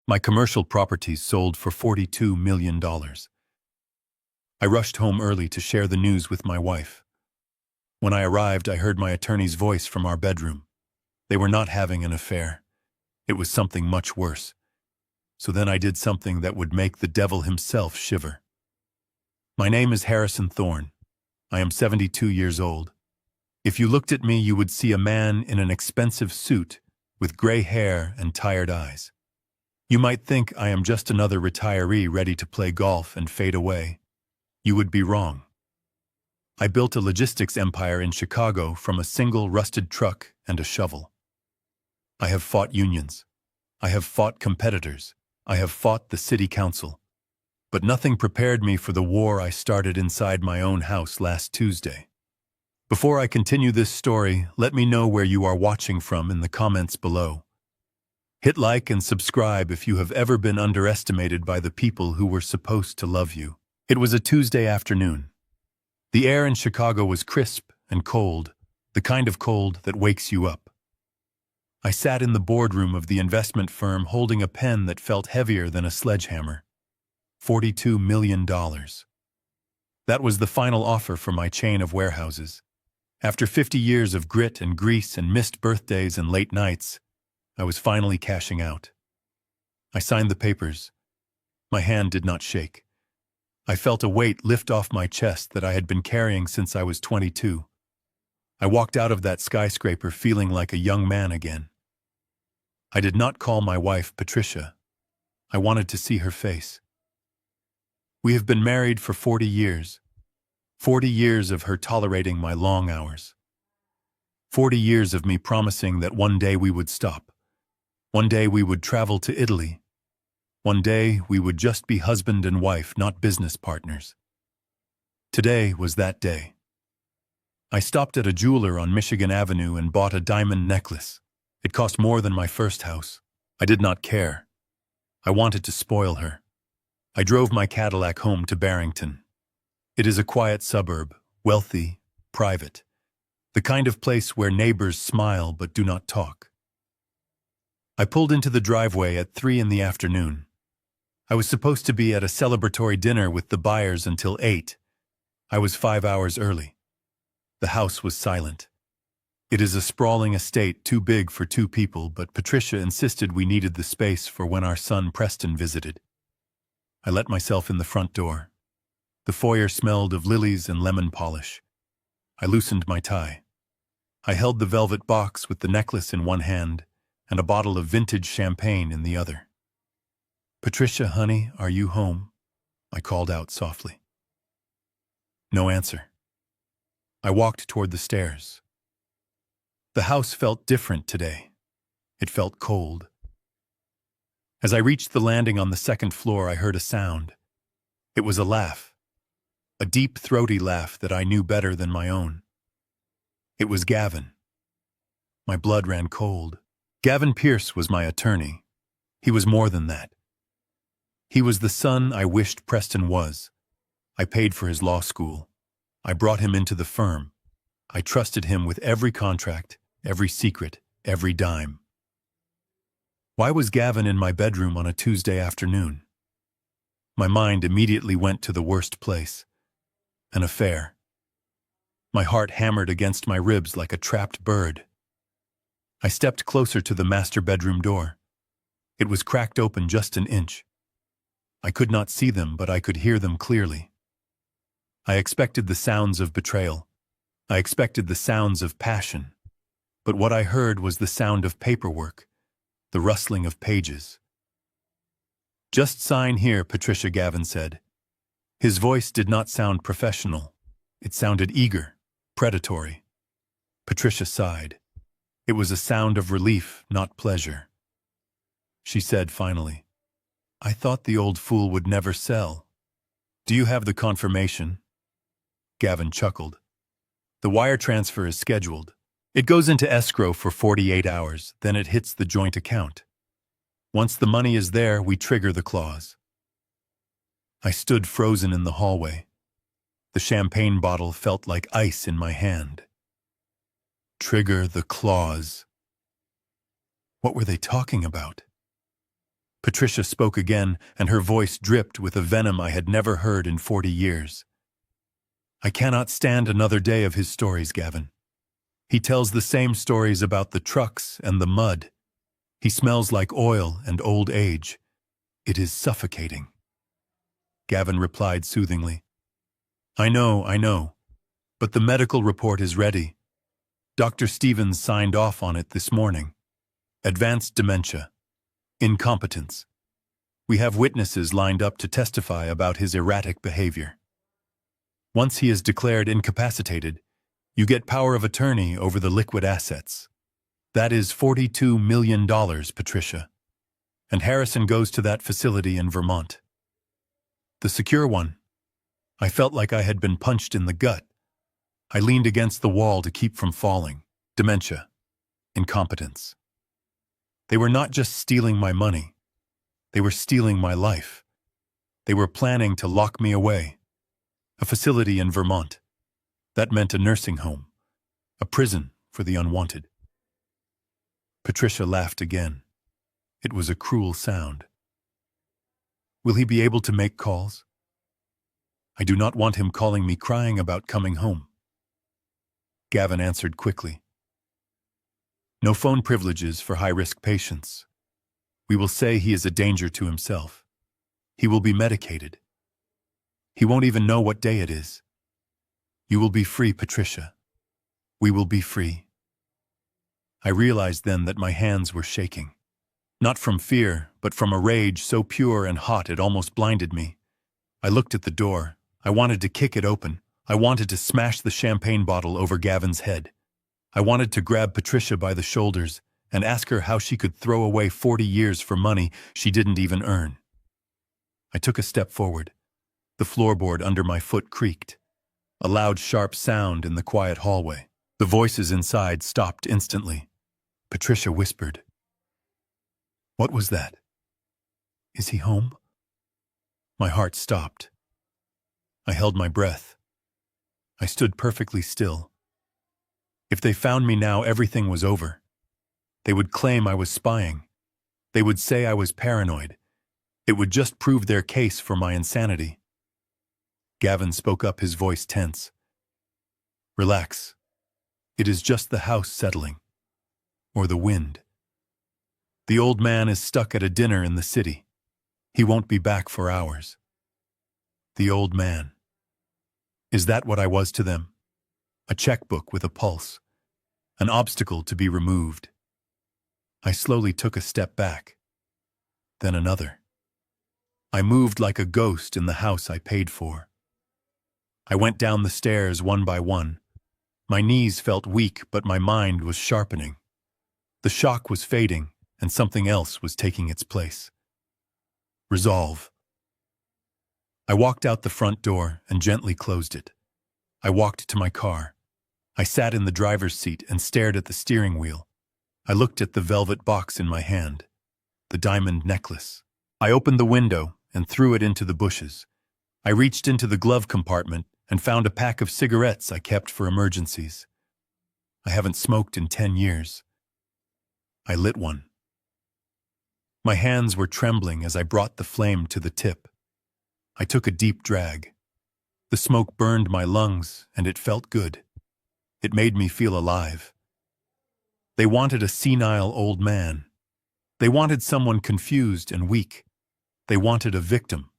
My commercial properties sold for $42 million. I rushed home early to share the news with my wife. When I arrived, I heard my attorney's voice from our bedroom. They were not having an affair. It was something much worse. So then I did something that would make the devil himself shiver. My name is Harrison Thorne. I am 72 years old. If you looked at me, you would see a man in an expensive suit with gray hair and tired eyes. You might think I am just another retiree ready to play golf and fade away. You would be wrong. I built a logistics empire in Chicago from a single rusted truck and a shovel. I have fought unions. I have fought competitors. I have fought the city council. But nothing prepared me for the war I started inside my own house last Tuesday. Before I continue this story, let me know where you are watching from in the comments below. Hit like and subscribe if you have ever been underestimated by the people who were supposed to love you. It was a Tuesday afternoon. The air in Chicago was crisp and cold, the kind of cold that wakes you up. I sat in the boardroom of the investment firm holding a pen that felt heavier than a sledgehammer. $42 million. That was the final offer for my chain of warehouses. After 50 years of grit and grease and missed birthdays and late nights, I was finally cashing out. I signed the papers. My hand did not shake. I felt a weight lift off my chest that I had been carrying since I was 22. I walked out of that skyscraper feeling like a young man again. I did not call my wife Patricia. I wanted to see her face. We have been married for 40 years. 40 years of her tolerating my long hours. 40 years of me promising that one day we would stop. One day we would travel to Italy. One day we would just be husband and wife, not business partners. Today was that day. I stopped at a jeweler on Michigan Avenue and bought a diamond necklace. It cost more than my first house. I did not care. I wanted to spoil her. I drove my Cadillac home to Barrington. It is a quiet suburb, wealthy, private. The kind of place where neighbors smile but do not talk. I pulled into the driveway at 3 in the afternoon. I was supposed to be at a celebratory dinner with the buyers until 8. I was 5 hours early. The house was silent. It is a sprawling estate too big for 2 people, but Patricia insisted we needed the space for when our son Preston visited. I let myself in the front door. The foyer smelled of lilies and lemon polish. I loosened my tie. I held the velvet box with the necklace in one hand and a bottle of vintage champagne in the other. "Patricia, honey, are you home?" I called out softly. No answer. I walked toward the stairs. The house felt different today. It felt cold. As I reached the landing on the second floor, I heard a sound. It was a laugh. A deep, throaty laugh that I knew better than my own. It was Gavin. My blood ran cold. Gavin Pierce was my attorney. He was more than that. He was the son I wished Preston was. I paid for his law school. I brought him into the firm. I trusted him with every contract, every secret, every dime. Why was Gavin in my bedroom on a Tuesday afternoon? My mind immediately went to the worst place. An affair. My heart hammered against my ribs like a trapped bird. I stepped closer to the master bedroom door. It was cracked open just an inch. I could not see them, but I could hear them clearly. I expected the sounds of betrayal. I expected the sounds of passion. But what I heard was the sound of paperwork, the rustling of pages. "Just sign here, Patricia," Gavin said. His voice did not sound professional. It sounded eager, predatory. Patricia sighed. It was a sound of relief, not pleasure. She said finally, "I thought the old fool would never sell. Do you have the confirmation?" Gavin chuckled. "The wire transfer is scheduled. It goes into escrow for 48 hours, then it hits the joint account. Once the money is there, we trigger the clause." I stood frozen in the hallway. The champagne bottle felt like ice in my hand. Trigger the clause. What were they talking about? Patricia spoke again, and her voice dripped with a venom I had never heard in 40 years. I cannot stand another day of his stories, Gavin. He tells the same stories about the trucks and the mud. He smells like oil and old age. It is suffocating. Gavin replied soothingly. I know. But the medical report is ready. Dr. Stevens signed off on it this morning. Advanced dementia. Incompetence. We have witnesses lined up to testify about his erratic behavior. Once he is declared incapacitated, you get power of attorney over the liquid assets. That is $42 million, Patricia. And Harrison goes to that facility in Vermont. The secure one. I felt like I had been punched in the gut. I leaned against the wall to keep from falling. Dementia. Incompetence. They were not just stealing my money. They were stealing my life. They were planning to lock me away. A facility in Vermont. That meant a nursing home. A prison for the unwanted. Patricia laughed again. It was a cruel sound. Will he be able to make calls? I do not want him calling me crying about coming home. Gavin answered quickly. No phone privileges for high-risk patients. We will say he is a danger to himself. He will be medicated. He won't even know what day it is. You will be free, Patricia. We will be free. I realized then that my hands were shaking. Not from fear, but from a rage so pure and hot it almost blinded me. I looked at the door. I wanted to kick it open. I wanted to smash the champagne bottle over Gavin's head. I wanted to grab Patricia by the shoulders and ask her how she could throw away 40 years for money she didn't even earn. I took a step forward. The floorboard under my foot creaked. A loud, sharp sound in the quiet hallway. The voices inside stopped instantly. Patricia whispered. What was that? Is he home? My heart stopped. I held my breath. I stood perfectly still. If they found me now, everything was over. They would claim I was spying. They would say I was paranoid. It would just prove their case for my insanity. Gavin spoke up, his voice tense. Relax. It is just the house settling. Or the wind. The old man is stuck at a dinner in the city. He won't be back for hours. The old man. Is that what I was to them? A checkbook with a pulse. An obstacle to be removed. I slowly took a step back. Then another. I moved like a ghost in the house I paid for. I went down the stairs one by one. My knees felt weak, but my mind was sharpening. The shock was fading, and something else was taking its place. Resolve. I walked out the front door and gently closed it. I walked to my car. I sat in the driver's seat and stared at the steering wheel. I looked at the velvet box in my hand, the diamond necklace. I opened the window and threw it into the bushes. I reached into the glove compartment and found a pack of cigarettes I kept for emergencies. I haven't smoked in 10 years. I lit one. My hands were trembling as I brought the flame to the tip. I took a deep drag. The smoke burned my lungs, and it felt good. It made me feel alive. They wanted a senile old man. They wanted someone confused and weak. They wanted a victim.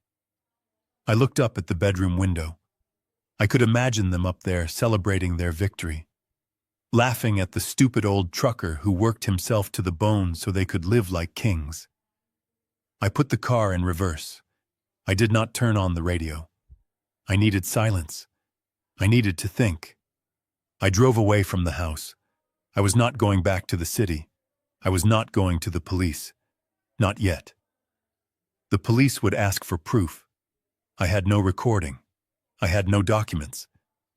I looked up at the bedroom window. I could imagine them up there celebrating their victory, laughing at the stupid old trucker who worked himself to the bone so they could live like kings. I put the car in reverse. I did not turn on the radio. I needed silence. I needed to think. I drove away from the house. I was not going back to the city. I was not going to the police. Not yet. The police would ask for proof. I had no recording. I had no documents.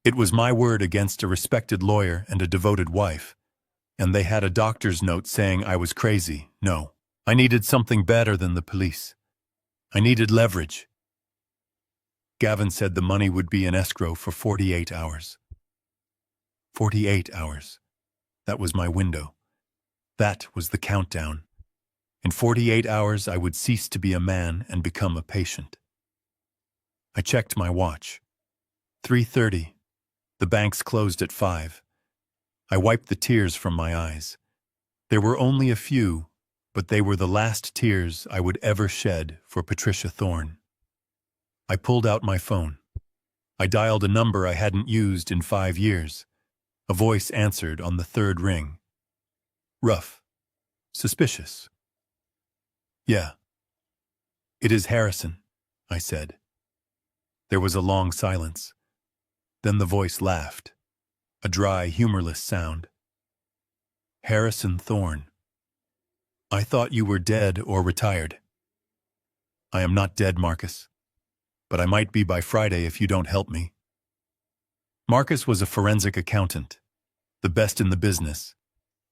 It was my word against a respected lawyer and a devoted wife. And they had a doctor's note saying I was crazy. No. I needed something better than the police. I needed leverage. Gavin said the money would be in escrow for 48 hours. 48 hours. That was my window. That was the countdown. In 48 hours, I would cease to be a man and become a patient. I checked my watch. 3:30. The banks closed at 5. I wiped the tears from my eyes. There were only a few, but they were the last tears I would ever shed for Patricia Thorne. I pulled out my phone. I dialed a number I hadn't used in 5 years. A voice answered on the third ring. Rough. Suspicious. Yeah. It is Harrison, I said. There was a long silence. Then the voice laughed. A dry, humorless sound. Harrison Thorne. I thought you were dead or retired. I am not dead, Marcus. But I might be by Friday if you don't help me. Marcus was a forensic accountant, the best in the business.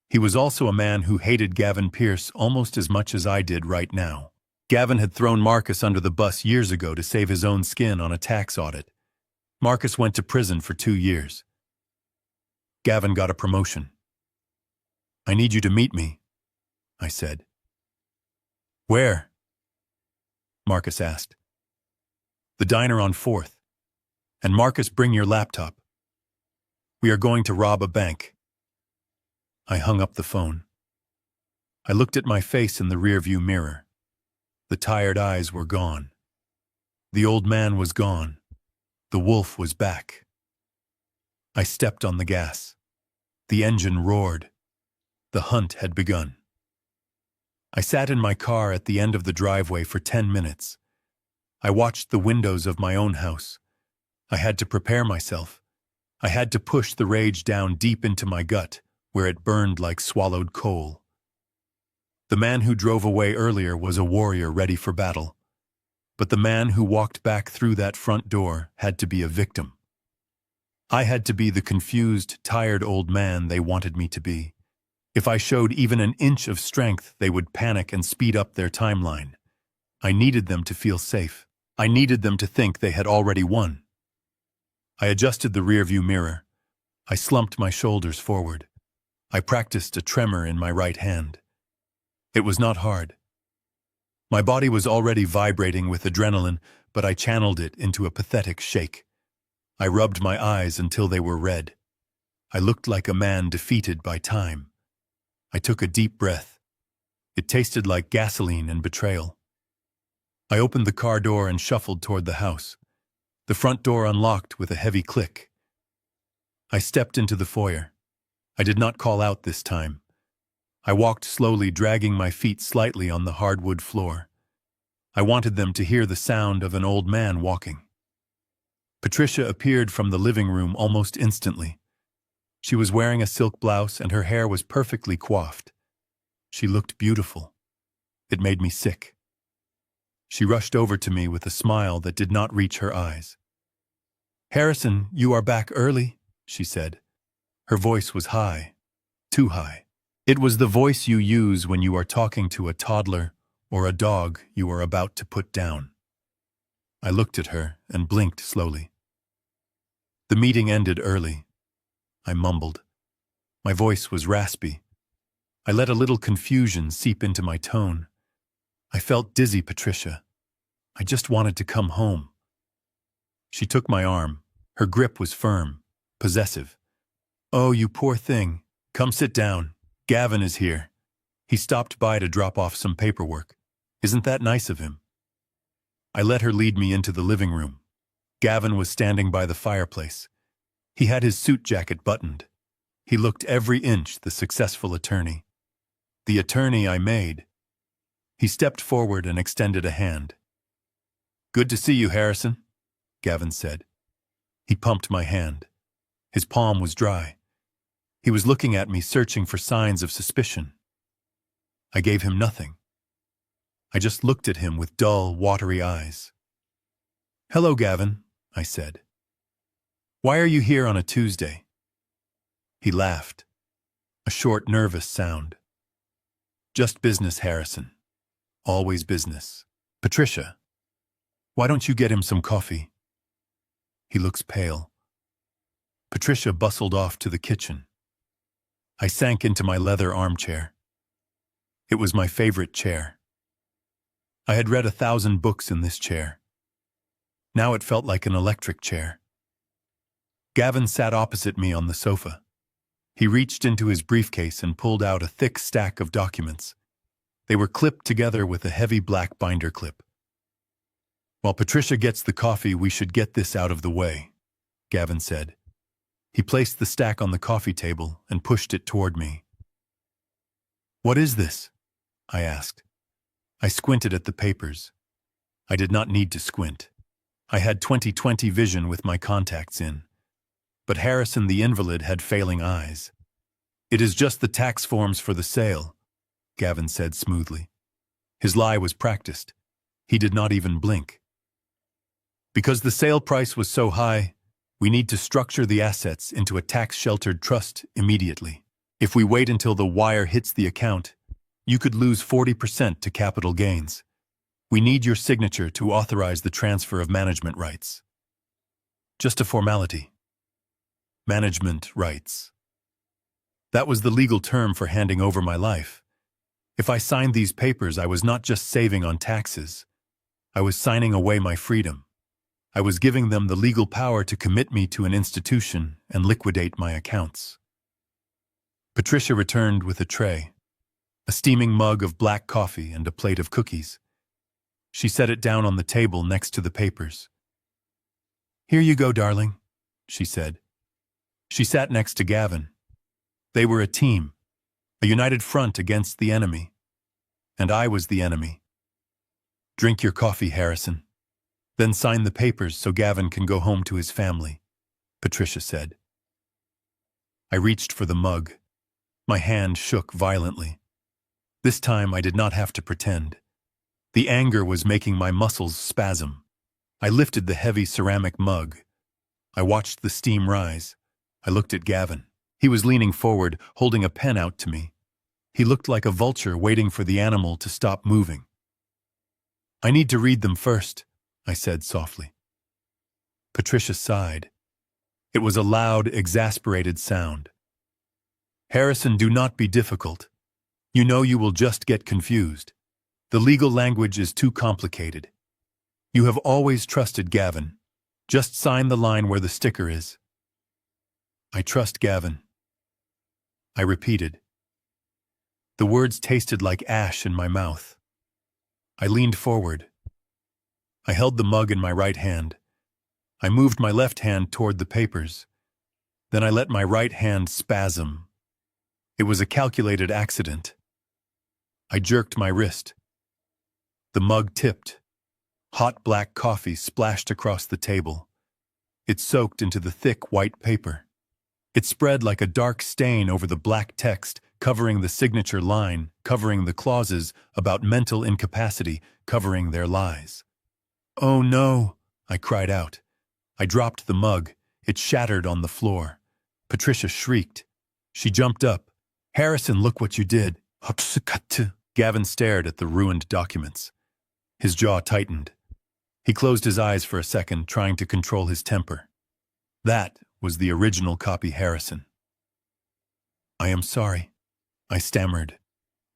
He was also a man who hated Gavin Pierce almost as much as I did right now. Gavin had thrown Marcus under the bus years ago to save his own skin on a tax audit. Marcus went to prison for 2 years. Gavin got a promotion. I need you to meet me, I said. Where? Marcus asked. The diner on 4th. And Marcus, bring your laptop. We are going to rob a bank. I hung up the phone. I looked at my face in the rearview mirror. The tired eyes were gone. The old man was gone. The wolf was back. I stepped on the gas. The engine roared. The hunt had begun. I sat in my car at the end of the driveway for 10 minutes. I watched the windows of my own house. I had to prepare myself. I had to push the rage down deep into my gut, where it burned like swallowed coal. The man who drove away earlier was a warrior ready for battle. But the man who walked back through that front door had to be a victim. I had to be the confused, tired old man they wanted me to be. If I showed even an inch of strength, they would panic and speed up their timeline. I needed them to feel safe. I needed them to think they had already won. I adjusted the rearview mirror. I slumped my shoulders forward. I practiced a tremor in my right hand. It was not hard. My body was already vibrating with adrenaline, but I channeled it into a pathetic shake. I rubbed my eyes until they were red. I looked like a man defeated by time. I took a deep breath. It tasted like gasoline and betrayal. I opened the car door and shuffled toward the house. The front door unlocked with a heavy click. I stepped into the foyer. I did not call out this time. I walked slowly, dragging my feet slightly on the hardwood floor. I wanted them to hear the sound of an old man walking. Patricia appeared from the living room almost instantly. She was wearing a silk blouse and her hair was perfectly coiffed. She looked beautiful. It made me sick. She rushed over to me with a smile that did not reach her eyes. "Harrison, you are back early," she said. Her voice was high, too high. It was the voice you use when you are talking to a toddler or a dog you are about to put down. I looked at her and blinked slowly. The meeting ended early. I mumbled. My voice was raspy. I let a little confusion seep into my tone. I felt dizzy, Patricia. I just wanted to come home. She took my arm. Her grip was firm, possessive. "Oh, you poor thing. Come sit down. Gavin is here. He stopped by to drop off some paperwork. Isn't that nice of him?" I let her lead me into the living room. Gavin was standing by the fireplace. He had his suit jacket buttoned. He looked every inch the successful attorney. The attorney I made. He stepped forward and extended a hand. "Good to see you, Harrison," Gavin said. He pumped my hand. His palm was dry. He was looking at me, searching for signs of suspicion. I gave him nothing. I just looked at him with dull, watery eyes. "Hello, Gavin," I said. "Why are you here on a Tuesday?" He laughed. A short, nervous sound. "Just business, Harrison. Always business. Patricia, why don't you get him some coffee?" He looks pale. Patricia bustled off to the kitchen. I sank into my leather armchair. It was my favorite chair. I had read 1,000 books in this chair. Now it felt like an electric chair. Gavin sat opposite me on the sofa. He reached into his briefcase and pulled out a thick stack of documents. They were clipped together with a heavy black binder clip. "While Patricia gets the coffee, we should get this out of the way," Gavin said. He placed the stack on the coffee table and pushed it toward me. "What is this?" I asked. I squinted at the papers. I did not need to squint. I had 20/20 vision with my contacts in. But Harrison the invalid had failing eyes. "It is just the tax forms for the sale," Gavin said smoothly. His lie was practiced. He did not even blink. "Because the sale price was so high, we need to structure the assets into a tax-sheltered trust immediately. If we wait until the wire hits the account, you could lose 40% to capital gains. We need your signature to authorize the transfer of management rights." Just a formality. Management rights. That was the legal term for handing over my life. If I signed these papers, I was not just saving on taxes. I was signing away my freedom. I was giving them the legal power to commit me to an institution and liquidate my accounts. Patricia returned with a tray, a steaming mug of black coffee and a plate of cookies. She set it down on the table next to the papers. "Here you go, darling," she said. She sat next to Gavin. They were a team, a united front against the enemy. And I was the enemy. "Drink your coffee, Harrison. Then sign the papers so Gavin can go home to his family," Patricia said. I reached for the mug. My hand shook violently. This time I did not have to pretend. The anger was making my muscles spasm. I lifted the heavy ceramic mug. I watched the steam rise. I looked at Gavin. He was leaning forward, holding a pen out to me. He looked like a vulture waiting for the animal to stop moving. "I need to read them first," I said softly. Patricia sighed. It was a loud, exasperated sound. "Harrison, do not be difficult. You know you will just get confused. The legal language is too complicated. You have always trusted Gavin. Just sign the line where the sticker is." "I trust Gavin." I repeated. The words tasted like ash in my mouth. I leaned forward. I held the mug in my right hand. I moved my left hand toward the papers. Then I let my right hand spasm. It was a calculated accident. I jerked my wrist. The mug tipped. Hot black coffee splashed across the table. It soaked into the thick white paper. It spread like a dark stain over the black text, covering the signature line, covering the clauses about mental incapacity, covering their lies. "Oh no," I cried out. I dropped the mug. It shattered on the floor. Patricia shrieked. She jumped up. "Harrison, look what you did." Gavin stared at the ruined documents. His jaw tightened. He closed his eyes for a second, trying to control his temper. That was the original copy Harrison. "I am sorry," I stammered.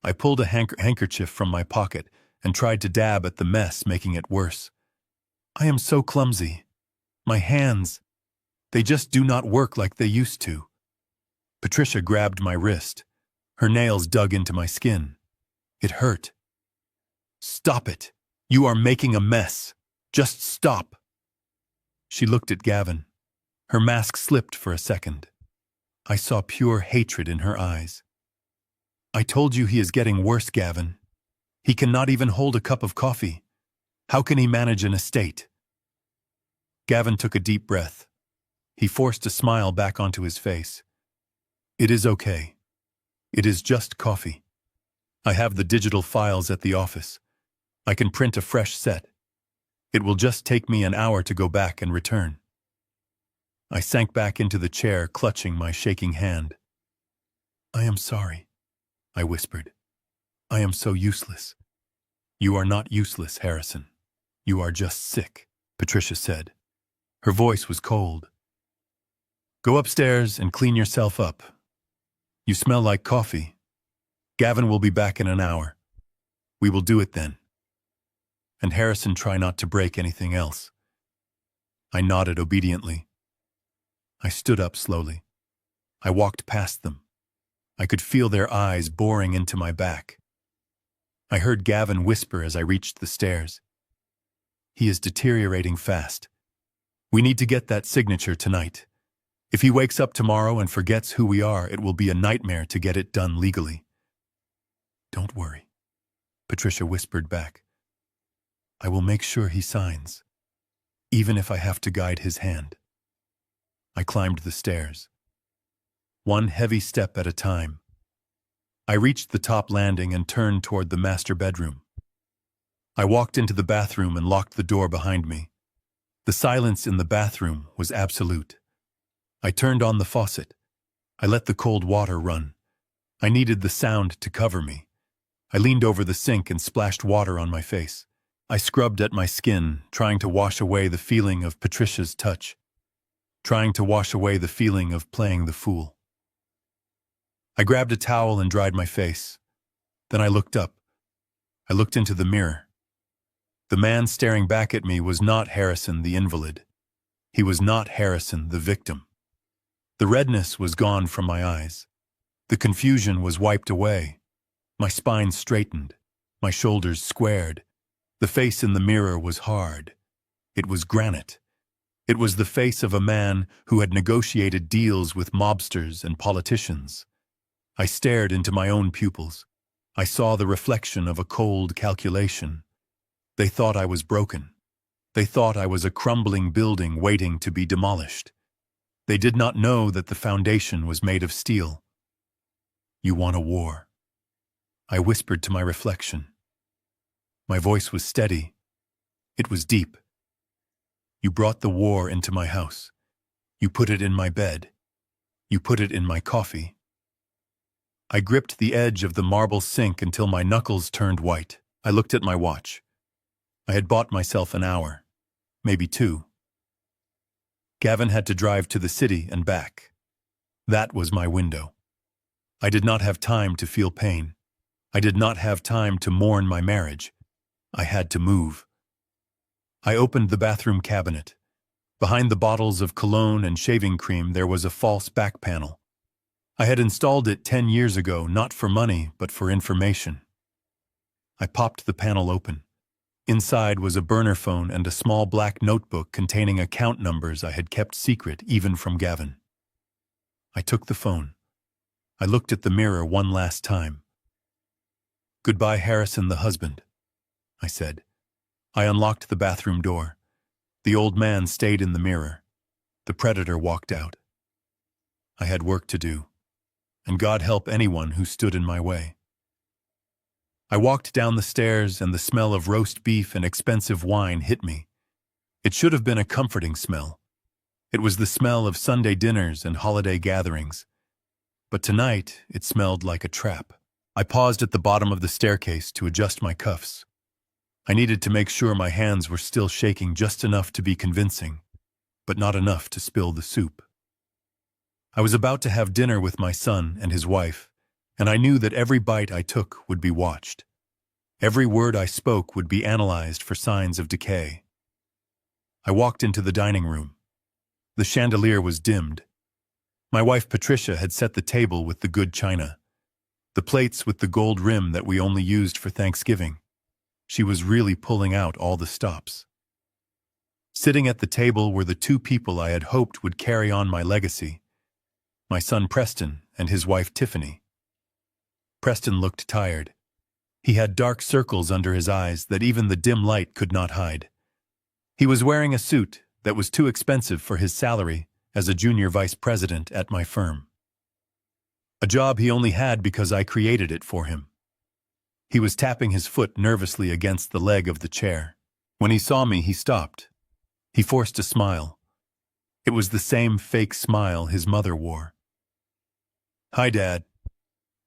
I pulled a handkerchief from my pocket and tried to dab at the mess, making it worse. "I am so clumsy. My hands, they just do not work like they used to." Patricia grabbed my wrist. Her nails dug into my skin. It hurt. "Stop it. You are making a mess. Just stop." She looked at Gavin. Her mask slipped for a second. I saw pure hatred in her eyes. "I told you he is getting worse, Gavin. He cannot even hold a cup of coffee. How can he manage an estate?" Gavin took a deep breath. He forced a smile back onto his face. "It is okay. It is just coffee. I have the digital files at the office. I can print a fresh set. It will just take me an hour to go back and return." I sank back into the chair, clutching my shaking hand. "I am sorry," I whispered. "I am so useless." "You are not useless, Harrison. You are just sick," Patricia said. Her voice was cold. "Go upstairs and clean yourself up. You smell like coffee." Gavin will be back in an hour. We will do it then. And Harrison, try not to break anything else. I nodded obediently. I stood up slowly. I walked past them. I could feel their eyes boring into my back. I heard Gavin whisper as I reached the stairs. He is deteriorating fast. We need to get that signature tonight. If he wakes up tomorrow and forgets who we are, it will be a nightmare to get it done legally. Don't worry, Patricia whispered back. I will make sure he signs, even if I have to guide his hand. I climbed the stairs, one heavy step at a time. I reached the top landing and turned toward the master bedroom. I walked into the bathroom and locked the door behind me. The silence in the bathroom was absolute. I turned on the faucet. I let the cold water run. I needed the sound to cover me. I leaned over the sink and splashed water on my face. I scrubbed at my skin, trying to wash away the feeling of Patricia's touch, trying to wash away the feeling of playing the fool. I grabbed a towel and dried my face. Then I looked up. I looked into the mirror. The man staring back at me was not Harrison the invalid. He was not Harrison the victim. The redness was gone from my eyes. The confusion was wiped away. My spine straightened. My shoulders squared. The face in the mirror was hard. It was granite. It was the face of a man who had negotiated deals with mobsters and politicians. I stared into my own pupils. I saw the reflection of a cold calculation. They thought I was broken. They thought I was a crumbling building waiting to be demolished. They did not know that the foundation was made of steel. You want a war, I whispered to my reflection. My voice was steady. It was deep. You brought the war into my house. You put it in my bed. You put it in my coffee. I gripped the edge of the marble sink until my knuckles turned white. I looked at my watch. I had bought myself an hour, maybe 2. Gavin had to drive to the city and back. That was my window. I did not have time to feel pain. I did not have time to mourn my marriage. I had to move. I opened the bathroom cabinet. Behind the bottles of cologne and shaving cream there was a false back panel. I had installed it 10 years ago, not for money, but for information. I popped the panel open. Inside was a burner phone and a small black notebook containing account numbers I had kept secret even from Gavin. I took the phone. I looked at the mirror one last time. Goodbye, Harrison the husband, I said. I unlocked the bathroom door. The old man stayed in the mirror. The predator walked out. I had work to do, and God help anyone who stood in my way. I walked down the stairs and the smell of roast beef and expensive wine hit me. It should have been a comforting smell. It was the smell of Sunday dinners and holiday gatherings. But tonight it smelled like a trap. I paused at the bottom of the staircase to adjust my cuffs. I needed to make sure my hands were still shaking just enough to be convincing, but not enough to spill the soup. I was about to have dinner with my son and his wife, and I knew that every bite I took would be watched. Every word I spoke would be analyzed for signs of decay. I walked into the dining room. The chandelier was dimmed. My wife Patricia had set the table with the good china, the plates with the gold rim that we only used for Thanksgiving. She was really pulling out all the stops. Sitting at the table were the 2 people I had hoped would carry on my legacy, my son Preston and his wife Tiffany. Preston looked tired. He had dark circles under his eyes that even the dim light could not hide. He was wearing a suit that was too expensive for his salary as a junior vice president at my firm. A job he only had because I created it for him. He was tapping his foot nervously against the leg of the chair. When he saw me, he stopped. He forced a smile. It was the same fake smile his mother wore. "Hi, Dad,"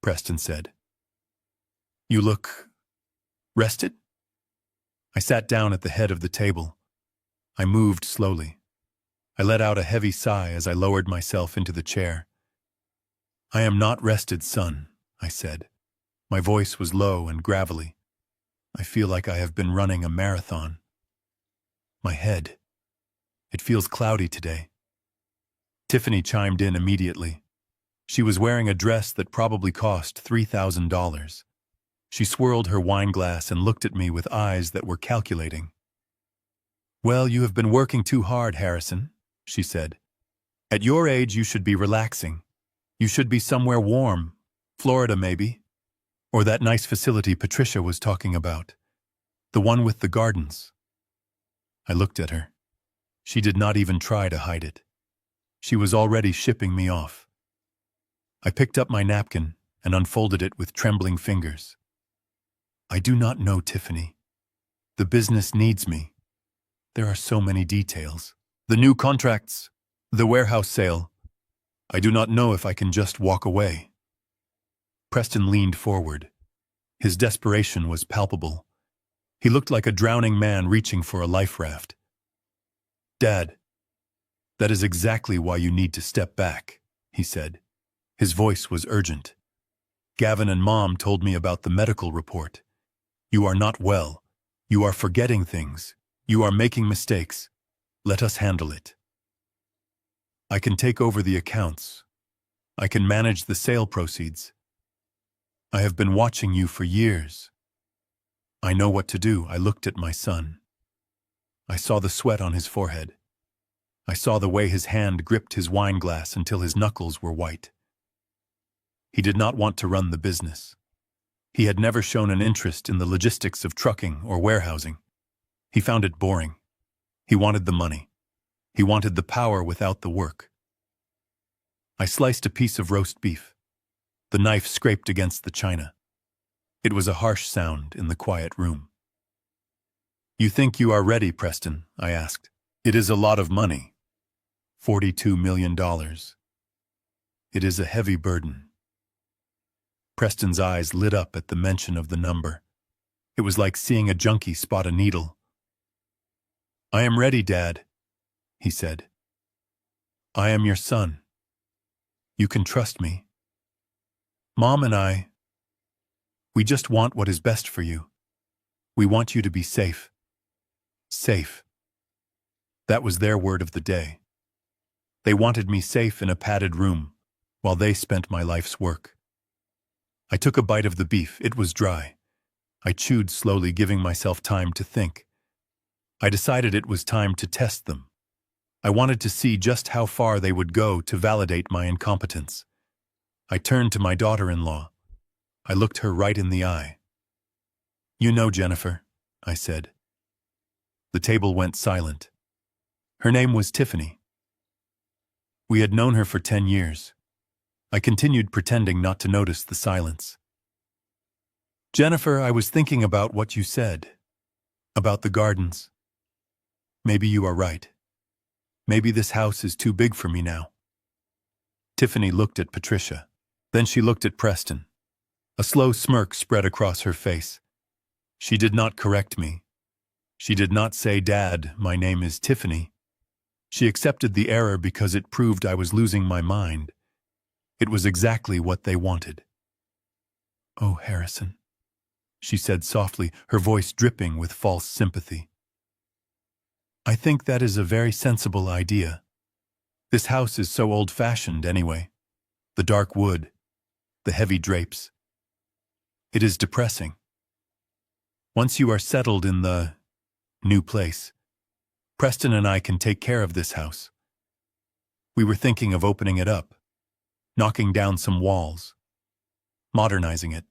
Preston said. "You look rested?" I sat down at the head of the table. I moved slowly. I let out a heavy sigh as I lowered myself into the chair. "I am not rested, son," I said. My voice was low and gravelly. I feel like I have been running a marathon. My head. It feels cloudy today. Tiffany chimed in immediately. She was wearing a dress that probably cost $3,000. She swirled her wine glass and looked at me with eyes that were calculating. "Well, you have been working too hard, Harrison," she said. "At your age, you should be relaxing. You should be somewhere warm. Florida, maybe. Or that nice facility Patricia was talking about. The one with the gardens." I looked at her. She did not even try to hide it. She was already shipping me off. I picked up my napkin and unfolded it with trembling fingers. "I do not know, Tiffany. The business needs me. There are so many details. The new contracts, the warehouse sale. I do not know if I can just walk away." Preston leaned forward. His desperation was palpable. He looked like a drowning man reaching for a life raft. "Dad, that is exactly why you need to step back," he said. His voice was urgent. "Gavin and Mom told me about the medical report. You are not well. You are forgetting things. You are making mistakes. Let us handle it. I can take over the accounts. I can manage the sale proceeds. I have been watching you for years. I know what to do." I looked at my son. I saw the sweat on his forehead. I saw the way his hand gripped his wine glass until his knuckles were white. He did not want to run the business. He had never shown an interest in the logistics of trucking or warehousing. He found it boring. He wanted the money. He wanted the power without the work. I sliced a piece of roast beef. The knife scraped against the china. It was a harsh sound in the quiet room. "You think you are ready, Preston?" I asked. "It is a lot of money. $42 million. It is a heavy burden." Preston's eyes lit up at the mention of the number. It was like seeing a junkie spot a needle. "I am ready, Dad," he said. "I am your son. You can trust me. Mom and we just want what is best for you. We want you to be safe." Safe. That was their word of the day. They wanted me safe in a padded room, while they spent my life's work. I took a bite of the beef. It was dry. I chewed slowly, giving myself time to think. I decided it was time to test them. I wanted to see just how far they would go to validate my incompetence. I turned to my daughter-in-law. I looked her right in the eye. "You know Jennifer," I said. The table went silent. Her name was Tiffany. We had known her for 10 years. I continued pretending not to notice the silence. "Jennifer, I was thinking about what you said. About the gardens. Maybe you are right. Maybe this house is too big for me now." Tiffany looked at Patricia. Then she looked at Preston. A slow smirk spread across her face. She did not correct me. She did not say, "Dad, my name is Tiffany." She accepted the error because it proved I was losing my mind. It was exactly what they wanted. "Oh, Harrison," she said softly, her voice dripping with false sympathy. "I think that is a very sensible idea. This house is so old-fashioned anyway. The dark wood, the heavy drapes. It is depressing. Once you are settled in the new place, Preston and I can take care of this house. We were thinking of opening it up, knocking down some walls, modernizing it.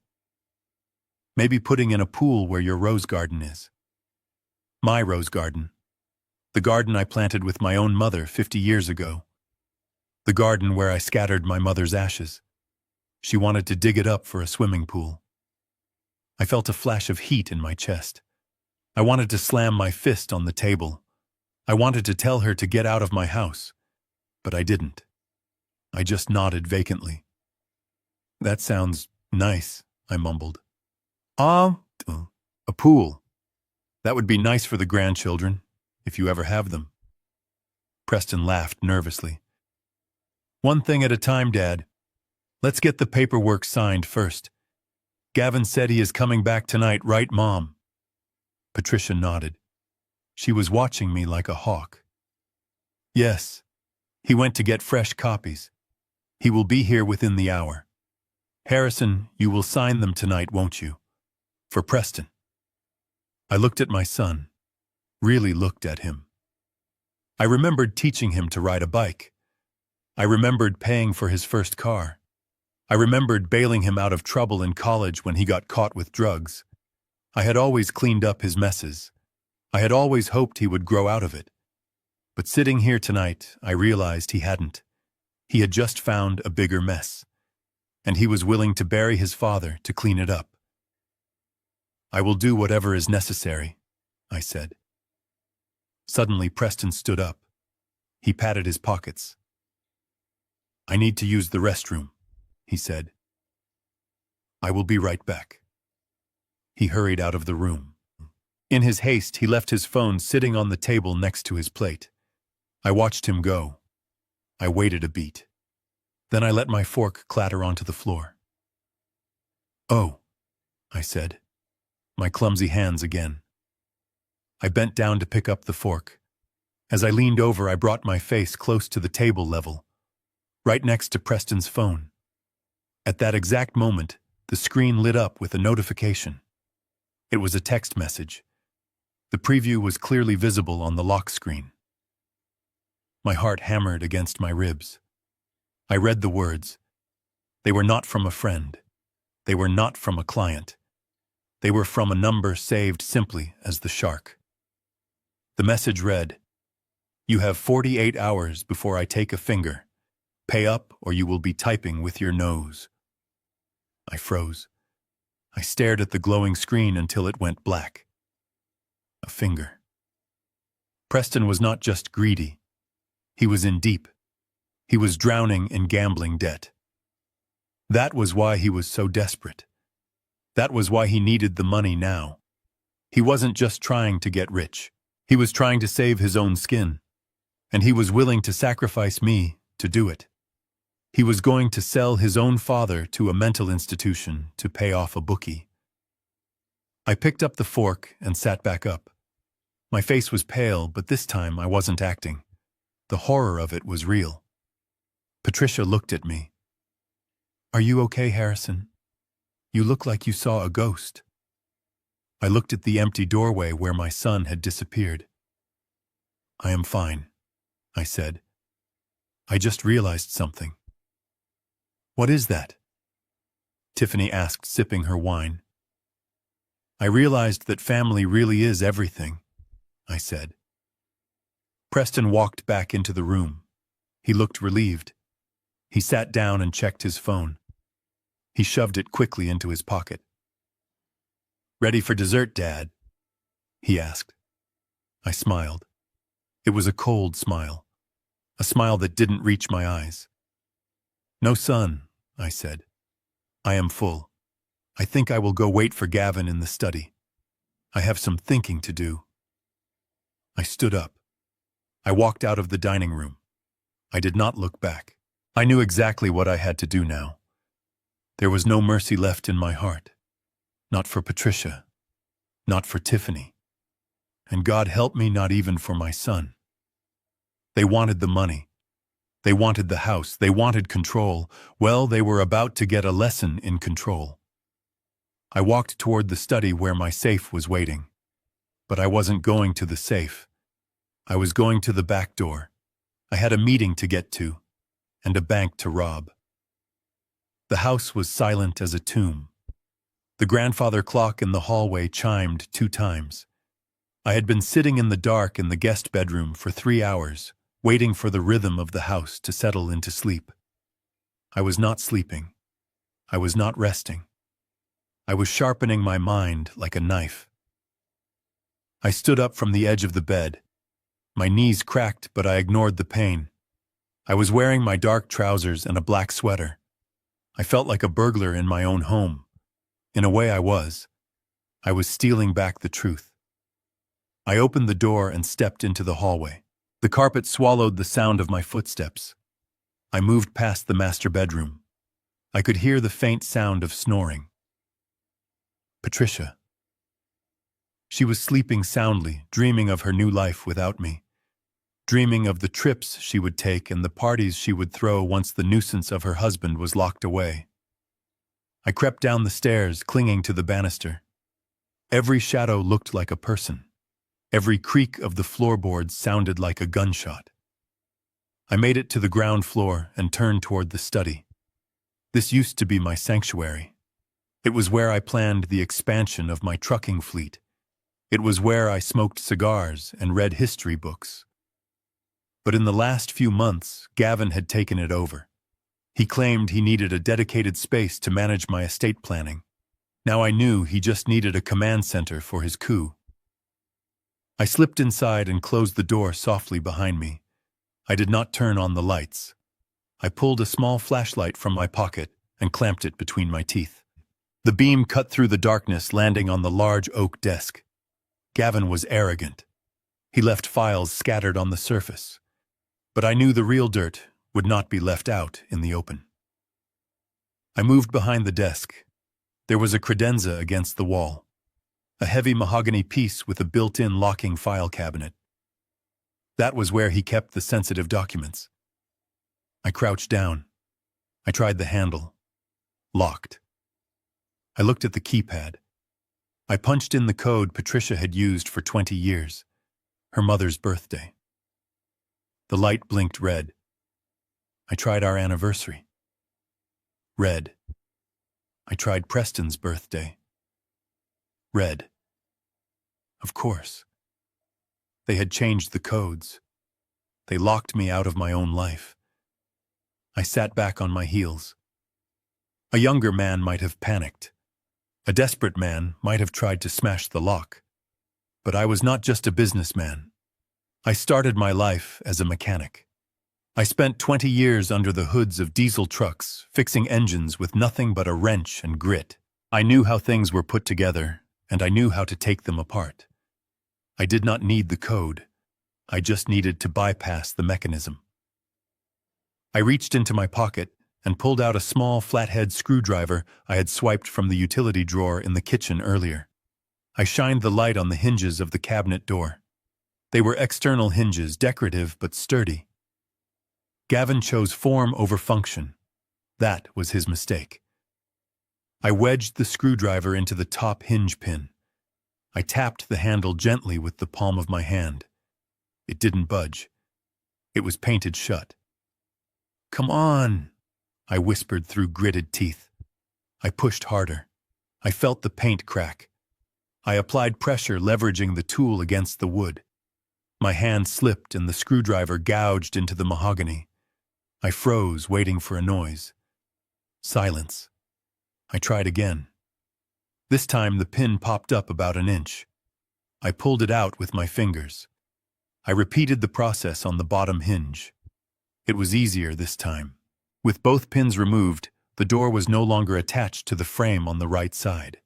Maybe putting in a pool where your rose garden is. My rose garden. The garden I planted with my own mother 50 years ago. The garden where I scattered my mother's ashes. She wanted to dig it up for a swimming pool. I felt a flash of heat in my chest. I wanted to slam my fist on the table. I wanted to tell her to get out of my house, but I didn't. I just nodded vacantly. "That sounds nice," I mumbled. A pool. That would be nice for the grandchildren, if you ever have them." Preston laughed nervously. "One thing at a time, Dad. Let's get the paperwork signed first. Gavin said he is coming back tonight, right, Mom? Patricia nodded. She was watching me like a hawk. Yes. He went to get fresh copies. He will be here within the hour. Harrison, you will sign them tonight, won't you? For Preston. I looked at my son. Really looked at him. I remembered teaching him to ride a bike. I remembered paying for his first car. I remembered bailing him out of trouble in college when he got caught with drugs. I had always cleaned up his messes. I had always hoped he would grow out of it. But sitting here tonight, I realized he hadn't. He had just found a bigger mess. And he was willing to bury his father to clean it up. I will do whatever is necessary, I said. Suddenly, Preston stood up. He patted his pockets. I need to use the restroom, he said. I will be right back. He hurried out of the room. In his haste, he left his phone sitting on the table next to his plate. I watched him go. I waited a beat. Then I let my fork clatter onto the floor. Oh, I said, my clumsy hands again. I bent down to pick up the fork. As I leaned over, I brought my face close to the table level, right next to Preston's phone. At that exact moment, the screen lit up with a notification. It was a text message. The preview was clearly visible on the lock screen. My heart hammered against my ribs. I read the words. They were not from a friend. They were not from a client. They were from a number saved simply as the shark. The message read, "You have 48 hours before I take a finger. Pay up or you will be typing with your nose." I froze. I stared at the glowing screen until it went black. A finger. Preston was not just greedy. He was in deep. He was drowning in gambling debt. That was why he was so desperate. That was why he needed the money now. He wasn't just trying to get rich. He was trying to save his own skin. And he was willing to sacrifice me to do it. He was going to sell his own father to a mental institution to pay off a bookie. I picked up the fork and sat back up. My face was pale, but this time I wasn't acting. The horror of it was real. Patricia looked at me. "Are you okay, Harrison? You look like you saw a ghost." I looked at the empty doorway where my son had disappeared. "I am fine," I said. "I just realized something." "What is that?" Tiffany asked, sipping her wine. "I realized that family really is everything," I said. Preston walked back into the room. He looked relieved. He sat down and checked his phone. He shoved it quickly into his pocket. "Ready for dessert, Dad?" he asked. I smiled. It was a cold smile, a smile that didn't reach my eyes. "No, son," I said. "I am full. I think I will go wait for Gavin in the study. I have some thinking to do." I stood up. I walked out of the dining room. I did not look back. I knew exactly what I had to do now. There was no mercy left in my heart. Not for Patricia. Not for Tiffany. And God help me, not even for my son. They wanted the money. They wanted the house. They wanted control. Well, they were about to get a lesson in control. I walked toward the study where my safe was waiting. But I wasn't going to the safe. I was going to the back door. I had a meeting to get to, and a bank to rob. The house was silent as a tomb. The grandfather clock in the hallway chimed 2 times. I had been sitting in the dark in the guest bedroom for 3 hours, waiting for the rhythm of the house to settle into sleep. I was not sleeping. I was not resting. I was sharpening my mind like a knife. I stood up from the edge of the bed. My knees cracked, but I ignored the pain. I was wearing my dark trousers and a black sweater. I felt like a burglar in my own home. In a way, I was. I was stealing back the truth. I opened the door and stepped into the hallway. The carpet swallowed the sound of my footsteps. I moved past the master bedroom. I could hear the faint sound of snoring. Patricia. She was sleeping soundly, dreaming of her new life without me, dreaming of the trips she would take and the parties she would throw once the nuisance of her husband was locked away. I crept down the stairs, clinging to the banister. Every shadow looked like a person. Every creak of the floorboards sounded like a gunshot. I made it to the ground floor and turned toward the study. This used to be my sanctuary. It was where I planned the expansion of my trucking fleet. It was where I smoked cigars and read history books. But in the last few months, Gavin had taken it over. He claimed he needed a dedicated space to manage my estate planning. Now I knew he just needed a command center for his coup. I slipped inside and closed the door softly behind me. I did not turn on the lights. I pulled a small flashlight from my pocket and clamped it between my teeth. The beam cut through the darkness, landing on the large oak desk. Gavin was arrogant. He left files scattered on the surface. But I knew the real dirt would not be left out in the open. I moved behind the desk. There was a credenza against the wall, a heavy mahogany piece with a built-in locking file cabinet. That was where he kept the sensitive documents. I crouched down. I tried the handle. Locked. I looked at the keypad. I punched in the code Patricia had used for 20 years, her mother's birthday. The light blinked red. I tried our anniversary. Red. I tried Preston's birthday. Red. Of course. They had changed the codes. They locked me out of my own life. I sat back on my heels. A younger man might have panicked. A desperate man might have tried to smash the lock. But I was not just a businessman. I started my life as a mechanic. I spent 20 years under the hoods of diesel trucks, fixing engines with nothing but a wrench and grit. I knew how things were put together, and I knew how to take them apart. I did not need the code. I just needed to bypass the mechanism. I reached into my pocket and pulled out a small flathead screwdriver I had swiped from the utility drawer in the kitchen earlier. I shined the light on the hinges of the cabinet door. They were external hinges, decorative but sturdy. Gavin chose form over function. That was his mistake. I wedged the screwdriver into the top hinge pin. I tapped the handle gently with the palm of my hand. It didn't budge. It was painted shut. "Come on," I whispered through gritted teeth. I pushed harder. I felt the paint crack. I applied pressure, leveraging the tool against the wood. My hand slipped and the screwdriver gouged into the mahogany. I froze, waiting for a noise. Silence. I tried again. This time the pin popped up about an inch. I pulled it out with my fingers. I repeated the process on the bottom hinge. It was easier this time. With both pins removed, the door was no longer attached to the frame on the right side.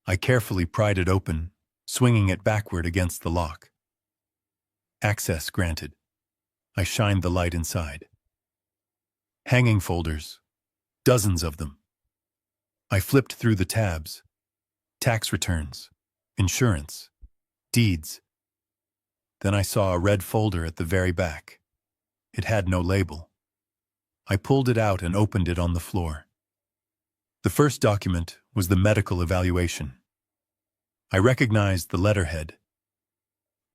I carefully pried it open, swinging it backward against the lock. Access granted. I shined the light inside. Hanging folders. Dozens of them. I flipped through the tabs. Tax returns. Insurance. Deeds. Then I saw a red folder at the very back. It had no label. I pulled it out and opened it on the floor. The first document was the medical evaluation. I recognized the letterhead.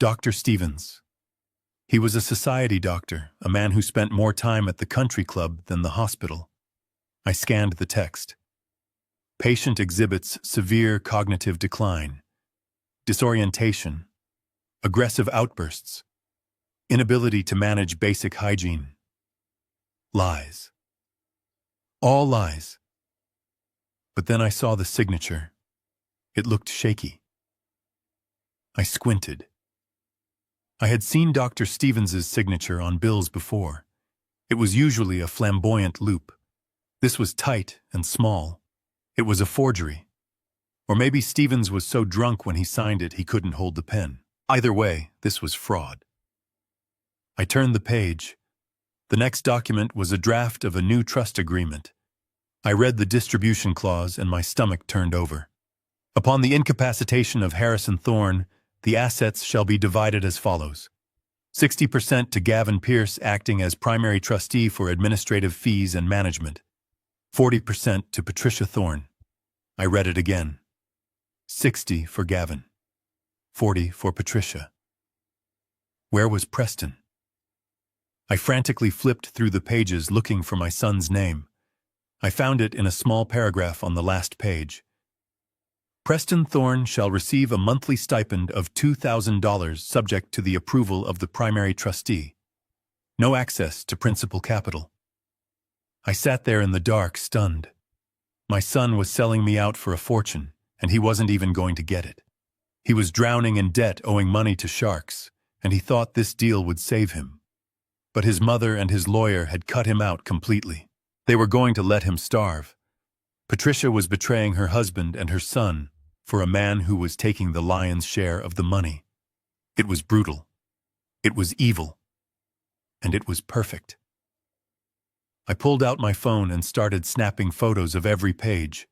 Dr. Stevens. He was a society doctor, a man who spent more time at the country club than the hospital. I scanned the text. Patient exhibits severe cognitive decline, disorientation, aggressive outbursts, inability to manage basic hygiene. Lies. All lies. But then I saw the signature. It looked shaky. I squinted. I had seen Dr. Stevens's signature on bills before. It was usually a flamboyant loop. This was tight and small. It was a forgery. Or maybe Stevens was so drunk when he signed it he couldn't hold the pen. Either way, this was fraud. I turned the page. The next document was a draft of a new trust agreement. I read the distribution clause and my stomach turned over. Upon the incapacitation of Harrison Thorne, the assets shall be divided as follows. 60% to Gavin Pierce, acting as primary trustee for administrative fees and management. 40% to Patricia Thorne. I read it again. 60 for Gavin. 40 for Patricia. Where was Preston? I frantically flipped through the pages looking for my son's name. I found it in a small paragraph on the last page. Preston Thorne shall receive a monthly stipend of $2,000 subject to the approval of the primary trustee. No access to principal capital. I sat there in the dark, stunned. My son was selling me out for a fortune, and he wasn't even going to get it. He was drowning in debt, owing money to sharks, and he thought this deal would save him. But his mother and his lawyer had cut him out completely. They were going to let him starve. Patricia was betraying her husband and her son for a man who was taking the lion's share of the money. It was brutal. It was evil. And it was perfect. I pulled out my phone and started snapping photos of every page.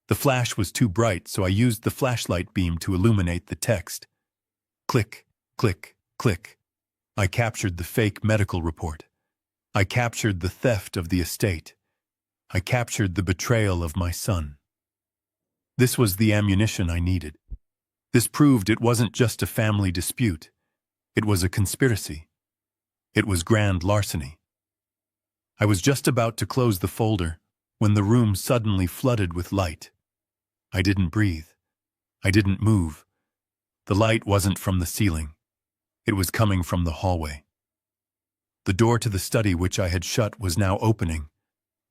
The flash was too bright, so I used the flashlight beam to illuminate the text. Click, click, click. I captured the fake medical report. I captured the theft of the estate. I captured the betrayal of my son. This was the ammunition I needed. This proved it wasn't just a family dispute. It was a conspiracy. It was grand larceny. I was just about to close the folder when the room suddenly flooded with light. I didn't breathe. I didn't move. The light wasn't from the ceiling. It was coming from the hallway. The door to the study, which I had shut, was now opening.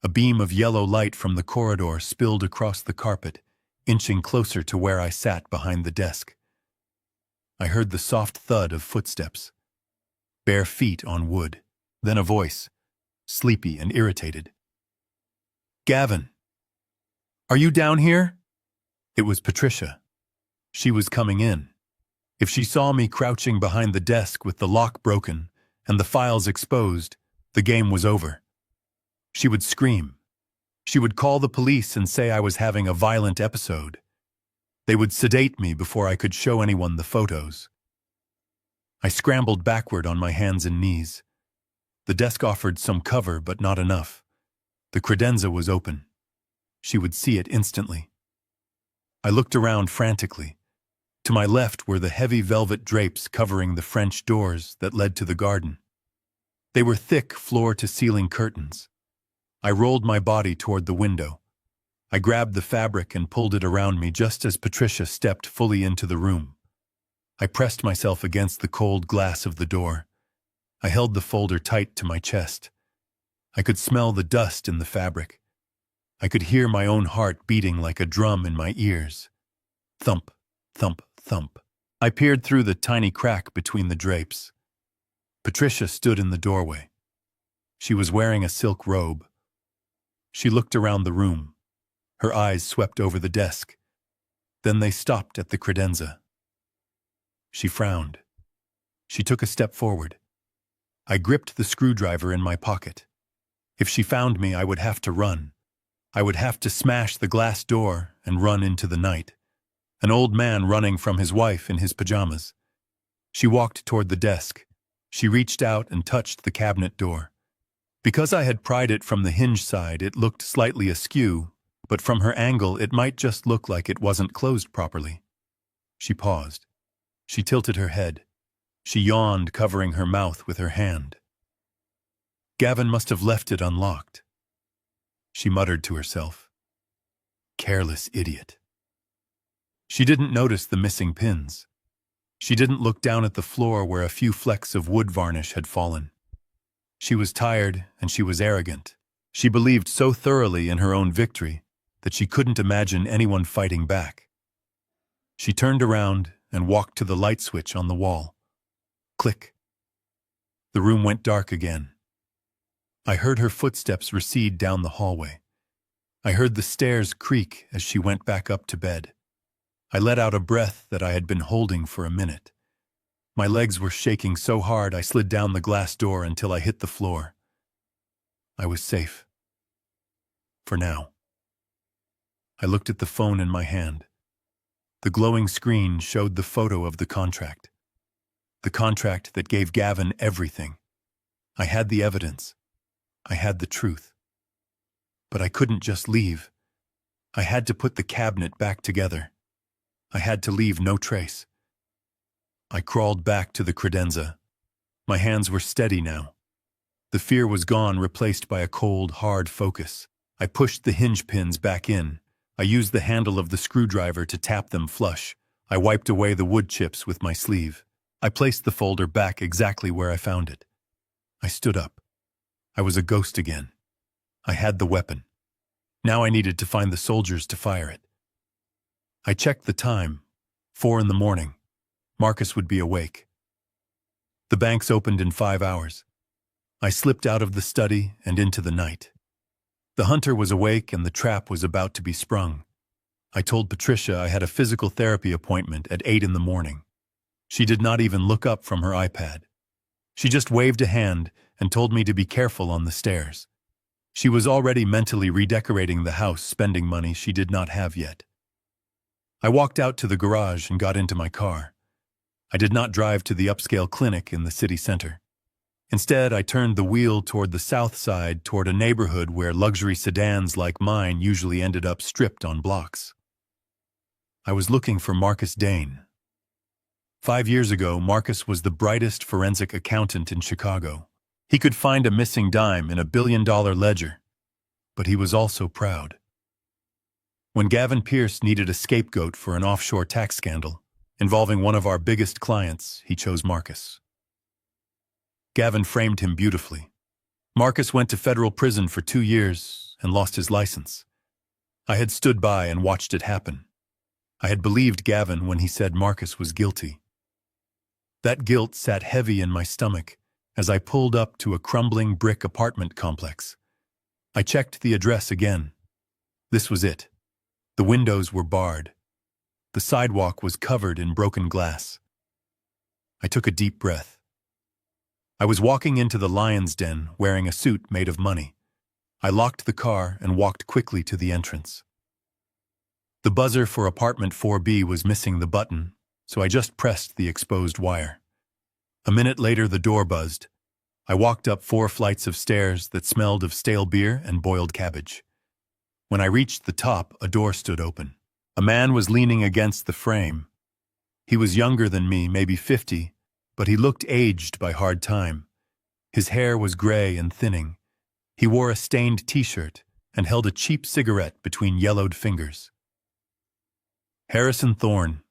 A beam of yellow light from the corridor spilled across the carpet, inching closer to where I sat behind the desk. I heard the soft thud of footsteps. Bare feet on wood. Then a voice, sleepy and irritated. "Gavin, are you down here?" It was Patricia. She was coming in. If she saw me crouching behind the desk with the lock broken and the files exposed, the game was over. She would scream. She would call the police and say I was having a violent episode. They would sedate me before I could show anyone the photos. I scrambled backward on my hands and knees. The desk offered some cover, but not enough. The credenza was open. She would see it instantly. I looked around frantically. To my left were the heavy velvet drapes covering the French doors that led to the garden. They were thick floor-to-ceiling curtains. I rolled my body toward the window. I grabbed the fabric and pulled it around me just as Patricia stepped fully into the room. I pressed myself against the cold glass of the door. I held the folder tight to my chest. I could smell the dust in the fabric. I could hear my own heart beating like a drum in my ears. Thump, thump, thump. I peered through the tiny crack between the drapes. Patricia stood in the doorway. She was wearing a silk robe. She looked around the room. Her eyes swept over the desk. Then they stopped at the credenza. She frowned. She took a step forward. I gripped the screwdriver in my pocket. If she found me, I would have to run. I would have to smash the glass door and run into the night. An old man running from his wife in his pajamas. She walked toward the desk. She reached out and touched the cabinet door. Because I had pried it from the hinge side, it looked slightly askew, but from her angle it might just look like it wasn't closed properly. She paused. She tilted her head. She yawned, covering her mouth with her hand. Gavin must have left it unlocked. She muttered to herself. Careless idiot. She didn't notice the missing pins. She didn't look down at the floor where a few flecks of wood varnish had fallen. She was tired and she was arrogant. She believed so thoroughly in her own victory that she couldn't imagine anyone fighting back. She turned around and walked to the light switch on the wall. Click. The room went dark again. I heard her footsteps recede down the hallway. I heard the stairs creak as she went back up to bed. I let out a breath that I had been holding for a minute. My legs were shaking so hard I slid down the glass door until I hit the floor. I was safe. For now. I looked at the phone in my hand. The glowing screen showed the photo of the contract. The contract that gave Gavin everything. I had the evidence. I had the truth. But I couldn't just leave. I had to put the cabinet back together. I had to leave no trace. I crawled back to the credenza. My hands were steady now. The fear was gone, replaced by a cold, hard focus. I pushed the hinge pins back in. I used the handle of the screwdriver to tap them flush. I wiped away the wood chips with my sleeve. I placed the folder back exactly where I found it. I stood up. I was a ghost again. I had the weapon. Now I needed to find the soldiers to fire it. I checked the time. 4 in the morning. Marcus would be awake. The banks opened in 5 hours. I slipped out of the study and into the night. The hunter was awake and the trap was about to be sprung. I told Patricia I had a physical therapy appointment at 8 in the morning. She did not even look up from her iPad. She just waved a hand and told me to be careful on the stairs. She was already mentally redecorating the house, spending money she did not have yet. I walked out to the garage and got into my car. I did not drive to the upscale clinic in the city center. Instead, I turned the wheel toward the south side, toward a neighborhood where luxury sedans like mine usually ended up stripped on blocks. I was looking for Marcus Dane. 5 years ago, Marcus was the brightest forensic accountant in Chicago. He could find a missing dime in a billion-dollar ledger, but he was also proud. When Gavin Pierce needed a scapegoat for an offshore tax scandal involving one of our biggest clients, he chose Marcus. Gavin framed him beautifully. Marcus went to federal prison for 2 years and lost his license. I had stood by and watched it happen. I had believed Gavin when he said Marcus was guilty. That guilt sat heavy in my stomach as I pulled up to a crumbling brick apartment complex. I checked the address again. This was it. The windows were barred. The sidewalk was covered in broken glass. I took a deep breath. I was walking into the lion's den wearing a suit made of money. I locked the car and walked quickly to the entrance. The buzzer for apartment 4B was missing the button, so I just pressed the exposed wire. A minute later, the door buzzed. I walked up 4 flights of stairs that smelled of stale beer and boiled cabbage. When I reached the top, a door stood open. A man was leaning against the frame. He was younger than me, maybe 50, but he looked aged by hard time. His hair was gray and thinning. He wore a stained t-shirt and held a cheap cigarette between yellowed fingers. "Harrison Thorne,"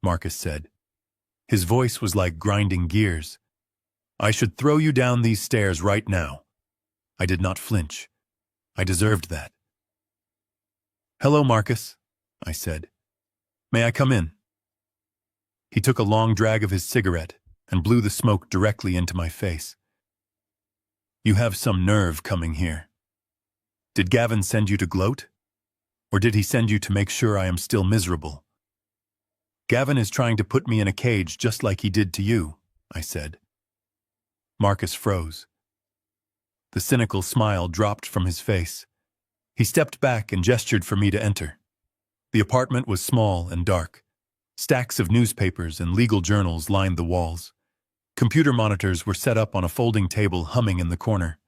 Marcus said. His voice was like grinding gears. "I should throw you down these stairs right now." I did not flinch. I deserved that. "Hello, Marcus," I said. "May I come in?" He took a long drag of his cigarette and blew the smoke directly into my face. "You have some nerve coming here. Did Gavin send you to gloat? Or did he send you to make sure I am still miserable?" "Gavin is trying to put me in a cage just like he did to you," I said. Marcus froze. The cynical smile dropped from his face. He stepped back and gestured for me to enter. The apartment was small and dark. Stacks of newspapers and legal journals lined the walls. Computer monitors were set up on a folding table humming in the corner.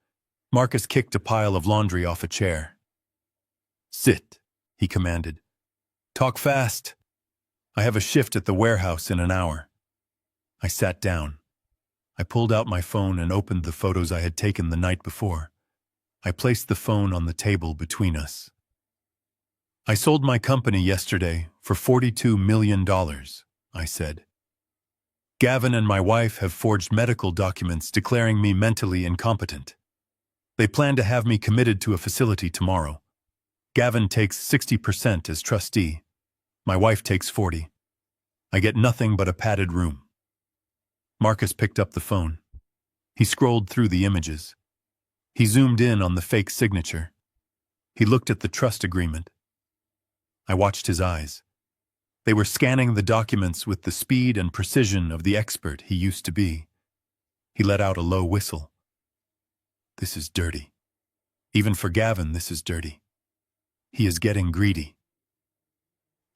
Marcus kicked a pile of laundry off a chair. "Sit," he commanded. "Talk fast. I have a shift at the warehouse in an hour." I sat down. I pulled out my phone and opened the photos I had taken the night before. I placed the phone on the table between us. "I sold my company yesterday for $42 million, I said. "Gavin and my wife have forged medical documents declaring me mentally incompetent. They plan to have me committed to a facility tomorrow. Gavin takes 60% as trustee. My wife takes 40%. I get nothing but a padded room." Marcus picked up the phone. He scrolled through the images. He zoomed in on the fake signature. He looked at the trust agreement. I watched his eyes. They were scanning the documents with the speed and precision of the expert he used to be. He let out a low whistle. "This is dirty. Even for Gavin, this is dirty. He is getting greedy."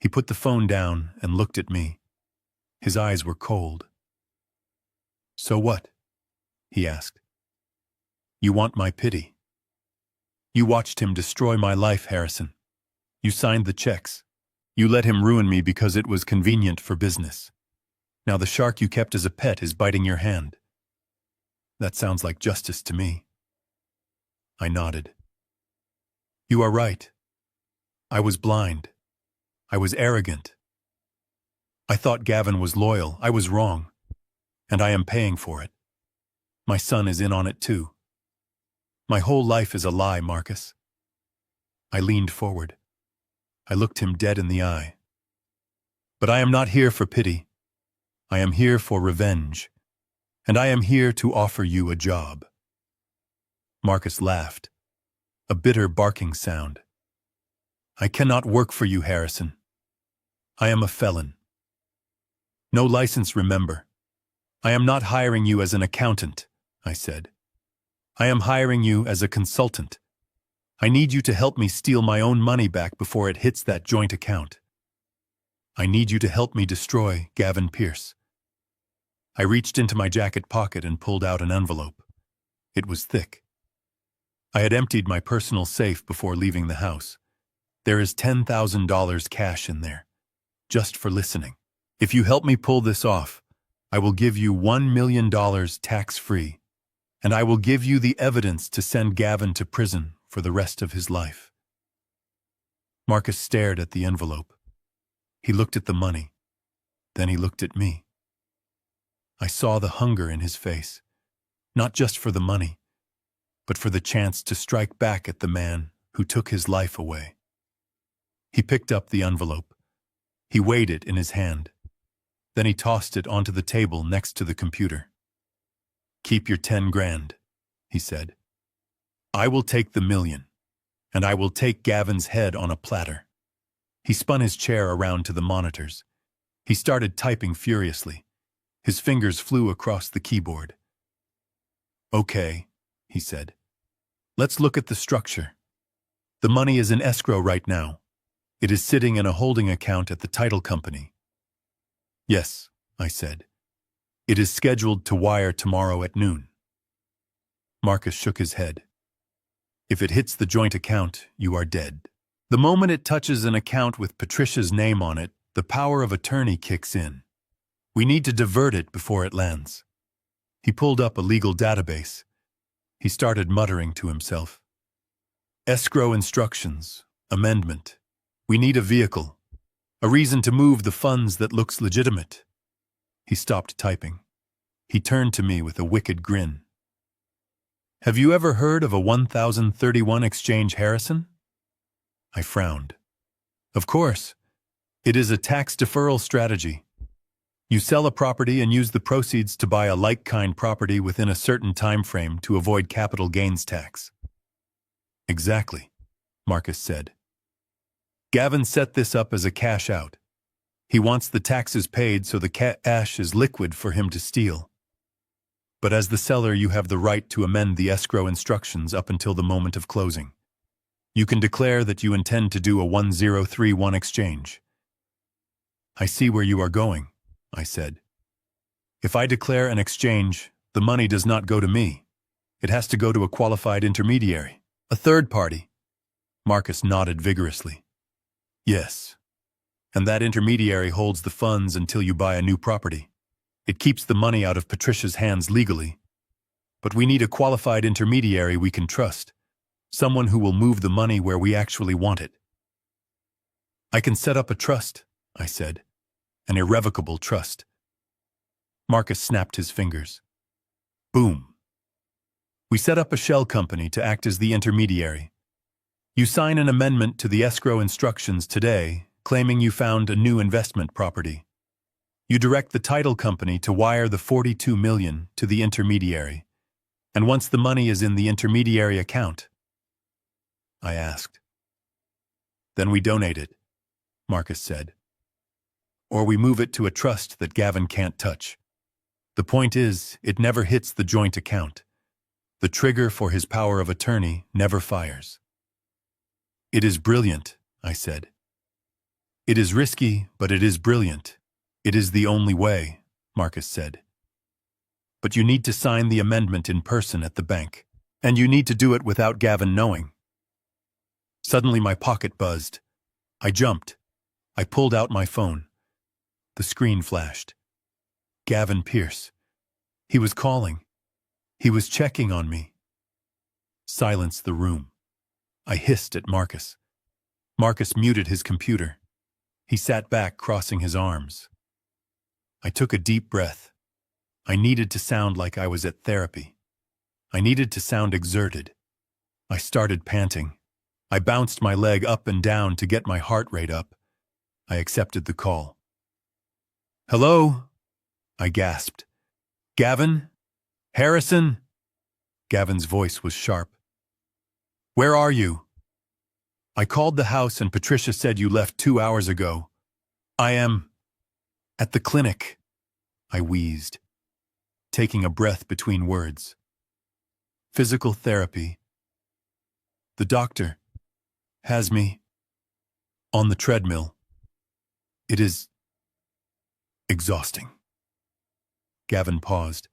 He put the phone down and looked at me. His eyes were cold. "So what?" he asked. "You want my pity. You watched him destroy my life, Harrison. You signed the checks. You let him ruin me because it was convenient for business. Now the shark you kept as a pet is biting your hand. That sounds like justice to me." I nodded. "You are right. I was blind. I was arrogant. I thought Gavin was loyal. I was wrong. And I am paying for it. My son is in on it too. My whole life is a lie, Marcus." I leaned forward. I looked him dead in the eye. "But I am not here for pity. I am here for revenge. And I am here to offer you a job." Marcus laughed, a bitter barking sound. "I cannot work for you, Harrison. I am a felon. No license, remember. I am not hiring you as an accountant," I said. "I am hiring you as a consultant. I need you to help me steal my own money back before it hits that joint account. I need you to help me destroy Gavin Pierce." I reached into my jacket pocket and pulled out an envelope. It was thick. I had emptied my personal safe before leaving the house. There is $10,000 cash in there, just for listening. If you help me pull this off, I will give you $1 million tax-free, and I will give you the evidence to send Gavin to prison for the rest of his life. Marcus stared at the envelope. He looked at the money. Then he looked at me. I saw the hunger in his face, not just for the money, but for the chance to strike back at the man who took his life away. He picked up the envelope. He weighed it in his hand. Then he tossed it onto the table next to the computer. "Keep your 10 grand, he said. "I will take the million, and I will take Gavin's head on a platter." He spun his chair around to the monitors. He started typing furiously. His fingers flew across the keyboard. "Okay," he said. "Let's look at the structure. The money is in escrow right now. It is sitting in a holding account at the title company." "Yes," I said. "It is scheduled to wire tomorrow at noon." Marcus shook his head. "If it hits the joint account, you are dead. The moment it touches an account with Patricia's name on it, the power of attorney kicks in. We need to divert it before it lands." He pulled up a legal database. He started muttering to himself. "Escrow instructions, amendment. We need a vehicle, a reason to move the funds that looks legitimate." He stopped typing. He turned to me with a wicked grin. "Have you ever heard of a 1031 exchange, Harrison?" I frowned. "Of course. It is a tax deferral strategy. You sell a property and use the proceeds to buy a like-kind property within a certain time frame to avoid capital gains tax." "Exactly," Marcus said. "Gavin set this up as a cash out. He wants the taxes paid so the cash is liquid for him to steal. But as the seller, you have the right to amend the escrow instructions up until the moment of closing. You can declare that you intend to do a 1031 exchange." "I see where you are going," I said. "If I declare an exchange, the money does not go to me. It has to go to a qualified intermediary, a third party." Marcus nodded vigorously. "Yes. And that intermediary holds the funds until you buy a new property. It keeps the money out of Patricia's hands legally. But we need a qualified intermediary we can trust, someone who will move the money where we actually want it." "I can set up a trust," I said. "An irrevocable trust." Marcus snapped his fingers. Boom. "We set up a shell company to act as the intermediary. You sign an amendment to the escrow instructions today, claiming you found a new investment property. You direct the title company to wire the $42 million to the intermediary. And once the money is in the intermediary account," I asked. "Then we donate it," Marcus said. "Or we move it to a trust that Gavin can't touch. The point is, it never hits the joint account. The trigger for his power of attorney never fires." "It is brilliant," I said. It is risky, but it is brilliant. It is the only way, Marcus said. But you need to sign the amendment in person at the bank, and you need to do it without Gavin knowing. Suddenly my pocket buzzed. I jumped. I pulled out my phone. The screen flashed. Gavin Pierce. He was calling. He was checking on me. Silence the room. I hissed at Marcus. Marcus muted his computer. He sat back, crossing his arms. I took a deep breath. I needed to sound like I was at therapy. I needed to sound exerted. I started panting. I bounced my leg up and down to get my heart rate up. I accepted the call. "Hello?" I gasped. "Gavin? Harrison?" Gavin's voice was sharp. "Where are you?" "I called the house and Patricia said you left 2 hours ago. I am at the clinic," I wheezed, taking a breath between words. "Physical therapy. The doctor has me on the treadmill. It is exhausting." Gavin paused.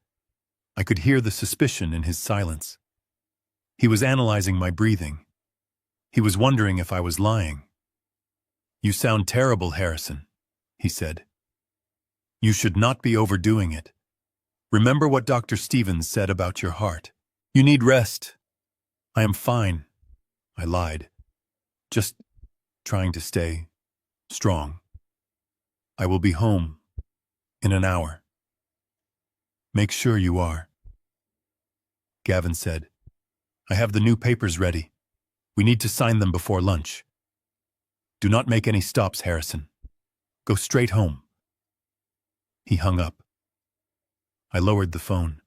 I could hear the suspicion in his silence. He was analyzing my breathing. He was wondering if I was lying. "You sound terrible, Harrison," he said. "You should not be overdoing it. Remember what Dr. Stevens said about your heart. You need rest." "I am fine," I lied. "Just trying to stay strong. I will be home in an hour." "Make sure you are." Gavin said, "I have the new papers ready. We need to sign them before lunch. Do not make any stops, Harrison. Go straight home." He hung up. I lowered the phone.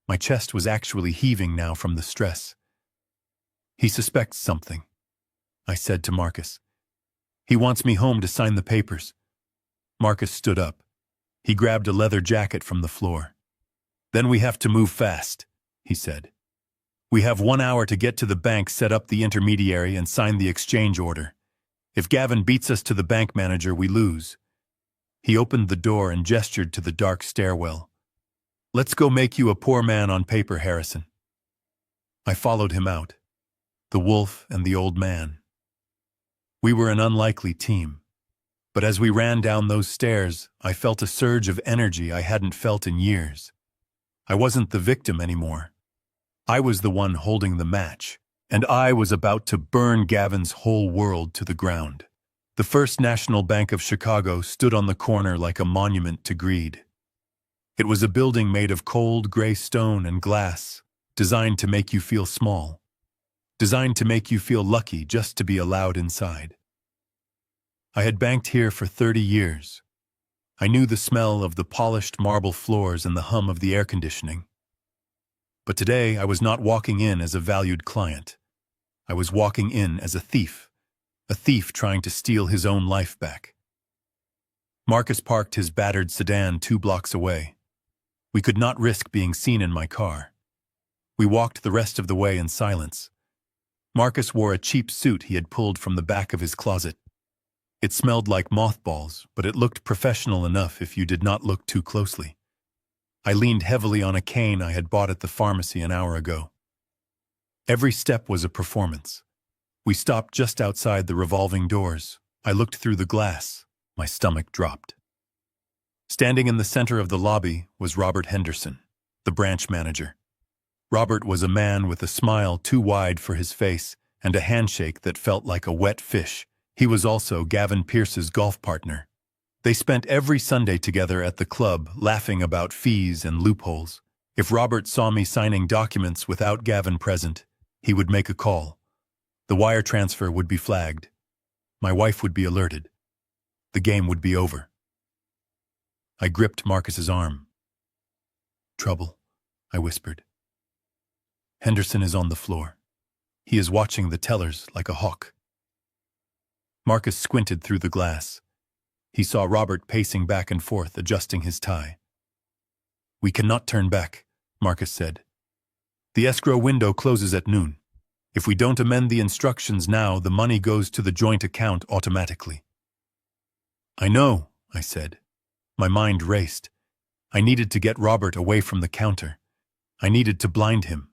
My chest was actually heaving now from the stress. "He suspects something," I said to Marcus. "He wants me home to sign the papers." Marcus stood up. He grabbed a leather jacket from the floor. "Then we have to move fast," he said. "We have 1 hour to get to the bank, set up the intermediary, and sign the exchange order. If Gavin beats us to the bank manager, we lose." He opened the door and gestured to the dark stairwell. "Let's go make you a poor man on paper, Harrison." I followed him out. The wolf and the old man. We were an unlikely team. But as we ran down those stairs, I felt a surge of energy I hadn't felt in years. I wasn't the victim anymore. I was the one holding the match, and I was about to burn Gavin's whole world to the ground. The First National Bank of Chicago stood on the corner like a monument to greed. It was a building made of cold gray stone and glass, designed to make you feel small, designed to make you feel lucky just to be allowed inside. I had banked here for 30 years. I knew the smell of the polished marble floors and the hum of the air conditioning. But today I was not walking in as a valued client. I was walking in as a thief trying to steal his own life back. Marcus parked his battered sedan 2 blocks away. We could not risk being seen in my car. We walked the rest of the way in silence. Marcus wore a cheap suit he had pulled from the back of his closet. It smelled like mothballs, but it looked professional enough if you did not look too closely. I leaned heavily on a cane I had bought at the pharmacy an hour ago. Every step was a performance. We stopped just outside the revolving doors. I looked through the glass. My stomach dropped. Standing in the center of the lobby was Robert Henderson, the branch manager. Robert was a man with a smile too wide for his face and a handshake that felt like a wet fish. He was also Gavin Pierce's golf partner. They spent every Sunday together at the club, laughing about fees and loopholes. If Robert saw me signing documents without Gavin present, he would make a call. The wire transfer would be flagged. My wife would be alerted. The game would be over. I gripped Marcus's arm. "Trouble," I whispered. "Henderson is on the floor. He is watching the tellers like a hawk." Marcus squinted through the glass. He saw Robert pacing back and forth, adjusting his tie. "We cannot turn back," Marcus said. "The escrow window closes at noon. If we don't amend the instructions now, the money goes to the joint account automatically." I know, I said. My mind raced. I needed to get Robert away from the counter. I needed to blind him.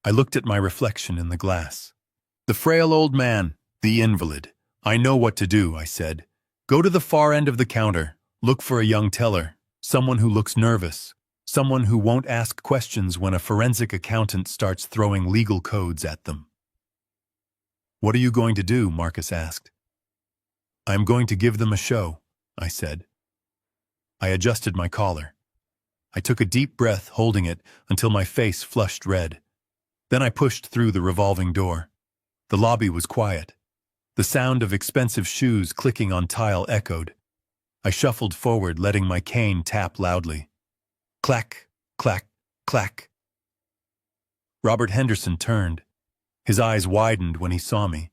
I looked at my reflection in the glass. The frail old man, the invalid. I know what to do, I said. Go to the far end of the counter. Look for a young teller, someone who looks nervous, someone who won't ask questions when a forensic accountant starts throwing legal codes at them. What are you going to do? Marcus asked. I'm going to give them a show, I said. I adjusted my collar. I took a deep breath, holding it until my face flushed red. Then I pushed through the revolving door. The lobby was quiet. The sound of expensive shoes clicking on tile echoed. I shuffled forward, letting my cane tap loudly. Clack, clack, clack. Robert Henderson turned. His eyes widened when he saw me.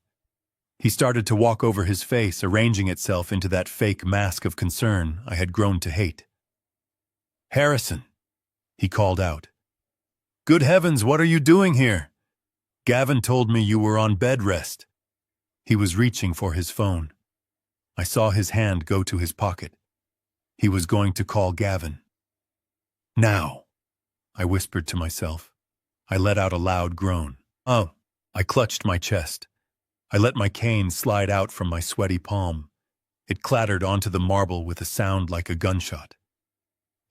He started to walk over his face, arranging itself into that fake mask of concern I had grown to hate. Harrison, he called out. Good heavens, what are you doing here? Gavin told me you were on bed rest. He was reaching for his phone. I saw his hand go to his pocket. He was going to call Gavin. Now, I whispered to myself. I let out a loud groan. Oh, I clutched my chest. I let my cane slide out from my sweaty palm. It clattered onto the marble with a sound like a gunshot.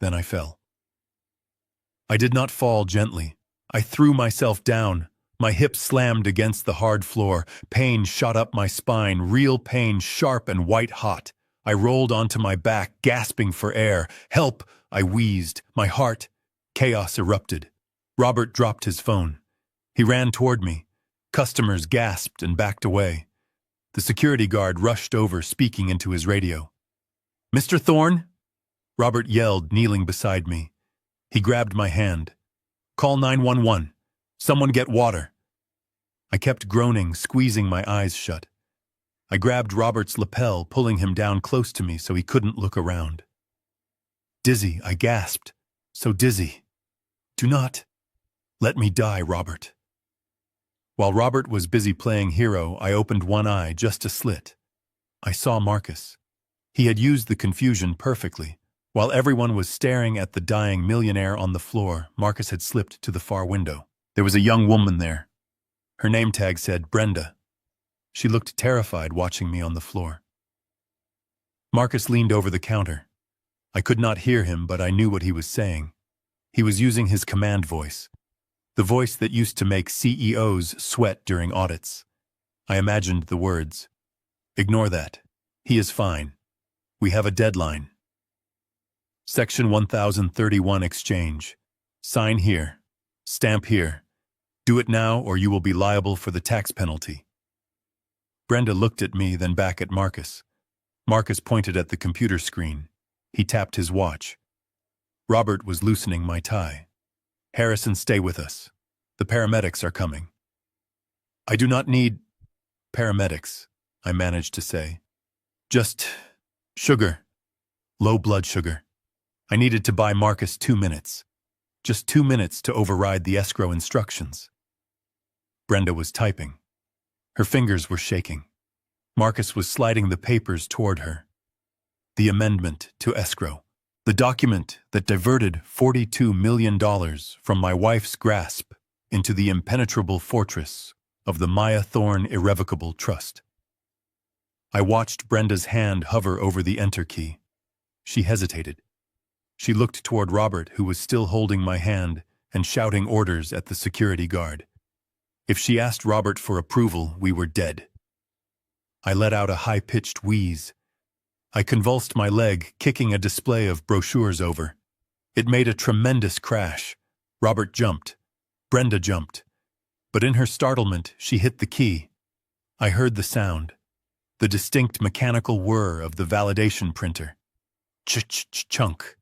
Then I fell. I did not fall gently. I threw myself down. My hips slammed against the hard floor. Pain shot up my spine, real pain, sharp and white-hot. I rolled onto my back, gasping for air. Help! I wheezed. My heart. Chaos erupted. Robert dropped his phone. He ran toward me. Customers gasped and backed away. The security guard rushed over, speaking into his radio. Mr. Thorne? Robert yelled, kneeling beside me. He grabbed my hand. Call 911. Someone get water. I kept groaning, squeezing my eyes shut. I grabbed Robert's lapel, pulling him down close to me so he couldn't look around. Dizzy, I gasped. So dizzy. Do not let me die, Robert. While Robert was busy playing hero, I opened one eye, just a slit. I saw Marcus. He had used the confusion perfectly. While everyone was staring at the dying millionaire on the floor, Marcus had slipped to the far window. There was a young woman there. Her name tag said Brenda. She looked terrified, watching me on the floor. Marcus leaned over the counter. I could not hear him, but I knew what he was saying. He was using his command voice, the voice that used to make CEOs sweat during audits. I imagined the words. Ignore that. He is fine. We have a deadline. Section 1031 exchange. Sign here. Stamp here. Do it now or you will be liable for the tax penalty. Brenda looked at me, then back at Marcus. Marcus pointed at the computer screen. He tapped his watch. Robert was loosening my tie. Harrison, stay with us. The paramedics are coming. I do not need paramedics, I managed to say. Just sugar. Low blood sugar. I needed to buy Marcus 2 minutes. Just 2 minutes to override the escrow instructions. Brenda was typing. Her fingers were shaking. Marcus was sliding the papers toward her. The amendment to escrow. The document that diverted $42 million from my wife's grasp into the impenetrable fortress of the Maya Thorne Irrevocable Trust. I watched Brenda's hand hover over the enter key. She hesitated. She looked toward Robert, who was still holding my hand and shouting orders at the security guard. If she asked Robert for approval, we were dead. I let out a high-pitched wheeze. I convulsed my leg, kicking a display of brochures over. It made a tremendous crash. Robert jumped. Brenda jumped. But in her startlement, she hit the key. I heard the sound. The distinct mechanical whir of the validation printer. Ch-ch-ch-chunk.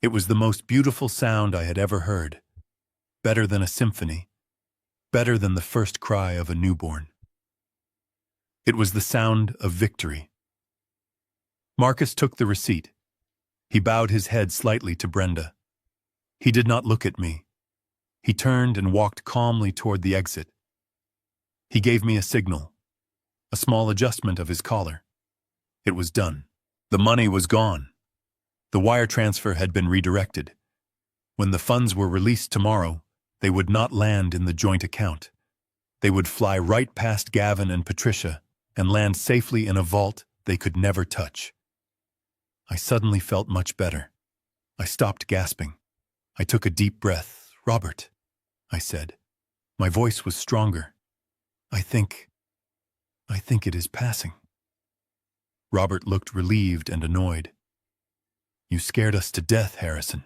It was the most beautiful sound I had ever heard. Better than a symphony. Better than the first cry of a newborn. It was the sound of victory. Marcus took the receipt. He bowed his head slightly to Brenda. He did not look at me. He turned and walked calmly toward the exit. He gave me a signal, a small adjustment of his collar. It was done. The money was gone. The wire transfer had been redirected. When the funds were released tomorrow, they would not land in the joint account. They would fly right past Gavin and Patricia and land safely in a vault they could never touch. I suddenly felt much better. I stopped gasping. I took a deep breath. "Robert," I said. My voice was stronger. I think it is passing." Robert looked relieved and annoyed. "You scared us to death, Harrison.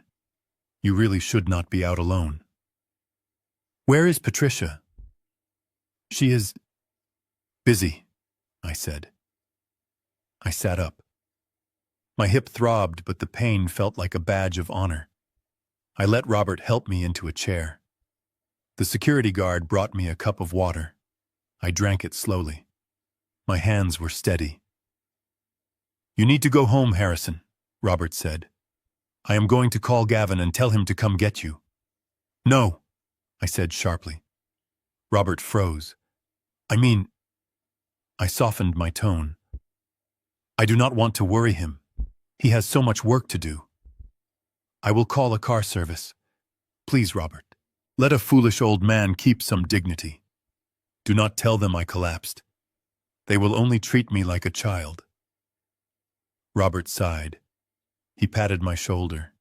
You really should not be out alone." "Where is Patricia?" "She is busy," I said. I sat up. My hip throbbed, but the pain felt like a badge of honor. I let Robert help me into a chair. The security guard brought me a cup of water. I drank it slowly. My hands were steady. "You need to go home, Harrison," Robert said. "I am going to call Gavin and tell him to come get you." "No," I said sharply. Robert froze. I softened my tone. "I do not want to worry him. He has so much work to do. I will call a car service. Please, Robert, let a foolish old man keep some dignity. Do not tell them I collapsed. They will only treat me like a child." Robert sighed. He patted my shoulder.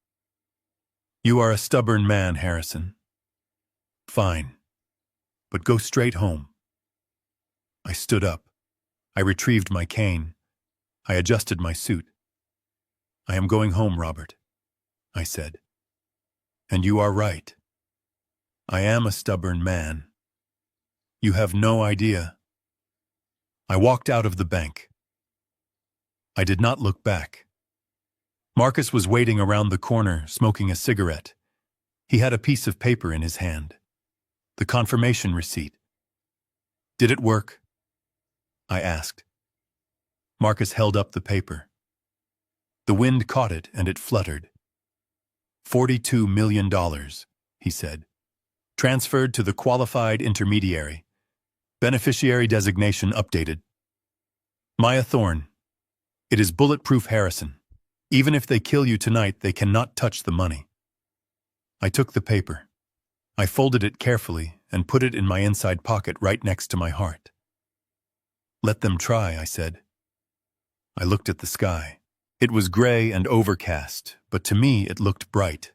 "You are a stubborn man, Harrison. Fine, but go straight home." I stood up. I retrieved my cane. I adjusted my suit. "I am going home, Robert," I said. "And you are right. I am a stubborn man. You have no idea." I walked out of the bank. I did not look back. Marcus was waiting around the corner, smoking a cigarette. He had a piece of paper in his hand. The confirmation receipt. "Did it work?" I asked. Marcus held up the paper. The wind caught it and it fluttered. $42 million, he said. "Transferred to the qualified intermediary. Beneficiary designation updated. Maya Thorne. It is bulletproof, Harrison. Even if they kill you tonight, they cannot touch the money." I took the paper. I folded it carefully and put it in my inside pocket right next to my heart. "Let them try," I said. I looked at the sky. It was gray and overcast, but to me it looked bright.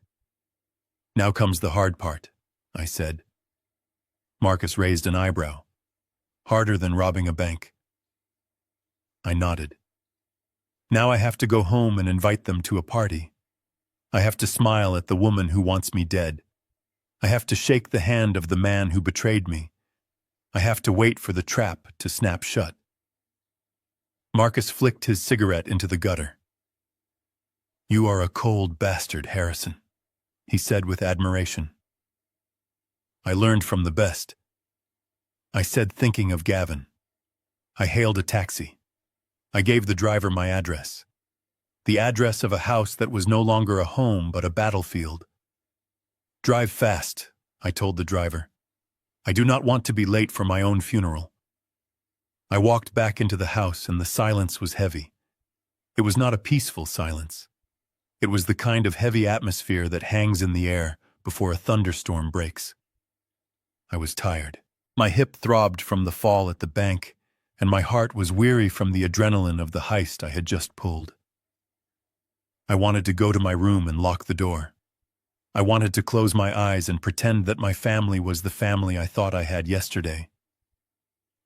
"Now comes the hard part," I said. Marcus raised an eyebrow. "Harder than robbing a bank." I nodded. "Now I have to go home and invite them to a party. I have to smile at the woman who wants me dead. I have to shake the hand of the man who betrayed me. I have to wait for the trap to snap shut." Marcus flicked his cigarette into the gutter. "You are a cold bastard, Harrison," he said with admiration. "I learned from the best," I said, thinking of Gavin. I hailed a taxi. I gave the driver my address. The address of a house that was no longer a home but a battlefield. "Drive fast," I told the driver. "I do not want to be late for my own funeral." I walked back into the house and the silence was heavy. It was not a peaceful silence. It was the kind of heavy atmosphere that hangs in the air before a thunderstorm breaks. I was tired. My hip throbbed from the fall at the bank, and my heart was weary from the adrenaline of the heist I had just pulled. I wanted to go to my room and lock the door. I wanted to close my eyes and pretend that my family was the family I thought I had yesterday.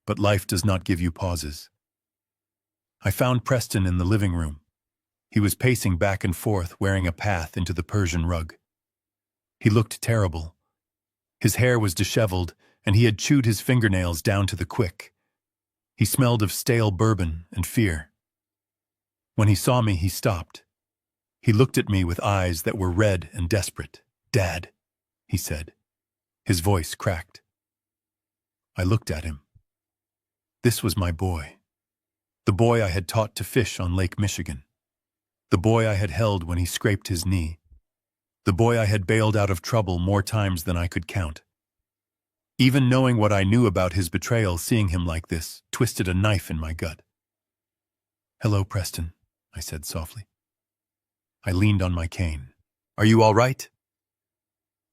But life does not give you pauses. I found Preston in the living room. He was pacing back and forth, wearing a path into the Persian rug. He looked terrible. His hair was disheveled, and he had chewed his fingernails down to the quick. He smelled of stale bourbon and fear. When he saw me, he stopped. He looked at me with eyes that were red and desperate. "Dad," he said. His voice cracked. I looked at him. This was my boy. The boy I had taught to fish on Lake Michigan. The boy I had held when he scraped his knee. The boy I had bailed out of trouble more times than I could count. Even knowing what I knew about his betrayal, seeing him like this twisted a knife in my gut. "Hello, Preston," I said softly. I leaned on my cane. Are you all right?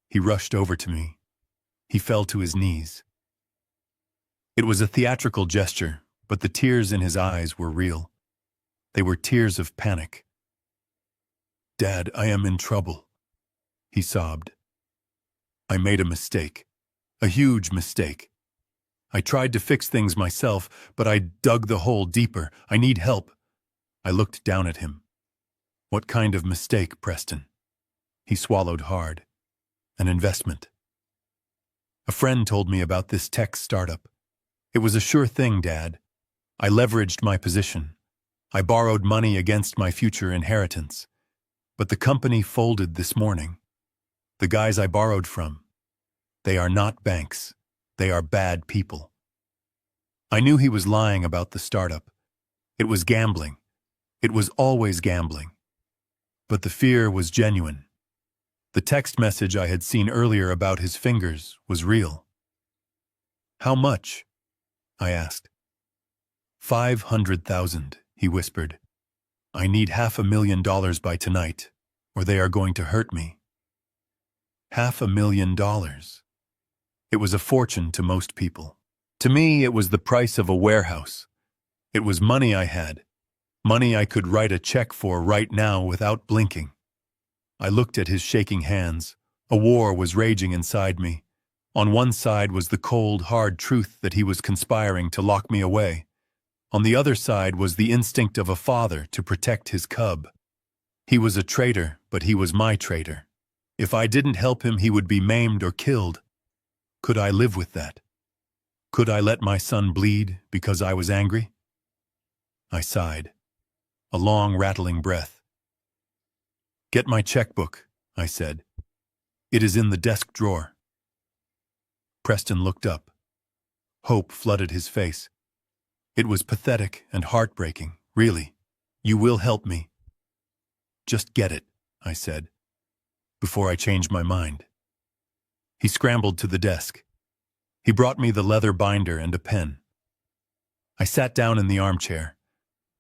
He rushed over to me. He fell to his knees. It was a theatrical gesture, but the tears in his eyes were real. They were tears of panic. Dad, I am in trouble, he sobbed. I made a mistake. A huge mistake. I tried to fix things myself, but I dug the hole deeper. I need help. I looked down at him. What kind of mistake, Preston? He swallowed hard. An investment. A friend told me about this tech startup. It was a sure thing, Dad. I leveraged my position. I borrowed money against my future inheritance. But the company folded this morning. The guys I borrowed from. They are not banks. They are bad people. I knew he was lying about the startup. It was gambling. It was always gambling. But the fear was genuine. The text message I had seen earlier about his fingers was real. How much? I asked. 500,000, he whispered. I need $500,000 by tonight, or they are going to hurt me. $500,000. It was a fortune to most people. To me, it was the price of a warehouse. It was money I had. Money I could write a check for right now without blinking. I looked at his shaking hands. A war was raging inside me. On one side was the cold, hard truth that he was conspiring to lock me away. On the other side was the instinct of a father to protect his cub. He was a traitor, but he was my traitor. If I didn't help him, he would be maimed or killed. Could I live with that? Could I let my son bleed because I was angry? I sighed. A long, rattling breath. Get my checkbook, I said. It is in the desk drawer. Preston looked up. Hope flooded his face. It was pathetic and heartbreaking, really. You will help me. Just get it, I said, before I change my mind. He scrambled to the desk. He brought me the leather binder and a pen. I sat down in the armchair.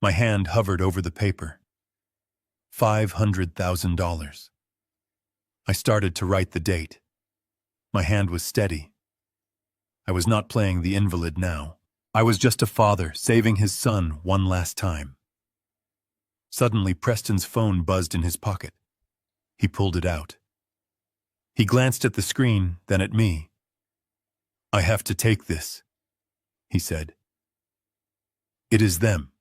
My hand hovered over the paper. $500,000. I started to write the date. My hand was steady. I was not playing the invalid now. I was just a father saving his son one last time. Suddenly, Preston's phone buzzed in his pocket. He pulled it out. He glanced at the screen, then at me. I have to take this, he said. It is them.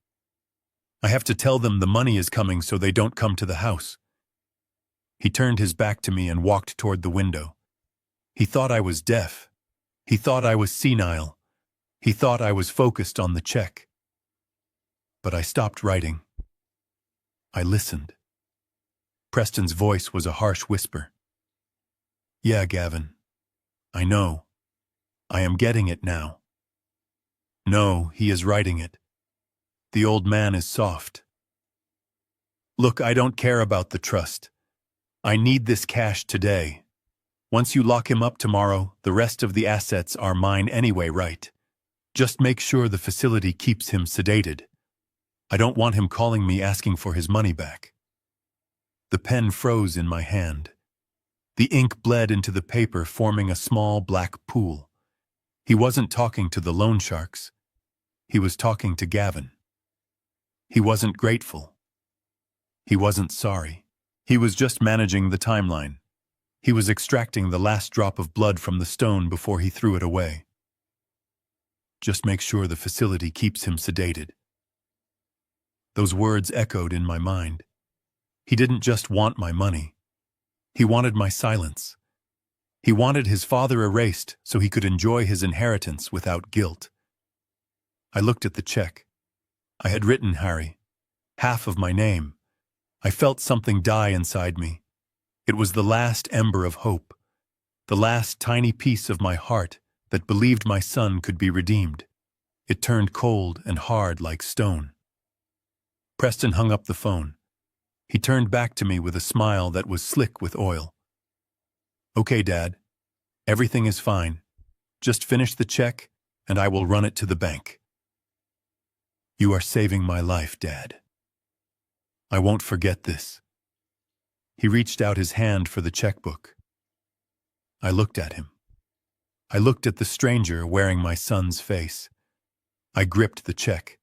I have to tell them the money is coming so they don't come to the house. He turned his back to me and walked toward the window. He thought I was deaf. He thought I was senile. He thought I was focused on the check. But I stopped writing. I listened. Preston's voice was a harsh whisper. Yeah, Gavin. I know. I am getting it now. No, he is writing it. The old man is soft. Look, I don't care about the trust. I need this cash today. Once you lock him up tomorrow, the rest of the assets are mine anyway, right? Just make sure the facility keeps him sedated. I don't want him calling me asking for his money back. The pen froze in my hand. The ink bled into the paper, forming a small black pool. He wasn't talking to the loan sharks. He was talking to Gavin. He wasn't grateful. He wasn't sorry. He was just managing the timeline. He was extracting the last drop of blood from the stone before he threw it away. Just make sure the facility keeps him sedated. Those words echoed in my mind. He didn't just want my money. He wanted my silence. He wanted his father erased so he could enjoy his inheritance without guilt. I looked at the check. I had written Harry, half of my name. I felt something die inside me. It was the last ember of hope, the last tiny piece of my heart that believed my son could be redeemed. It turned cold and hard like stone. Preston hung up the phone. He turned back to me with a smile that was slick with oil. Okay, Dad. Everything is fine. Just finish the check, and I will run it to the bank. You are saving my life, Dad. I won't forget this. He reached out his hand for the checkbook. I looked at him. I looked at the stranger wearing my son's face. I gripped the check.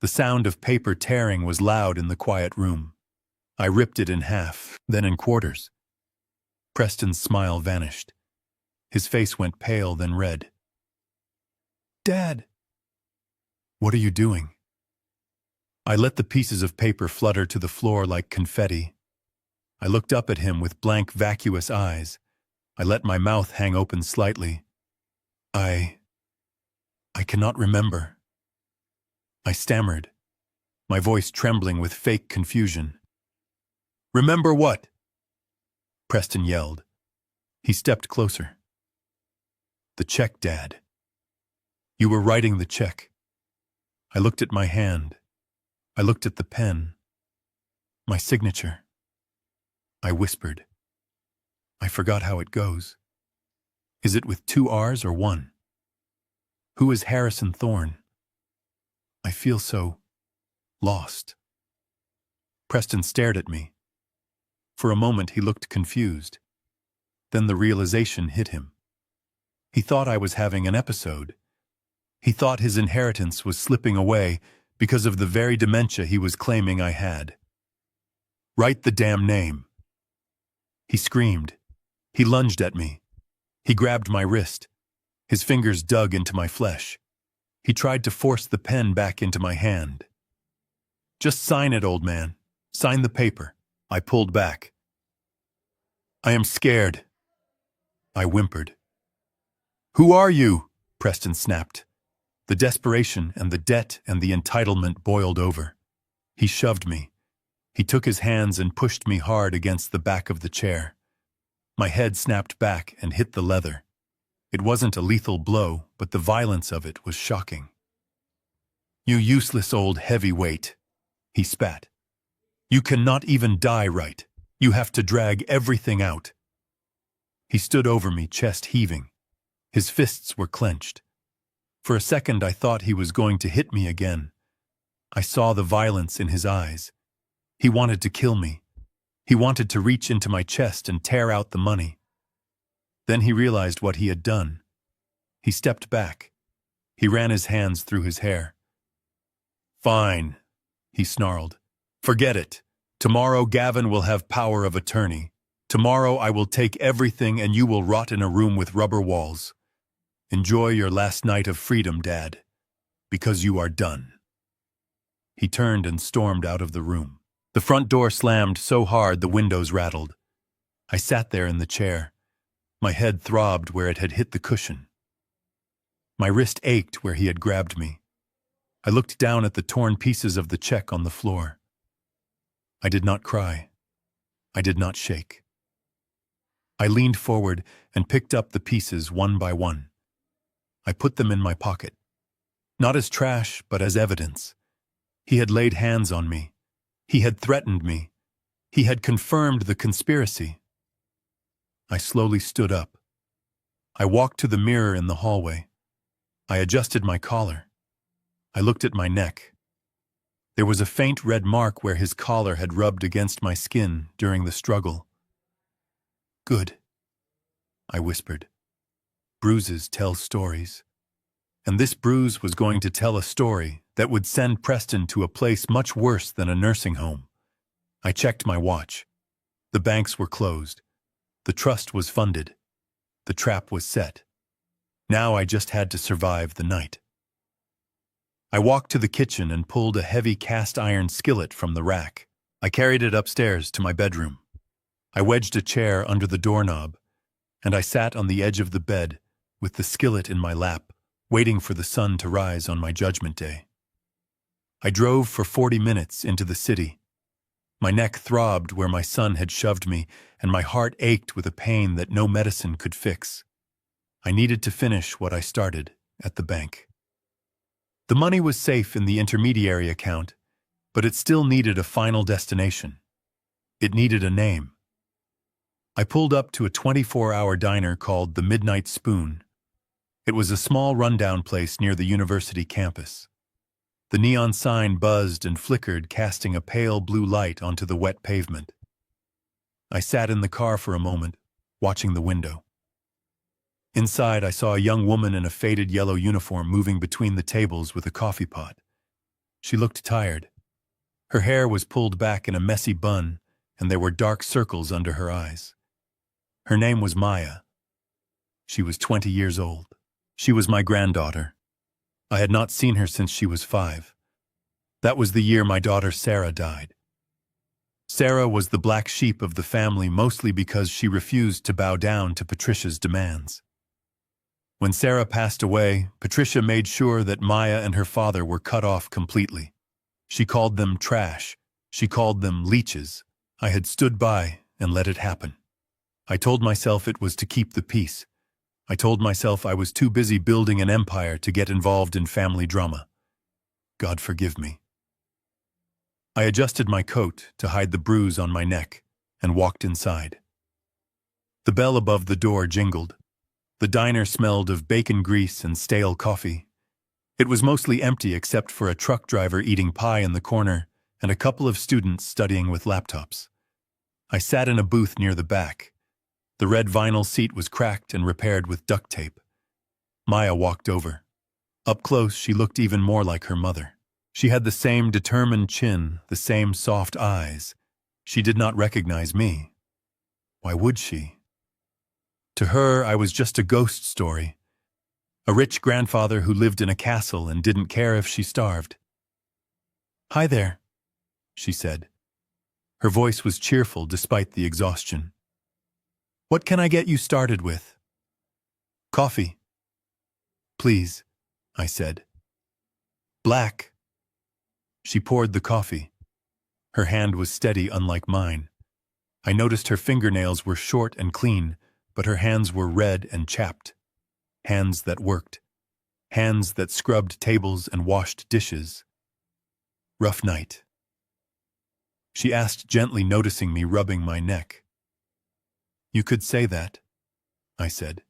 The sound of paper tearing was loud in the quiet room. I ripped it in half, then in quarters. Preston's smile vanished. His face went pale, then red. Dad! What are you doing? I let the pieces of paper flutter to the floor like confetti. I looked up at him with blank, vacuous eyes. I let my mouth hang open slightly. I cannot remember. I stammered, my voice trembling with fake confusion. Remember what? Preston yelled. He stepped closer. The check, Dad. You were writing the check. I looked at my hand. I looked at the pen. My signature. I whispered. I forgot how it goes. Is it with 2 R's or 1? Who is Harrison Thorne? I feel so lost. Preston stared at me. For a moment he looked confused. Then the realization hit him. He thought I was having an episode. He thought his inheritance was slipping away because of the very dementia he was claiming I had. Write the damn name. He screamed. He lunged at me. He grabbed my wrist. His fingers dug into my flesh. He tried to force the pen back into my hand. Just sign it, old man. Sign the paper. I pulled back. I am scared. I whimpered. Who are you? Preston snapped. The desperation and the debt and the entitlement boiled over. He shoved me. He took his hands and pushed me hard against the back of the chair. My head snapped back and hit the leather. It wasn't a lethal blow, but the violence of it was shocking. You useless old heavyweight, he spat. You cannot even die right. You have to drag everything out. He stood over me, chest heaving. His fists were clenched. For a second I thought he was going to hit me again. I saw the violence in his eyes. He wanted to kill me. He wanted to reach into my chest and tear out the money. Then he realized what he had done. He stepped back. He ran his hands through his hair. Fine, he snarled. Forget it. Tomorrow Gavin will have power of attorney. Tomorrow I will take everything and you will rot in a room with rubber walls. Enjoy your last night of freedom, Dad, because you are done. He turned and stormed out of the room. The front door slammed so hard the windows rattled. I sat there in the chair. My head throbbed where it had hit the cushion. My wrist ached where he had grabbed me. I looked down at the torn pieces of the check on the floor. I did not cry. I did not shake. I leaned forward and picked up the pieces one by one. I put them in my pocket. Not as trash, but as evidence. He had laid hands on me. He had threatened me. He had confirmed the conspiracy. I slowly stood up. I walked to the mirror in the hallway. I adjusted my collar. I looked at my neck. There was a faint red mark where his collar had rubbed against my skin during the struggle. Good, I whispered. Bruises tell stories. And this bruise was going to tell a story that would send Preston to a place much worse than a nursing home. I checked my watch. The banks were closed. The trust was funded. The trap was set. Now I just had to survive the night. I walked to the kitchen and pulled a heavy cast-iron skillet from the rack. I carried it upstairs to my bedroom. I wedged a chair under the doorknob, and I sat on the edge of the bed with the skillet in my lap, waiting for the sun to rise on my judgment day. I drove for 40 minutes into the city. My neck throbbed where my son had shoved me, and my heart ached with a pain that no medicine could fix. I needed to finish what I started at the bank. The money was safe in the intermediary account, but it still needed a final destination. It needed a name. I pulled up to a 24-hour diner called the Midnight Spoon. It was a small rundown place near the university campus. The neon sign buzzed and flickered, casting a pale blue light onto the wet pavement. I sat in the car for a moment, watching the window. Inside, I saw a young woman in a faded yellow uniform moving between the tables with a coffee pot. She looked tired. Her hair was pulled back in a messy bun, and there were dark circles under her eyes. Her name was Maya. She was 20 years old. She was my granddaughter. I had not seen her since she was 5. That was the year my daughter Sarah died. Sarah was the black sheep of the family, mostly because she refused to bow down to Patricia's demands. When Sarah passed away, Patricia made sure that Maya and her father were cut off completely. She called them trash. She called them leeches. I had stood by and let it happen. I told myself it was to keep the peace. I told myself I was too busy building an empire to get involved in family drama. God forgive me. I adjusted my coat to hide the bruise on my neck and walked inside. The bell above the door jingled. The diner smelled of bacon grease and stale coffee. It was mostly empty except for a truck driver eating pie in the corner and a couple of students studying with laptops. I sat in a booth near the back. The red vinyl seat was cracked and repaired with duct tape. Maya walked over. Up close, she looked even more like her mother. She had the same determined chin, the same soft eyes. She did not recognize me. Why would she? To her, I was just a ghost story. A rich grandfather who lived in a castle and didn't care if she starved. "Hi there," she said. Her voice was cheerful despite the exhaustion. "What can I get you started with?" "Coffee." "Please," I said. "Black." She poured the coffee. Her hand was steady, unlike mine. I noticed her fingernails were short and clean, but her hands were red and chapped. Hands that worked. Hands that scrubbed tables and washed dishes. Rough night. She asked gently, noticing me rubbing my neck. "You could say that," I said.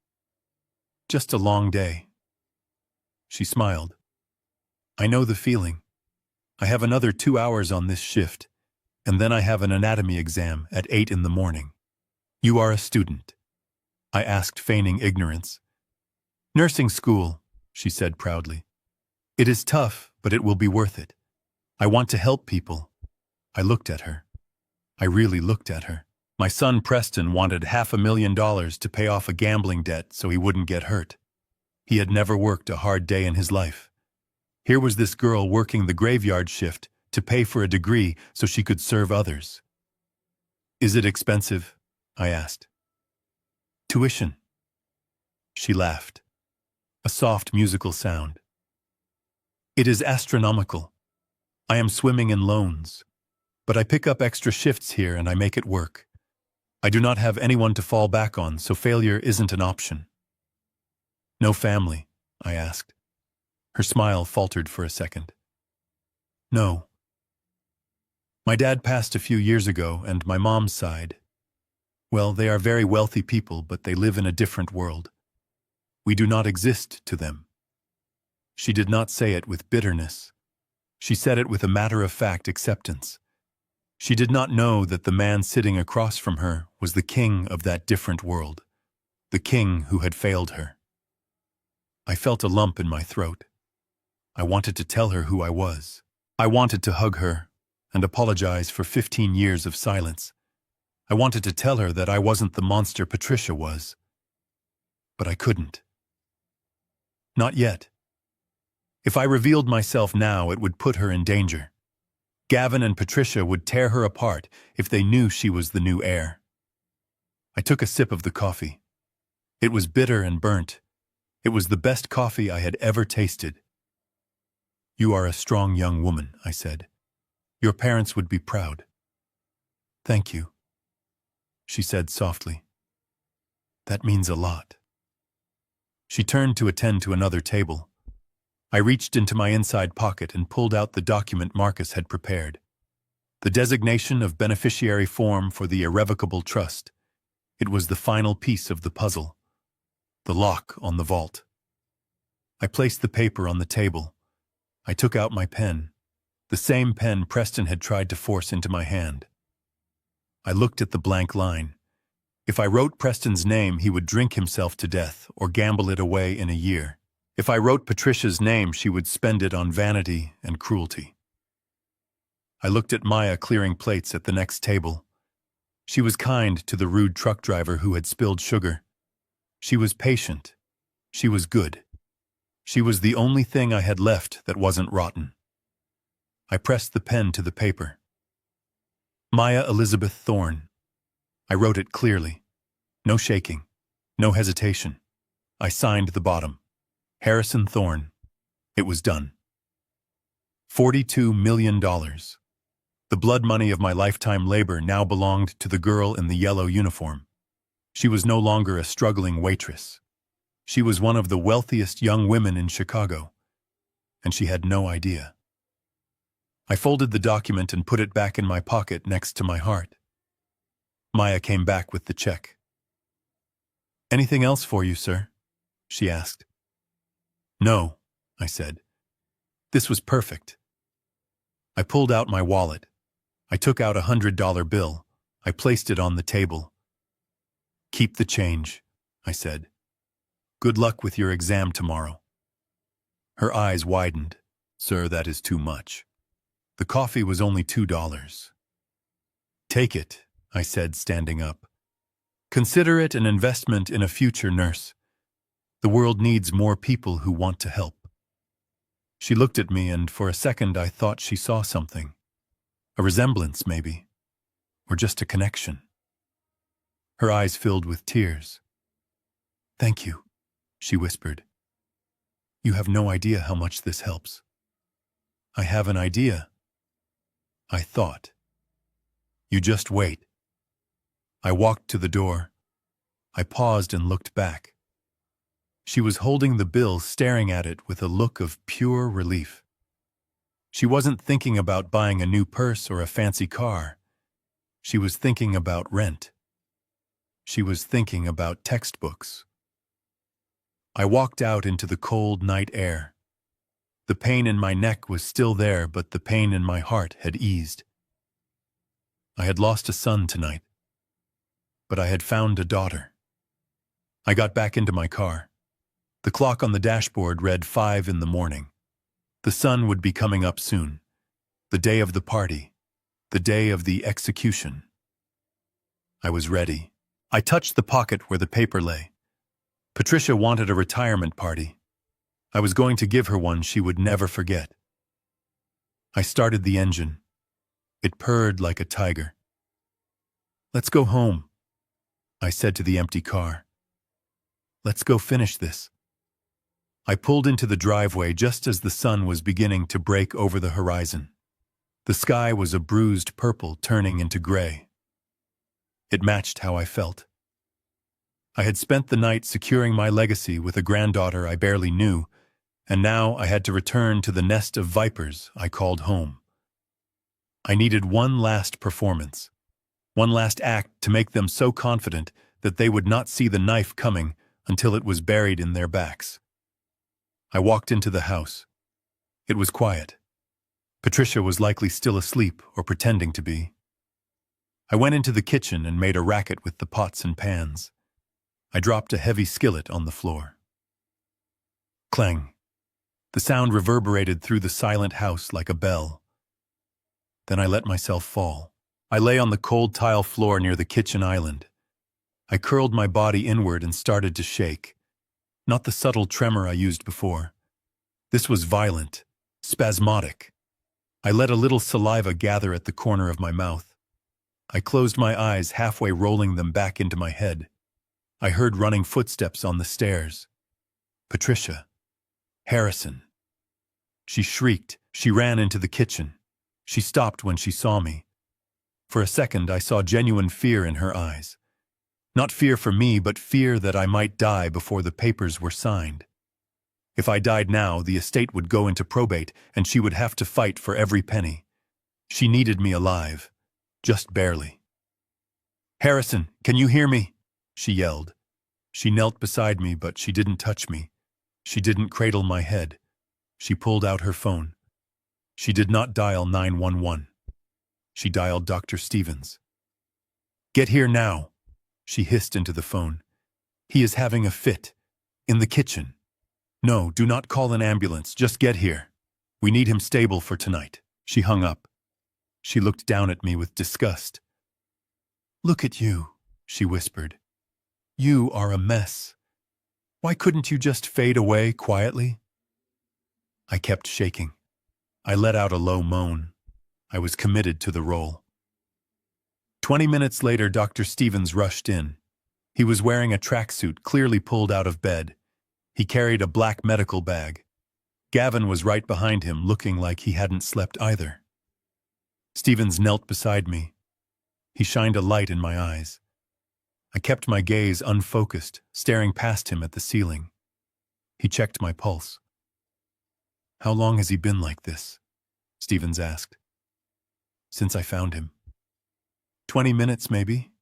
"Just a long day." She smiled. "I know the feeling. I have another 2 hours on this shift, and then I have an anatomy exam at 8 in the morning. You are a student?" I asked, feigning ignorance. "Nursing school," she said proudly. "It is tough, but it will be worth it. I want to help people." I looked at her. I really looked at her. My son Preston wanted $500,000 to pay off a gambling debt so he wouldn't get hurt. He had never worked a hard day in his life. Here was this girl working the graveyard shift to pay for a degree so she could serve others. "Is it expensive?" I asked. "Tuition." She laughed. A soft musical sound. "It is astronomical. I am swimming in loans. But I pick up extra shifts here and I make it work. I do not have anyone to fall back on, so failure isn't an option." "No family?" I asked. Her smile faltered for a second. "No. My dad passed a few years ago, and my mom's side. Well, they are very wealthy people, but they live in a different world. We do not exist to them." She did not say it with bitterness. She said it with a matter-of-fact acceptance. She did not know that the man sitting across from her was the king of that different world, the king who had failed her. I felt a lump in my throat. I wanted to tell her who I was. I wanted to hug her and apologize for 15 years of silence. I wanted to tell her that I wasn't the monster Patricia was. But I couldn't. Not yet. If I revealed myself now, it would put her in danger. Gavin and Patricia would tear her apart if they knew she was the new heir. I took a sip of the coffee. It was bitter and burnt. It was the best coffee I had ever tasted. "You are a strong young woman," I said. "Your parents would be proud." "Thank you," she said softly. "That means a lot." She turned to attend to another table. I reached into my inside pocket and pulled out the document Marcus had prepared. The designation of beneficiary form for the irrevocable trust. It was the final piece of the puzzle. The lock on the vault. I placed the paper on the table. I took out my pen, the same pen Preston had tried to force into my hand. I looked at the blank line. If I wrote Preston's name, he would drink himself to death or gamble it away in a year. If I wrote Patricia's name, she would spend it on vanity and cruelty. I looked at Maya clearing plates at the next table. She was kind to the rude truck driver who had spilled sugar. She was patient. She was good. She was the only thing I had left that wasn't rotten. I pressed the pen to the paper. Maya Elizabeth Thorne. I wrote it clearly. No shaking. No hesitation. I signed the bottom. Harrison Thorne. It was done. $42 million. The blood money of my lifetime labor now belonged to the girl in the yellow uniform. She was no longer a struggling waitress. She was one of the wealthiest young women in Chicago, and she had no idea. I folded the document and put it back in my pocket next to my heart. Maya came back with the check. "Anything else for you, sir?" she asked. "No," I said. This was perfect. I pulled out my wallet. I took out a $100 bill. I placed it on the table. "Keep the change," I said. "Good luck with your exam tomorrow." Her eyes widened. "Sir, that is too much. The coffee was only $2. "Take it," I said, standing up. "Consider it an investment in a future nurse. The world needs more people who want to help." She looked at me, and for a second I thought she saw something. A resemblance, maybe. Or just a connection. Her eyes filled with tears. "Thank you," she whispered. "You have no idea how much this helps." "I have an idea," I thought. "You just wait." I walked to the door. I paused and looked back. She was holding the bill, staring at it with a look of pure relief. She wasn't thinking about buying a new purse or a fancy car. She was thinking about rent. She was thinking about textbooks. I walked out into the cold night air. The pain in my neck was still there, but the pain in my heart had eased. I had lost a son tonight, but I had found a daughter. I got back into my car. The clock on the dashboard read 5 in the morning. The sun would be coming up soon. The day of the party. The day of the execution. I was ready. I touched the pocket where the paper lay. Patricia wanted a retirement party. I was going to give her one she would never forget. I started the engine. It purred like a tiger. "Let's go home," I said to the empty car. "Let's go finish this." I pulled into the driveway just as the sun was beginning to break over the horizon. The sky was a bruised purple turning into gray. It matched how I felt. I had spent the night securing my legacy with a granddaughter I barely knew, and now I had to return to the nest of vipers I called home. I needed one last performance, one last act to make them so confident that they would not see the knife coming until it was buried in their backs. I walked into the house. It was quiet. Patricia was likely still asleep or pretending to be. I went into the kitchen and made a racket with the pots and pans. I dropped a heavy skillet on the floor. Clang. The sound reverberated through the silent house like a bell. Then I let myself fall. I lay on the cold tile floor near the kitchen island. I curled my body inward and started to shake. Not the subtle tremor I used before. This was violent, spasmodic. I let a little saliva gather at the corner of my mouth. I closed my eyes, halfway rolling them back into my head. I heard running footsteps on the stairs. Patricia. Harrison. She shrieked. She ran into the kitchen. She stopped when she saw me. For a second, I saw genuine fear in her eyes. Not fear for me, but fear that I might die before the papers were signed. If I died now, the estate would go into probate, and she would have to fight for every penny. She needed me alive. Just barely. "Harrison, can you hear me?" she yelled. She knelt beside me, but she didn't touch me. She didn't cradle my head. She pulled out her phone. She did not dial 911. She dialed Dr. Stevens. "Get here now," she hissed into the phone. "He is having a fit. In the kitchen. No, do not call an ambulance. Just get here. We need him stable for tonight." She hung up. She looked down at me with disgust. "Look at you," she whispered. "You are a mess. Why couldn't you just fade away quietly?" I kept shaking. I let out a low moan. I was committed to the role. 20 minutes later, Dr. Stevens rushed in. He was wearing a tracksuit, clearly pulled out of bed. He carried a black medical bag. Gavin was right behind him, looking like he hadn't slept either. Stevens knelt beside me. He shined a light in my eyes. I kept my gaze unfocused, staring past him at the ceiling. He checked my pulse. "How long has he been like this?" Stevens asked. "Since I found him." 20 minutes, maybe,"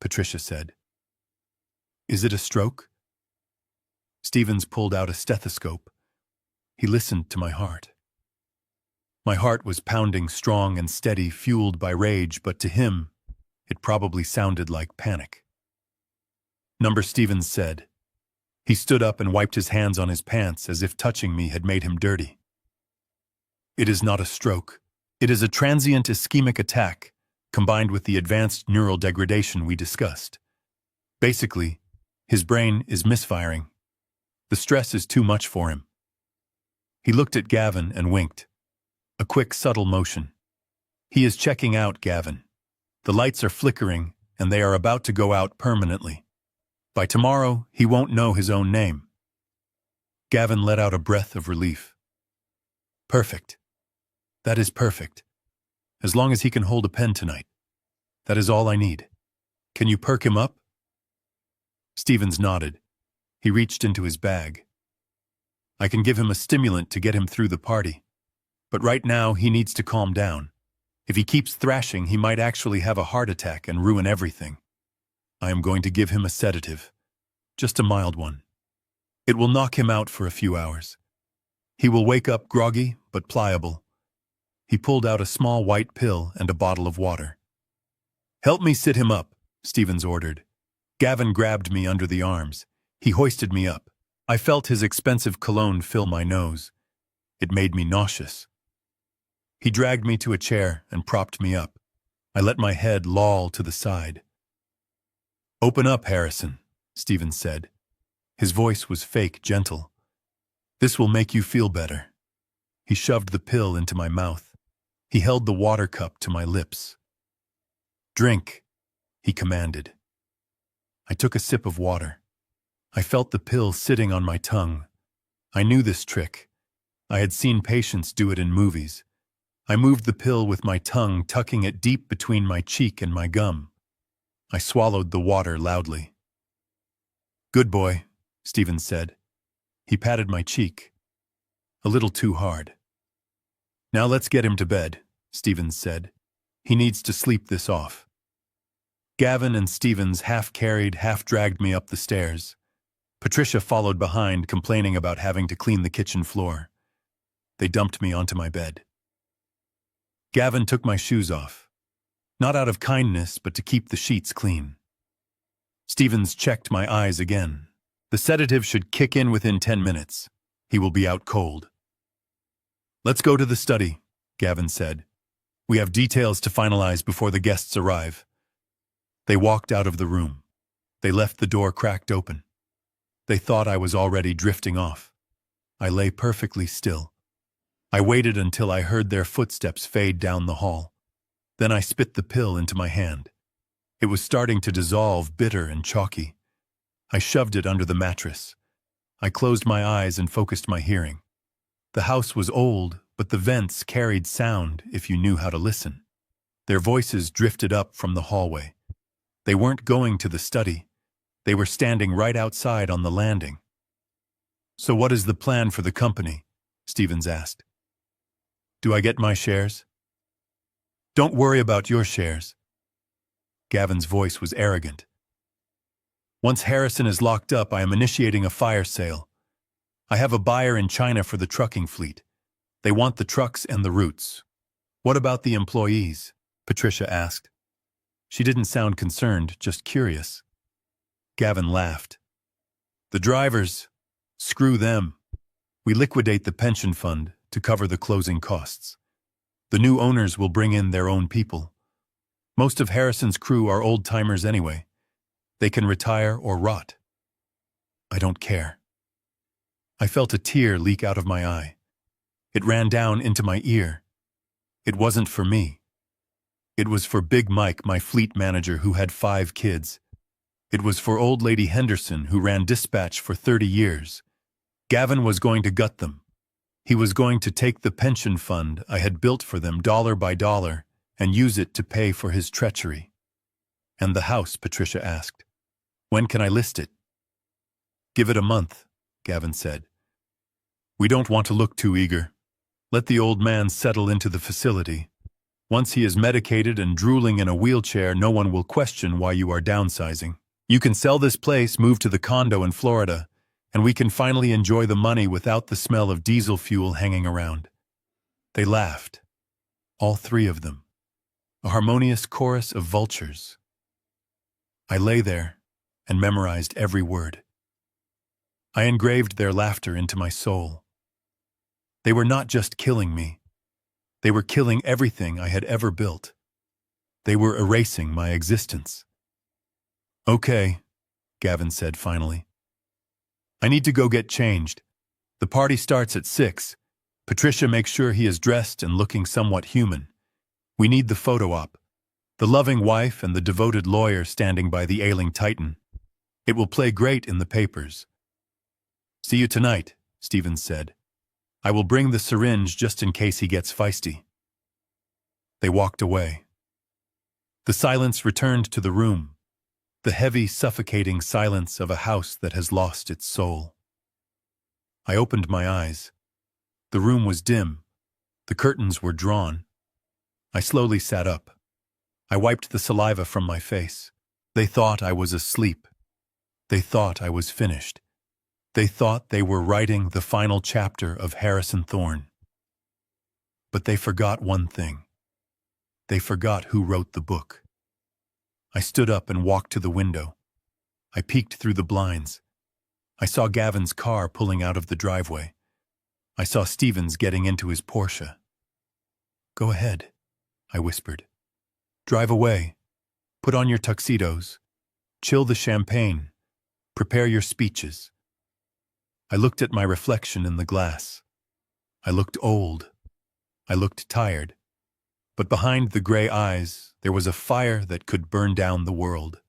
Patricia said. "Is it a stroke?" Stevens pulled out a stethoscope. He listened to my heart. My heart was pounding strong and steady, fueled by rage, but to him, it probably sounded like panic. "Number," Stevens said. He stood up and wiped his hands on his pants as if touching me had made him dirty. "It is not a stroke. It is a transient ischemic attack, combined with the advanced neural degradation we discussed. Basically, his brain is misfiring. The stress is too much for him." He looked at Gavin and winked. A quick, subtle motion. "He is checking out, Gavin. The lights are flickering, and they are about to go out permanently. By tomorrow, he won't know his own name." Gavin let out a breath of relief. "Perfect. That is perfect. As long as he can hold a pen tonight. That is all I need. Can you perk him up?" Stevens nodded. He reached into his bag. "I can give him a stimulant to get him through the party. But right now, he needs to calm down. If he keeps thrashing, he might actually have a heart attack and ruin everything. I am going to give him a sedative. Just a mild one. It will knock him out for a few hours. He will wake up groggy, but pliable." He pulled out a small white pill and a bottle of water. "Help me sit him up," Stevens ordered. Gavin grabbed me under the arms. He hoisted me up. I felt his expensive cologne fill my nose. It made me nauseous. He dragged me to a chair and propped me up. I let my head loll to the side. "Open up, Harrison," Stevens said. His voice was fake, gentle. "This will make you feel better." He shoved the pill into my mouth. He held the water cup to my lips. "Drink," he commanded. I took a sip of water. I felt the pill sitting on my tongue. I knew this trick. I had seen patients do it in movies. I moved the pill with my tongue, tucking it deep between my cheek and my gum. I swallowed the water loudly. "Good boy," Stevens said. He patted my cheek. A little too hard. "Now let's get him to bed," Stevens said. "He needs to sleep this off." Gavin and Stevens half carried, half dragged me up the stairs. Patricia followed behind, complaining about having to clean the kitchen floor. They dumped me onto my bed. Gavin took my shoes off. Not out of kindness, but to keep the sheets clean. Stevens checked my eyes again. "The sedative should kick in within 10 minutes. He will be out cold." "Let's go to the study," Gavin said. "We have details to finalize before the guests arrive." They walked out of the room. They left the door cracked open. They thought I was already drifting off. I lay perfectly still. I waited until I heard their footsteps fade down the hall. Then I spit the pill into my hand. It was starting to dissolve, bitter and chalky. I shoved it under the mattress. I closed my eyes and focused my hearing. The house was old, but the vents carried sound if you knew how to listen. Their voices drifted up from the hallway. They weren't going to the study. They were standing right outside on the landing. "So what is the plan for the company?" Stevens asked. "Do I get my shares?" "Don't worry about your shares." Gavin's voice was arrogant. "Once Harrison is locked up, I am initiating a fire sale. I have a buyer in China for the trucking fleet. They want the trucks and the routes. What about the employees? Patricia asked. She didn't sound concerned, just curious. Gavin laughed. The drivers, screw them. We liquidate the pension fund to cover the closing costs. The new owners will bring in their own people. Most of Harrison's crew are old-timers anyway. They can retire or rot. I don't care. I felt a tear leak out of my eye. It ran down into my ear. It wasn't for me. It was for Big Mike, my fleet manager who had 5 kids. It was for Old Lady Henderson, who ran dispatch for 30 years. Gavin was going to gut them. He was going to take the pension fund I had built for them dollar by dollar and use it to pay for his treachery. And the house, Patricia asked. When can I list it? Give it a month, Gavin said. We don't want to look too eager. Let the old man settle into the facility. Once he is medicated and drooling in a wheelchair, no one will question why you are downsizing. You can sell this place, move to the condo in Florida, and we can finally enjoy the money without the smell of diesel fuel hanging around. They laughed. All 3 of them. A harmonious chorus of vultures. I lay there and memorized every word. I engraved their laughter into my soul. They were not just killing me. They were killing everything I had ever built. They were erasing my existence. Okay, Gavin said finally. I need to go get changed. The party starts at 6. Patricia makes sure he is dressed and looking somewhat human. We need the photo op. The loving wife and the devoted lawyer standing by the ailing titan. It will play great in the papers. See you tonight, Stevens said. I will bring the syringe just in case he gets feisty. They walked away. The silence returned to the room. The heavy, suffocating silence of a house that has lost its soul. I opened my eyes. The room was dim. The curtains were drawn. I slowly sat up. I wiped the saliva from my face. They thought I was asleep. They thought I was finished. They thought they were writing the final chapter of Harrison Thorne. But they forgot one thing. They forgot who wrote the book. I stood up and walked to the window. I peeked through the blinds. I saw Gavin's car pulling out of the driveway. I saw Stevens getting into his Porsche. Go ahead, I whispered. Drive away. Put on your tuxedos. Chill the champagne. Prepare your speeches. I looked at my reflection in the glass. I looked old. I looked tired. But behind the gray eyes, there was a fire that could burn down the world.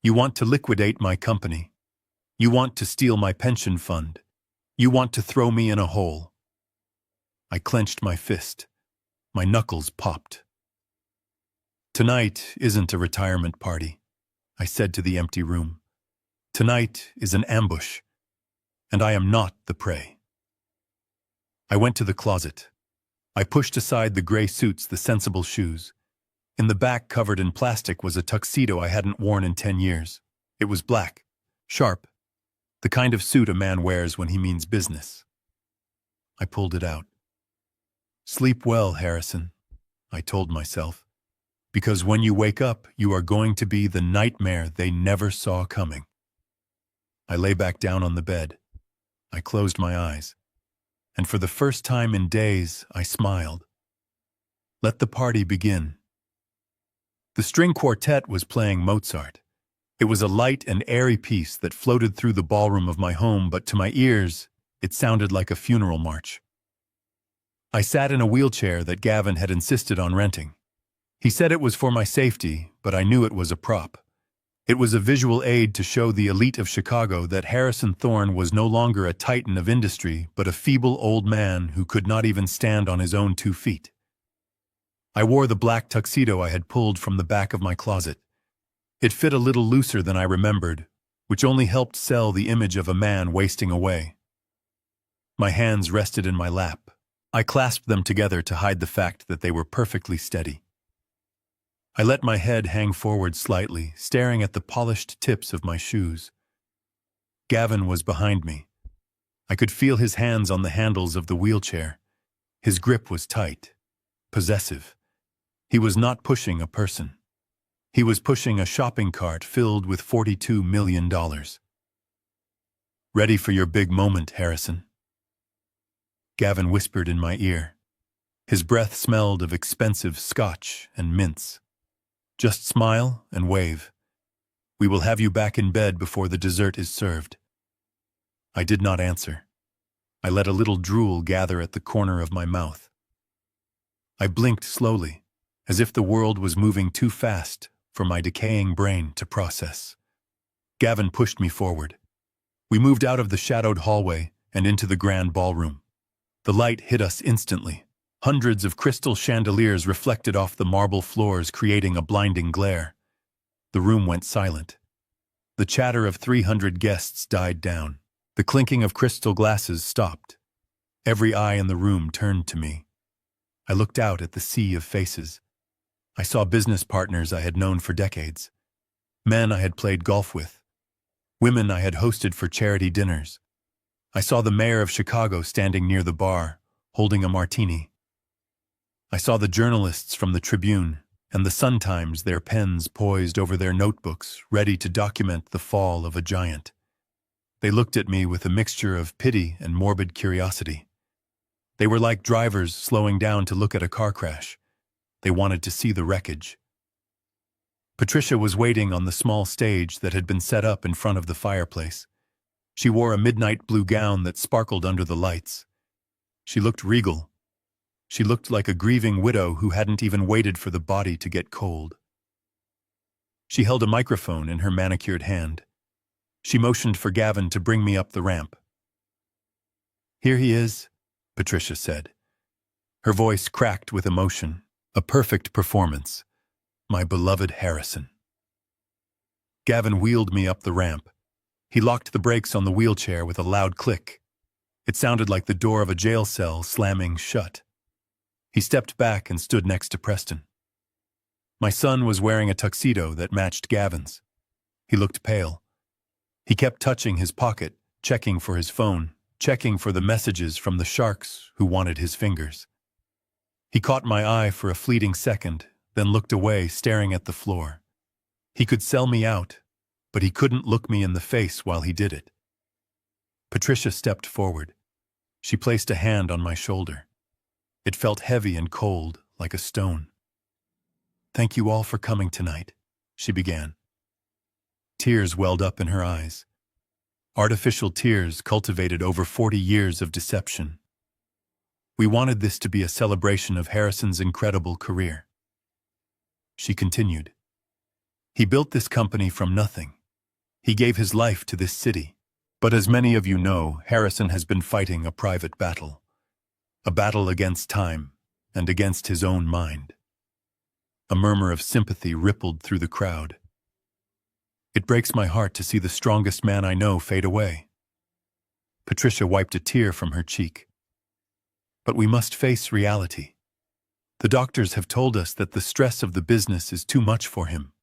You want to liquidate my company. You want to steal my pension fund. You want to throw me in a hole. I clenched my fist. My knuckles popped. Tonight isn't a retirement party, I said to the empty room. Tonight is an ambush, and I am not the prey. I went to the closet. I pushed aside the gray suits, the sensible shoes. In the back, covered in plastic, was a tuxedo I hadn't worn in 10 years. It was black, sharp, the kind of suit a man wears when he means business. I pulled it out. Sleep well, Harrison, I told myself, because when you wake up, you are going to be the nightmare they never saw coming. I lay back down on the bed. I closed my eyes. And for the first time in days, I smiled. Let the party begin. The string quartet was playing Mozart. It was a light and airy piece that floated through the ballroom of my home, but to my ears, it sounded like a funeral march. I sat in a wheelchair that Gavin had insisted on renting. He said it was for my safety, but I knew it was a prop. It was a visual aid to show the elite of Chicago that Harrison Thorne was no longer a titan of industry, but a feeble old man who could not even stand on his own 2 feet. I wore the black tuxedo I had pulled from the back of my closet. It fit a little looser than I remembered, which only helped sell the image of a man wasting away. My hands rested in my lap. I clasped them together to hide the fact that they were perfectly steady. I let my head hang forward slightly, staring at the polished tips of my shoes. Gavin was behind me. I could feel his hands on the handles of the wheelchair. His grip was tight, possessive. He was not pushing a person. He was pushing a shopping cart filled with $42 million. Ready for your big moment, Harrison? Gavin whispered in my ear. His breath smelled of expensive scotch and mints. Just smile and wave. We will have you back in bed before the dessert is served. I did not answer. I let a little drool gather at the corner of my mouth. I blinked slowly, as if the world was moving too fast for my decaying brain to process. Gavin pushed me forward. We moved out of the shadowed hallway and into the grand ballroom. The light hit us instantly. Hundreds of crystal chandeliers reflected off the marble floors, creating a blinding glare. The room went silent. The chatter of 300 guests died down. The clinking of crystal glasses stopped. Every eye in the room turned to me. I looked out at the sea of faces. I saw business partners I had known for decades, men I had played golf with, women I had hosted for charity dinners. I saw the mayor of Chicago standing near the bar, holding a martini. I saw the journalists from the Tribune and the Sun-Times, their pens poised over their notebooks, ready to document the fall of a giant. They looked at me with a mixture of pity and morbid curiosity. They were like drivers slowing down to look at a car crash. They wanted to see the wreckage. Patricia was waiting on the small stage that had been set up in front of the fireplace. She wore a midnight blue gown that sparkled under the lights. She looked regal. She looked like a grieving widow who hadn't even waited for the body to get cold. She held a microphone in her manicured hand. She motioned for Gavin to bring me up the ramp. "Here he is," Patricia said. Her voice cracked with emotion. A perfect performance. My beloved Harrison. Gavin wheeled me up the ramp. He locked the brakes on the wheelchair with a loud click. It sounded like the door of a jail cell slamming shut. He stepped back and stood next to Preston. My son was wearing a tuxedo that matched Gavin's. He looked pale. He kept touching his pocket, checking for his phone, checking for the messages from the sharks who wanted his fingers. He caught my eye for a fleeting second, then looked away, staring at the floor. He could sell me out, but he couldn't look me in the face while he did it. Patricia stepped forward. She placed a hand on my shoulder. It felt heavy and cold, like a stone. "Thank you all for coming tonight," she began. Tears welled up in her eyes. Artificial tears cultivated over 40 years of deception. We wanted this to be a celebration of Harrison's incredible career. She continued. He built this company from nothing. He gave his life to this city. But as many of you know, Harrison has been fighting a private battle. A battle against time and against his own mind. A murmur of sympathy rippled through the crowd. It breaks my heart to see the strongest man I know fade away. Patricia wiped a tear from her cheek. But we must face reality. The doctors have told us that the stress of the business is too much for him.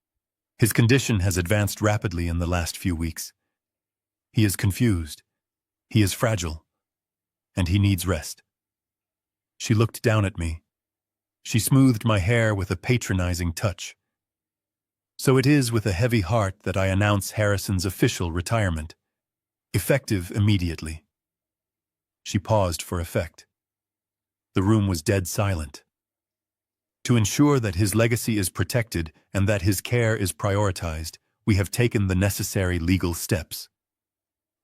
His condition has advanced rapidly in the last few weeks. He is confused. He is fragile. And he needs rest. She looked down at me. She smoothed my hair with a patronizing touch. So it is with a heavy heart that I announce Harrison's official retirement, effective immediately. She paused for effect. The room was dead silent. To ensure that his legacy is protected and that his care is prioritized, we have taken the necessary legal steps.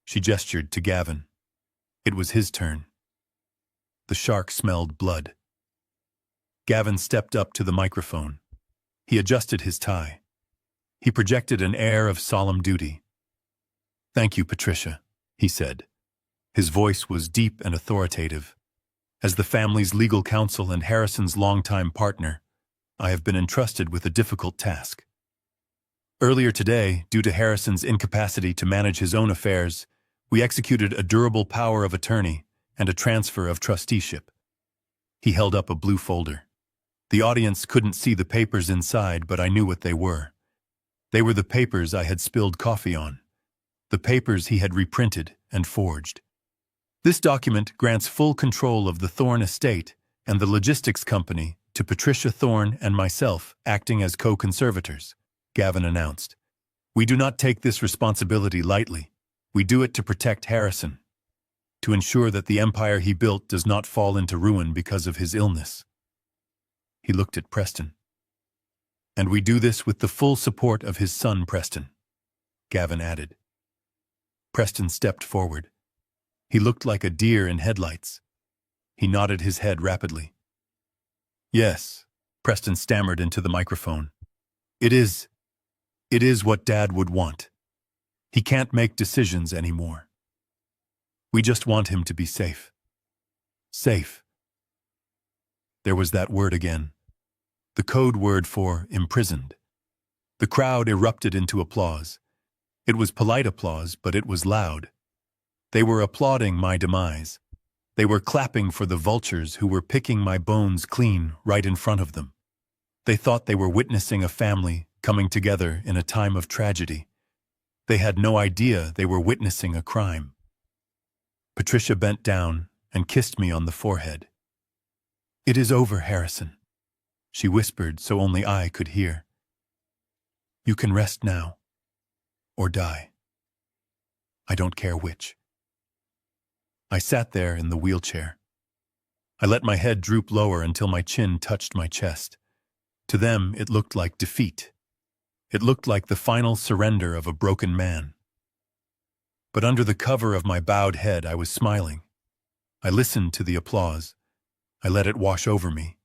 She gestured to Gavin. It was his turn. The shark smelled blood. Gavin stepped up to the microphone. He adjusted his tie. He projected an air of solemn duty. "Thank you, Patricia," he said. His voice was deep and authoritative. As the family's legal counsel and Harrison's longtime partner, I have been entrusted with a difficult task. Earlier today, due to Harrison's incapacity to manage his own affairs, we executed a durable power of attorney and a transfer of trusteeship. He held up a blue folder. The audience couldn't see the papers inside, but I knew what they were. They were the papers I had spilled coffee on, the papers he had reprinted and forged. This document grants full control of the Thorne estate and the logistics company to Patricia Thorne and myself acting as co-conservators, Gavin announced. We do not take this responsibility lightly. We do it to protect Harrison, to ensure that the empire he built does not fall into ruin because of his illness. He looked at Preston. And we do this with the full support of his son, Preston, Gavin added. Preston stepped forward. He looked like a deer in headlights. He nodded his head rapidly. Yes, Preston stammered into the microphone. It is what Dad would want. He can't make decisions anymore. We just want him to be safe. Safe. There was that word again. The code word for imprisoned. The crowd erupted into applause. It was polite applause, but it was loud. They were applauding my demise. They were clapping for the vultures who were picking my bones clean right in front of them. They thought they were witnessing a family coming together in a time of tragedy. They had no idea they were witnessing a crime. Patricia bent down and kissed me on the forehead. It is over, Harrison, she whispered so only I could hear. You can rest now, or die. I don't care which. I sat there in the wheelchair. I let my head droop lower until my chin touched my chest. To them, it looked like defeat. It looked like the final surrender of a broken man. But under the cover of my bowed head, I was smiling. I listened to the applause. I let it wash over me.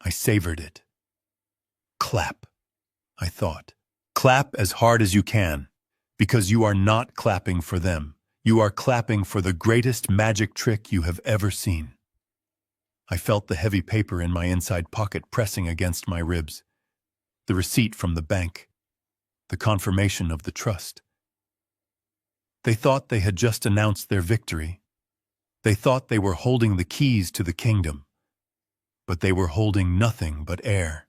I savored it. Clap, I thought. Clap as hard as you can, because you are not clapping for them. You are clapping for the greatest magic trick you have ever seen. I felt the heavy paper in my inside pocket pressing against my ribs. The receipt from the bank. The confirmation of the trust. They thought they had just announced their victory. They thought they were holding the keys to the kingdom. But they were holding nothing but air.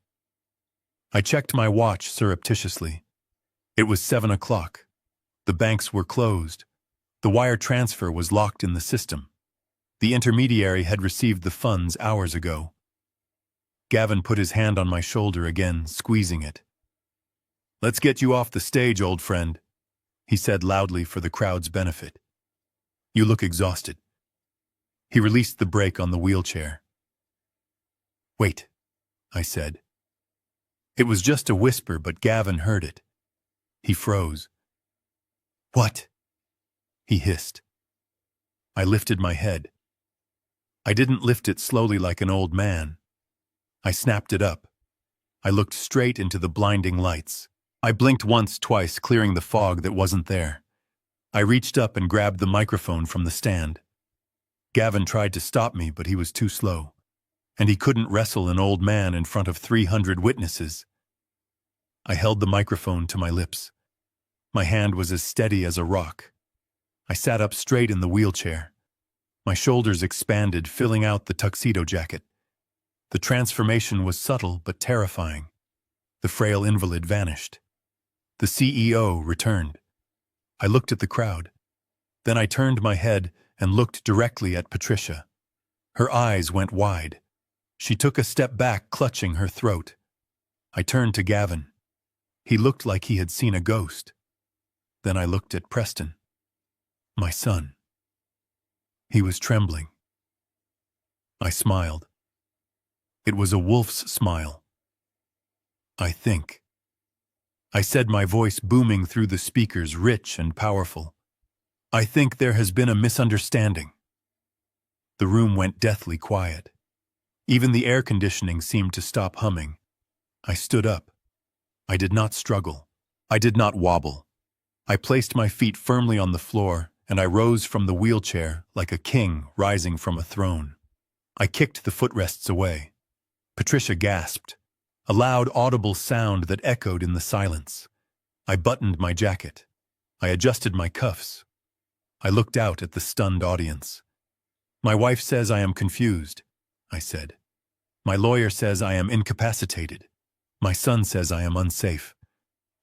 I checked my watch surreptitiously. It was 7 o'clock. The banks were closed. The wire transfer was locked in the system. The intermediary had received the funds hours ago. Gavin put his hand on my shoulder again, squeezing it. Let's get you off the stage, old friend, he said loudly for the crowd's benefit. You look exhausted. He released the brake on the wheelchair. Wait, I said. It was just a whisper, but Gavin heard it. He froze. What? He hissed. I lifted my head. I didn't lift it slowly like an old man. I snapped it up. I looked straight into the blinding lights. I blinked once, twice, clearing the fog that wasn't there. I reached up and grabbed the microphone from the stand. Gavin tried to stop me, but he was too slow. And he couldn't wrestle an old man in front of 300 witnesses. I held the microphone to my lips. My hand was as steady as a rock. I sat up straight in the wheelchair. My shoulders expanded, filling out the tuxedo jacket. The transformation was subtle but terrifying. The frail invalid vanished. The CEO returned. I looked at the crowd. Then I turned my head and looked directly at Patricia. Her eyes went wide. She took a step back, clutching her throat. I turned to Gavin. He looked like he had seen a ghost. Then I looked at Preston. My son. He was trembling. I smiled. It was a wolf's smile. I think. I said, my voice booming through the speakers, rich and powerful. I think there has been a misunderstanding. The room went deathly quiet. Even the air conditioning seemed to stop humming. I stood up. I did not struggle. I did not wobble. I placed my feet firmly on the floor, and I rose from the wheelchair like a king rising from a throne. I kicked the footrests away. Patricia gasped, a loud, audible sound that echoed in the silence. I buttoned my jacket. I adjusted my cuffs. I looked out at the stunned audience. My wife says I am confused, I said. My lawyer says I am incapacitated. My son says I am unsafe.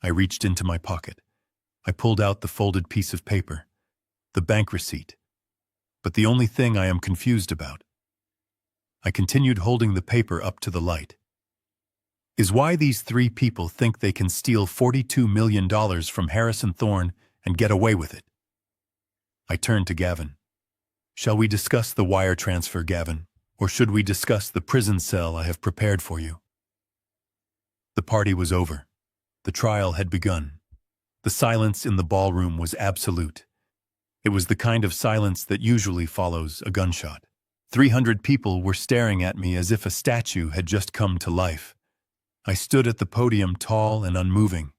I reached into my pocket. I pulled out the folded piece of paper, the bank receipt. But the only thing I am confused about. I continued holding the paper up to the light. Is why these three people think they can steal $42 million from Harrison Thorne and get away with it. I turned to Gavin. Shall we discuss the wire transfer, Gavin, or should we discuss the prison cell I have prepared for you? The party was over. The trial had begun. The silence in the ballroom was absolute. It was the kind of silence that usually follows a gunshot. 300 people were staring at me as if a statue had just come to life. I stood at the podium tall and unmoving.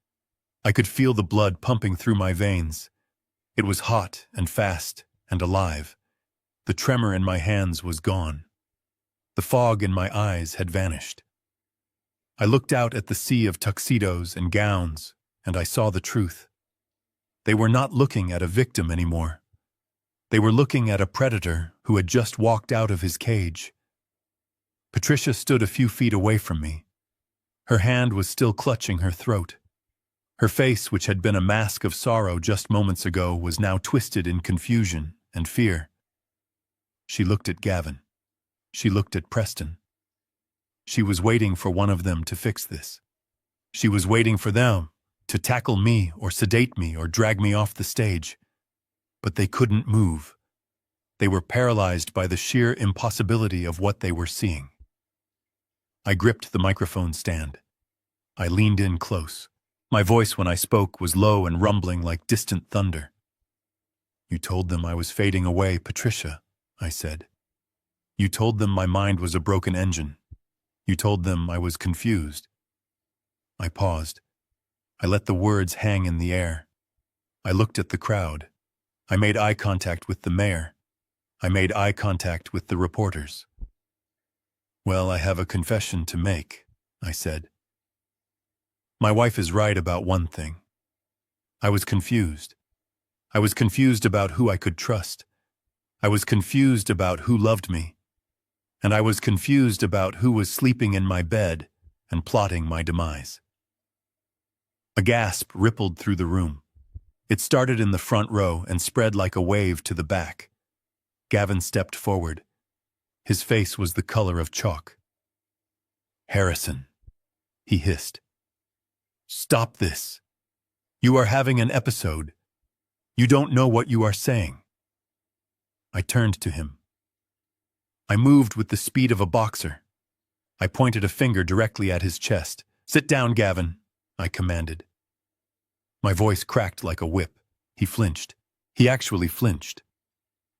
I could feel the blood pumping through my veins. It was hot and fast and alive. The tremor in my hands was gone. The fog in my eyes had vanished. I looked out at the sea of tuxedos and gowns, and I saw the truth. They were not looking at a victim anymore. They were looking at a predator who had just walked out of his cage. Patricia stood a few feet away from me. Her hand was still clutching her throat. Her face, which had been a mask of sorrow just moments ago, was now twisted in confusion and fear. She looked at Gavin. She looked at Preston. She was waiting for one of them to fix this. She was waiting for them to tackle me or sedate me or drag me off the stage. But they couldn't move. They were paralyzed by the sheer impossibility of what they were seeing. I gripped the microphone stand. I leaned in close. My voice when I spoke was low and rumbling like distant thunder. You told them I was fading away, Patricia, I said. You told them my mind was a broken engine. You told them I was confused. I paused. I let the words hang in the air. I looked at the crowd. I made eye contact with the mayor. I made eye contact with the reporters. Well, I have a confession to make, I said. My wife is right about one thing. I was confused. I was confused about who I could trust. I was confused about who loved me. And I was confused about who was sleeping in my bed and plotting my demise. A gasp rippled through the room. It started in the front row and spread like a wave to the back. Gavin stepped forward. His face was the color of chalk. Harrison, he hissed. Stop this. You are having an episode. You don't know what you are saying. I turned to him. I moved with the speed of a boxer. I pointed a finger directly at his chest. Sit down, Gavin, I commanded. My voice cracked like a whip. He flinched. He actually flinched.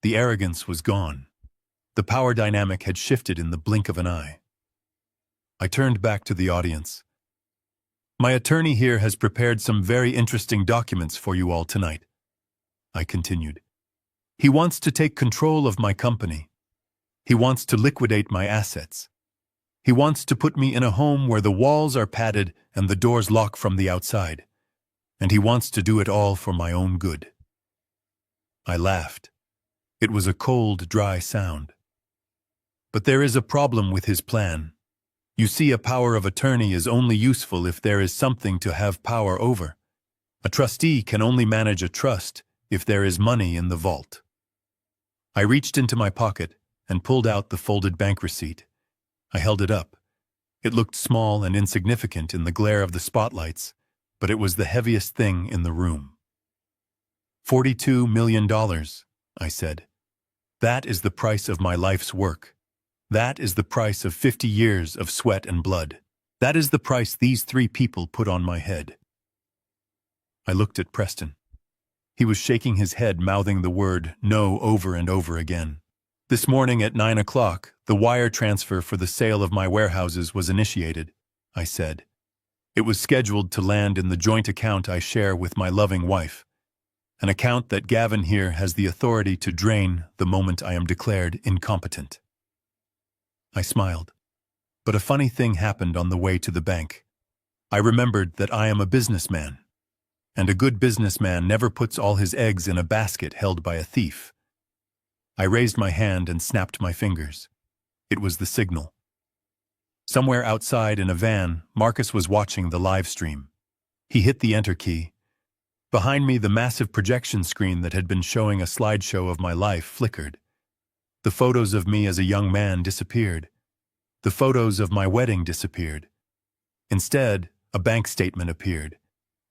The arrogance was gone. The power dynamic had shifted in the blink of an eye. I turned back to the audience. My attorney here has prepared some very interesting documents for you all tonight, I continued. He wants to take control of my company. He wants to liquidate my assets. He wants to put me in a home where the walls are padded and the doors lock from the outside. And he wants to do it all for my own good. I laughed. It was a cold, dry sound. But there is a problem with his plan. You see, a power of attorney is only useful if there is something to have power over. A trustee can only manage a trust if there is money in the vault. I reached into my pocket and pulled out the folded bank receipt. I held it up. It looked small and insignificant in the glare of the spotlights, but it was the heaviest thing in the room. $42 million, I said. That is the price of my life's work. That is the price of 50 years of sweat and blood. That is the price these three people put on my head. I looked at Preston. He was shaking his head, mouthing the word no over and over again. This morning at 9 o'clock, the wire transfer for the sale of my warehouses was initiated, I said. It was scheduled to land in the joint account I share with my loving wife, an account that Gavin here has the authority to drain the moment I am declared incompetent. I smiled, but a funny thing happened on the way to the bank. I remembered that I am a businessman, and a good businessman never puts all his eggs in a basket held by a thief. I raised my hand and snapped my fingers. It was the signal. Somewhere outside in a van, Marcus was watching the live stream. He hit the enter key. Behind me, the massive projection screen that had been showing a slideshow of my life flickered. The photos of me as a young man disappeared. The photos of my wedding disappeared. Instead, a bank statement appeared.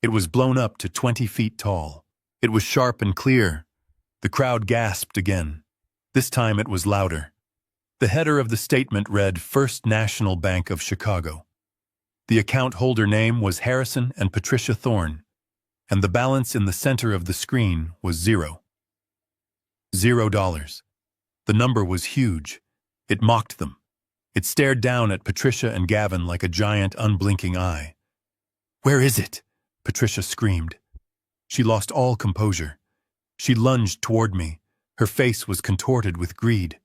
It was blown up to 20 feet tall. It was sharp and clear. The crowd gasped again. This time it was louder. The header of the statement read, First National Bank of Chicago. The account holder name was Harrison and Patricia Thorne, and the balance in the center of the screen was $0. $0. The number was huge. It mocked them. It stared down at Patricia and Gavin like a giant, unblinking eye. "Where is it?" Patricia screamed. She lost all composure. She lunged toward me. Her face was contorted with greed.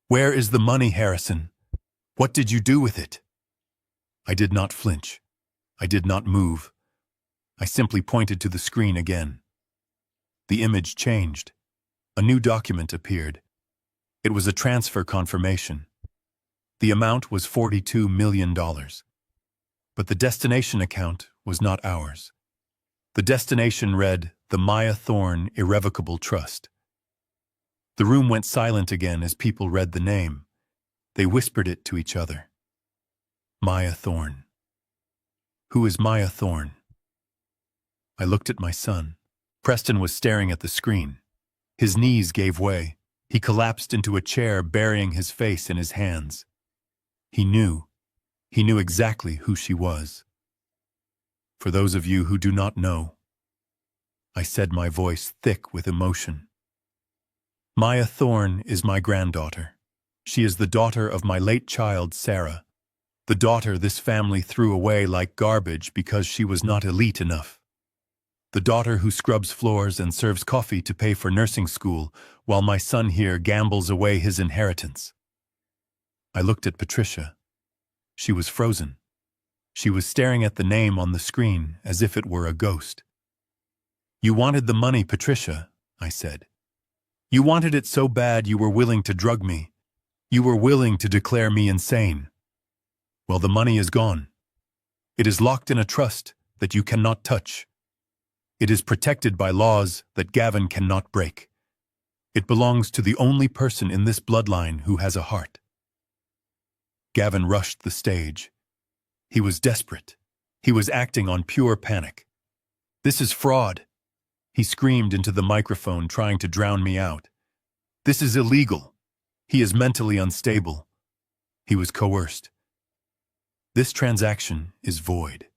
"Where is the money, Harrison? What did you do with it?" I did not flinch. I did not move. I simply pointed to the screen again. The image changed. A new document appeared. It was a transfer confirmation. The amount was $42 million. But the destination account was not ours. The destination read, the Maya Thorne Irrevocable Trust. The room went silent again as people read the name. They whispered it to each other. Maya Thorne. Who is Maya Thorne? I looked at my son. Preston was staring at the screen. His knees gave way. He collapsed into a chair, burying his face in his hands. He knew. He knew exactly who she was. For those of you who do not know, I said, my voice thick with emotion. Maya Thorne is my granddaughter. She is the daughter of my late child, Sarah. The daughter this family threw away like garbage because she was not elite enough. The daughter who scrubs floors and serves coffee to pay for nursing school, while my son here gambles away his inheritance. I looked at Patricia. She was frozen. She was staring at the name on the screen as if it were a ghost. You wanted the money, Patricia, I said. You wanted it so bad you were willing to drug me. You were willing to declare me insane. Well, the money is gone. It is locked in a trust that you cannot touch. It is protected by laws that Gavin cannot break. It belongs to the only person in this bloodline who has a heart. Gavin rushed the stage. He was desperate. He was acting on pure panic. This is fraud. He screamed into the microphone, trying to drown me out. This is illegal. He is mentally unstable. He was coerced. This transaction is void.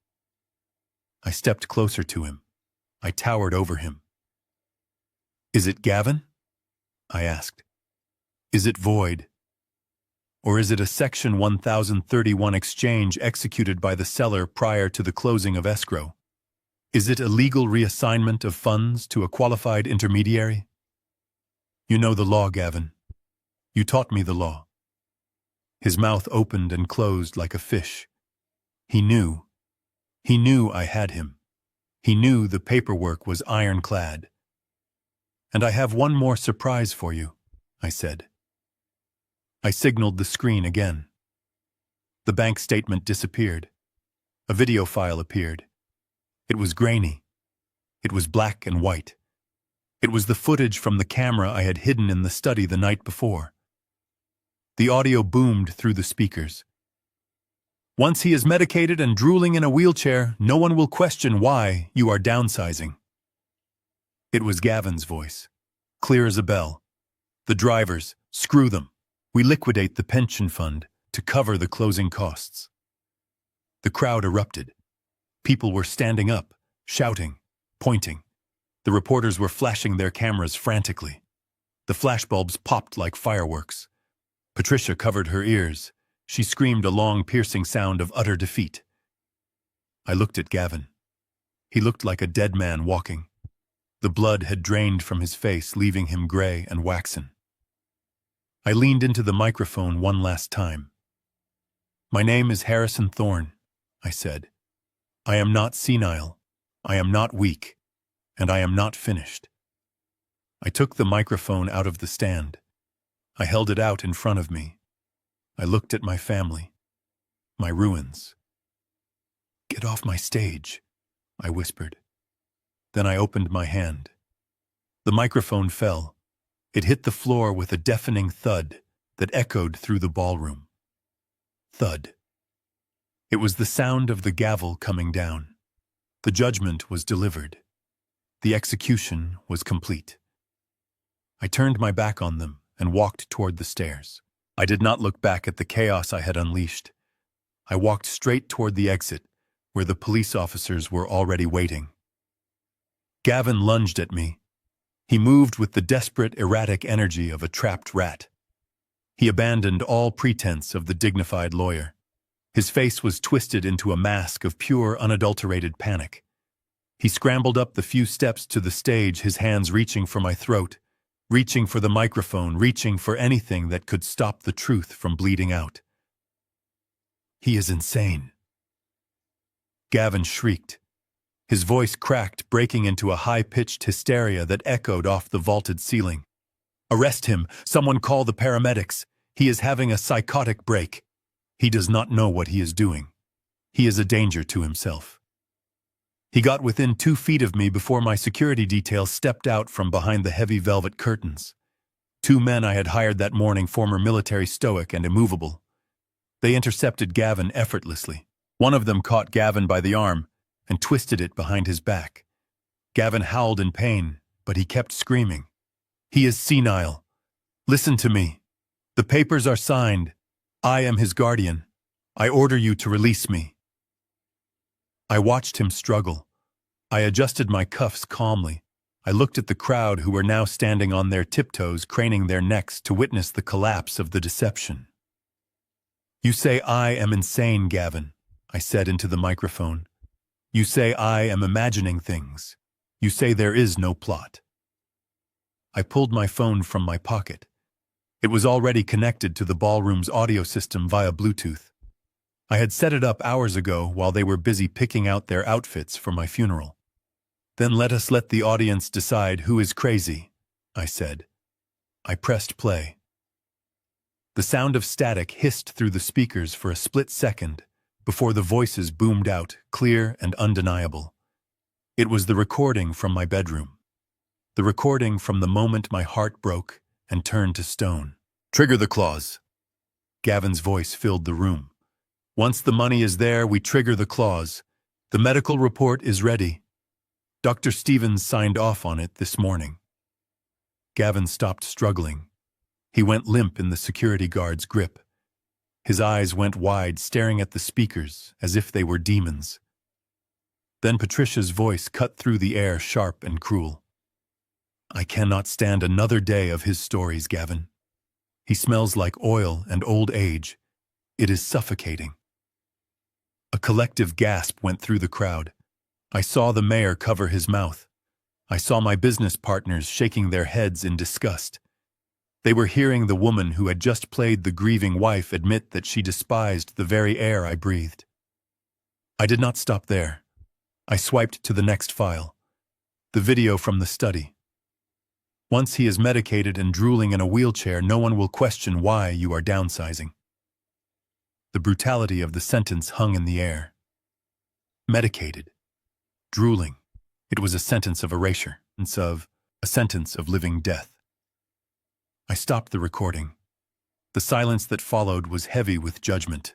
I stepped closer to him. I towered over him. Is it Gavin? I asked. Is it void? Or is it a Section 1031 exchange executed by the seller prior to the closing of escrow? Is it a legal reassignment of funds to a qualified intermediary? You know the law, Gavin. You taught me the law. His mouth opened and closed like a fish. He knew. He knew I had him. He knew the paperwork was ironclad. And I have one more surprise for you, I said. I signaled the screen again. The bank statement disappeared. A video file appeared. It was grainy. It was black and white. It was the footage from the camera I had hidden in the study the night before. The audio boomed through the speakers. Once he is medicated and drooling in a wheelchair, no one will question why you are downsizing. It was Gavin's voice, clear as a bell. The drivers, screw them. We liquidate the pension fund to cover the closing costs. The crowd erupted. People were standing up, shouting, pointing. The reporters were flashing their cameras frantically. The flashbulbs popped like fireworks. Patricia covered her ears. She screamed a long, piercing sound of utter defeat. I looked at Gavin. He looked like a dead man walking. The blood had drained from his face, leaving him gray and waxen. I leaned into the microphone one last time. My name is Harrison Thorne, I said. I am not senile. I am not weak. And I am not finished. I took the microphone out of the stand. I held it out in front of me. I looked at my family, my ruins. Get off my stage, I whispered. Then I opened my hand. The microphone fell. It hit the floor with a deafening thud that echoed through the ballroom. Thud. It was the sound of the gavel coming down. The judgment was delivered. The execution was complete. I turned my back on them and walked toward the stairs. I did not look back at the chaos I had unleashed. I walked straight toward the exit, where the police officers were already waiting. Gavin lunged at me. He moved with the desperate, erratic energy of a trapped rat. He abandoned all pretense of the dignified lawyer. His face was twisted into a mask of pure, unadulterated panic. He scrambled up the few steps to the stage, his hands reaching for my throat, reaching for the microphone, reaching for anything that could stop the truth from bleeding out. "He is insane," Gavin shrieked. His voice cracked, breaking into a high-pitched hysteria that echoed off the vaulted ceiling. "Arrest him! Someone call the paramedics! He is having a psychotic break. He does not know what he is doing. He is a danger to himself." He got within 2 feet of me before my security detail stepped out from behind the heavy velvet curtains. 2 men I had hired that morning, former military, stoic and immovable. They intercepted Gavin effortlessly. One of them caught Gavin by the arm and twisted it behind his back. Gavin howled in pain, but he kept screaming. "He is senile. Listen to me. The papers are signed. I am his guardian. I order you to release me." I watched him struggle. I adjusted my cuffs calmly. I looked at the crowd, who were now standing on their tiptoes, craning their necks to witness the collapse of the deception. "You say I am insane, Gavin," I said into the microphone. "You say I am imagining things. You say there is no plot." I pulled my phone from my pocket. It was already connected to the ballroom's audio system via Bluetooth. I had set it up hours ago while they were busy picking out their outfits for my funeral. "Then let us let the audience decide who is crazy," I said. I pressed play. The sound of static hissed through the speakers for a split second before the voices boomed out, clear and undeniable. It was the recording from my bedroom. The recording from the moment my heart broke and turned to stone. "Trigger the clause." Gavin's voice filled the room. "Once the money is there, we trigger the clause. The medical report is ready. Dr. Stevens signed off on it this morning." Gavin stopped struggling. He went limp in the security guard's grip. His eyes went wide, staring at the speakers as if they were demons. Then Patricia's voice cut through the air, sharp and cruel. "I cannot stand another day of his stories, Gavin. He smells like oil and old age. It is suffocating." A collective gasp went through the crowd. I saw the mayor cover his mouth. I saw my business partners shaking their heads in disgust. They were hearing the woman who had just played the grieving wife admit that she despised the very air I breathed. I did not stop there. I swiped to the next file. The video from the study. "Once he is medicated and drooling in a wheelchair, no one will question why you are downsizing." The brutality of the sentence hung in the air. Medicated. Drooling. It was a sentence of erasure, a sentence of living death. I stopped the recording. The silence that followed was heavy with judgment.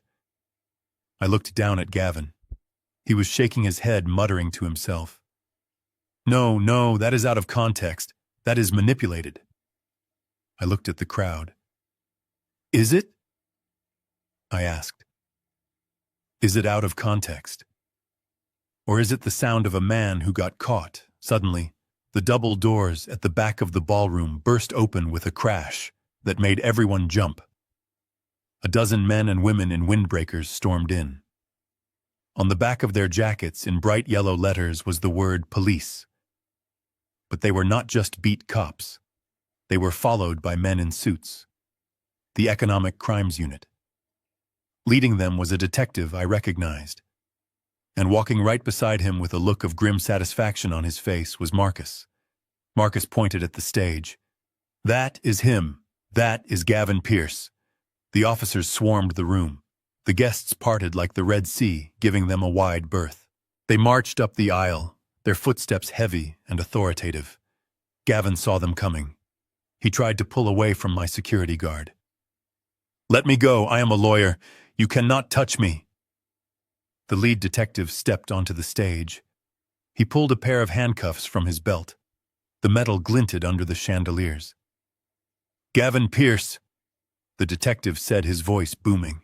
I looked down at Gavin. He was shaking his head, muttering to himself. "No, no, that is out of context. That is manipulated." I looked at the crowd. "Is it?" I asked. "Is it out of context? Or is it the sound of a man who got caught?" Suddenly, the double doors at the back of the ballroom burst open with a crash that made everyone jump. A dozen men and women in windbreakers stormed in. On the back of their jackets, in bright yellow letters, was the word police. But they were not just beat cops. They were followed by men in suits. The Economic Crimes Unit. Leading them was a detective I recognized. And walking right beside him with a look of grim satisfaction on his face was Marcus. Marcus pointed at the stage. "That is him. That is Gavin Pierce." The officers swarmed the room. The guests parted like the Red Sea, giving them a wide berth. They marched up the aisle, their footsteps heavy and authoritative. Gavin saw them coming. He tried to pull away from my security guard. "Let me go, I am a lawyer. You cannot touch me." The lead detective stepped onto the stage. He pulled a pair of handcuffs from his belt. The metal glinted under the chandeliers. "Gavin Pierce," the detective said, his voice booming.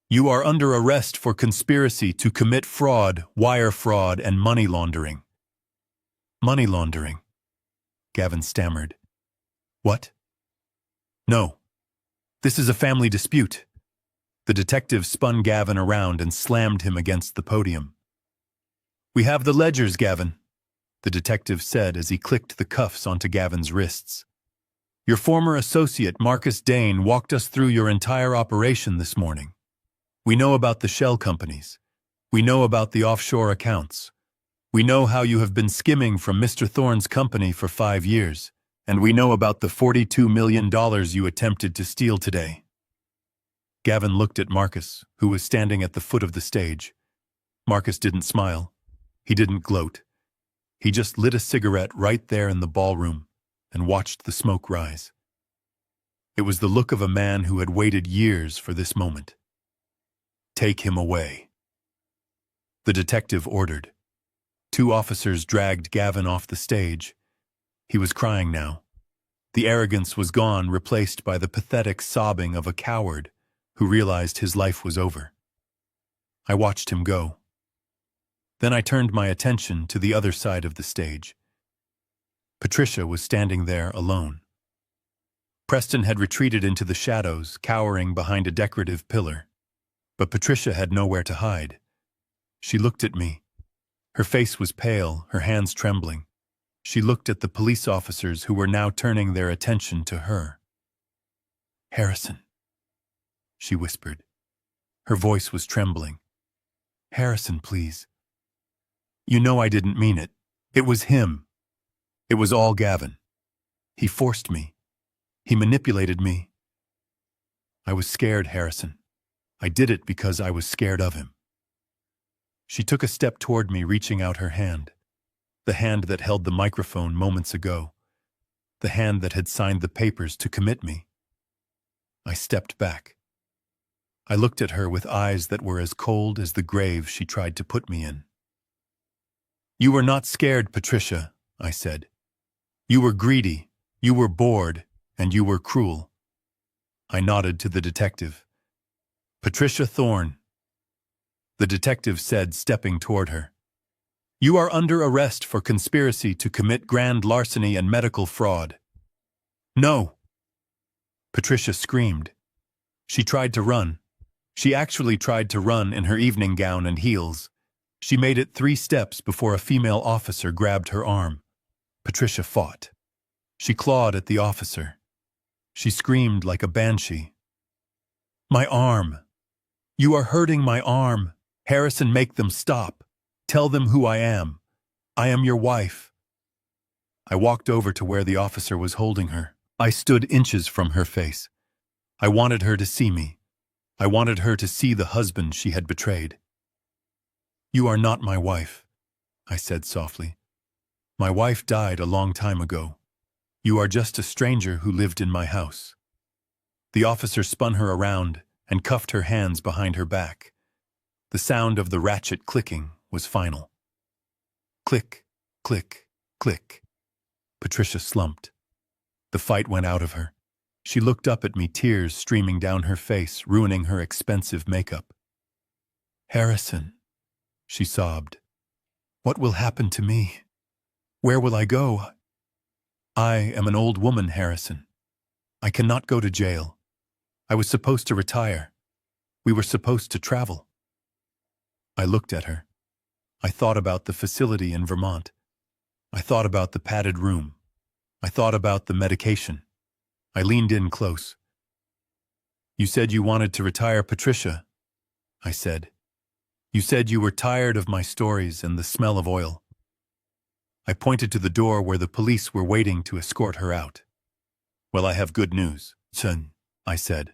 "You are under arrest for conspiracy to commit fraud, wire fraud, and money laundering." "Money laundering?" Gavin stammered. "What?" "No. This is a family dispute." The detective spun Gavin around and slammed him against the podium. "We have the ledgers, Gavin," the detective said as he clicked the cuffs onto Gavin's wrists. "Your former associate, Marcus Dane, walked us through your entire operation this morning. We know about the shell companies. We know about the offshore accounts. We know how you have been skimming from Mr. Thorne's company for 5 years. And we know about the $42 million you attempted to steal today." Gavin looked at Marcus, who was standing at the foot of the stage. Marcus didn't smile. He didn't gloat. He just lit a cigarette right there in the ballroom and watched the smoke rise. It was the look of a man who had waited years for this moment. "Take him away," the detective ordered. 2 officers dragged Gavin off the stage. He was crying now. The arrogance was gone, replaced by the pathetic sobbing of a coward who realized his life was over. I watched him go. Then I turned my attention to the other side of the stage. Patricia was standing there alone. Preston had retreated into the shadows, cowering behind a decorative pillar. But Patricia had nowhere to hide. She looked at me. Her face was pale, her hands trembling. She looked at the police officers who were now turning their attention to her. "Harrison," she whispered. Her voice was trembling. "Harrison, please. You know I didn't mean it. It was him. It was all Gavin. He forced me. He manipulated me. I was scared, Harrison. I did it because I was scared of him." She took a step toward me, reaching out her hand. The hand that held the microphone moments ago. The hand that had signed the papers to commit me. I stepped back. I looked at her with eyes that were as cold as the grave she tried to put me in. "You were not scared, Patricia," I said. "You were greedy, you were bored, and you were cruel." I nodded to the detective. "Patricia Thorne," the detective said, stepping toward her. "You are under arrest for conspiracy to commit grand larceny and medical fraud." "No!" Patricia screamed. She tried to run. She actually tried to run in her evening gown and heels. She made it 3 steps before a female officer grabbed her arm. Patricia fought. She clawed at the officer. She screamed like a banshee. "My arm! You are hurting my arm! Harrison, make them stop! Tell them who I am. I am your wife." I walked over to where the officer was holding her. I stood inches from her face. I wanted her to see me. I wanted her to see the husband she had betrayed. "You are not my wife," I said softly. "My wife died a long time ago. You are just a stranger who lived in my house." The officer spun her around and cuffed her hands behind her back. The sound of the ratchet clicking was final. Click, click, click. Patricia slumped. The fight went out of her. She looked up at me, tears streaming down her face, ruining her expensive makeup. "Harrison," she sobbed. "What will happen to me? Where will I go? I am an old woman, Harrison. I cannot go to jail. I was supposed to retire. We were supposed to travel." I looked at her. I thought about the facility in Vermont. I thought about the padded room. I thought about the medication. I leaned in close. "You said you wanted to retire, Patricia," I said. "You said you were tired of my stories and the smell of oil." I pointed to the door where the police were waiting to escort her out. "Well, I have good news, son," I said.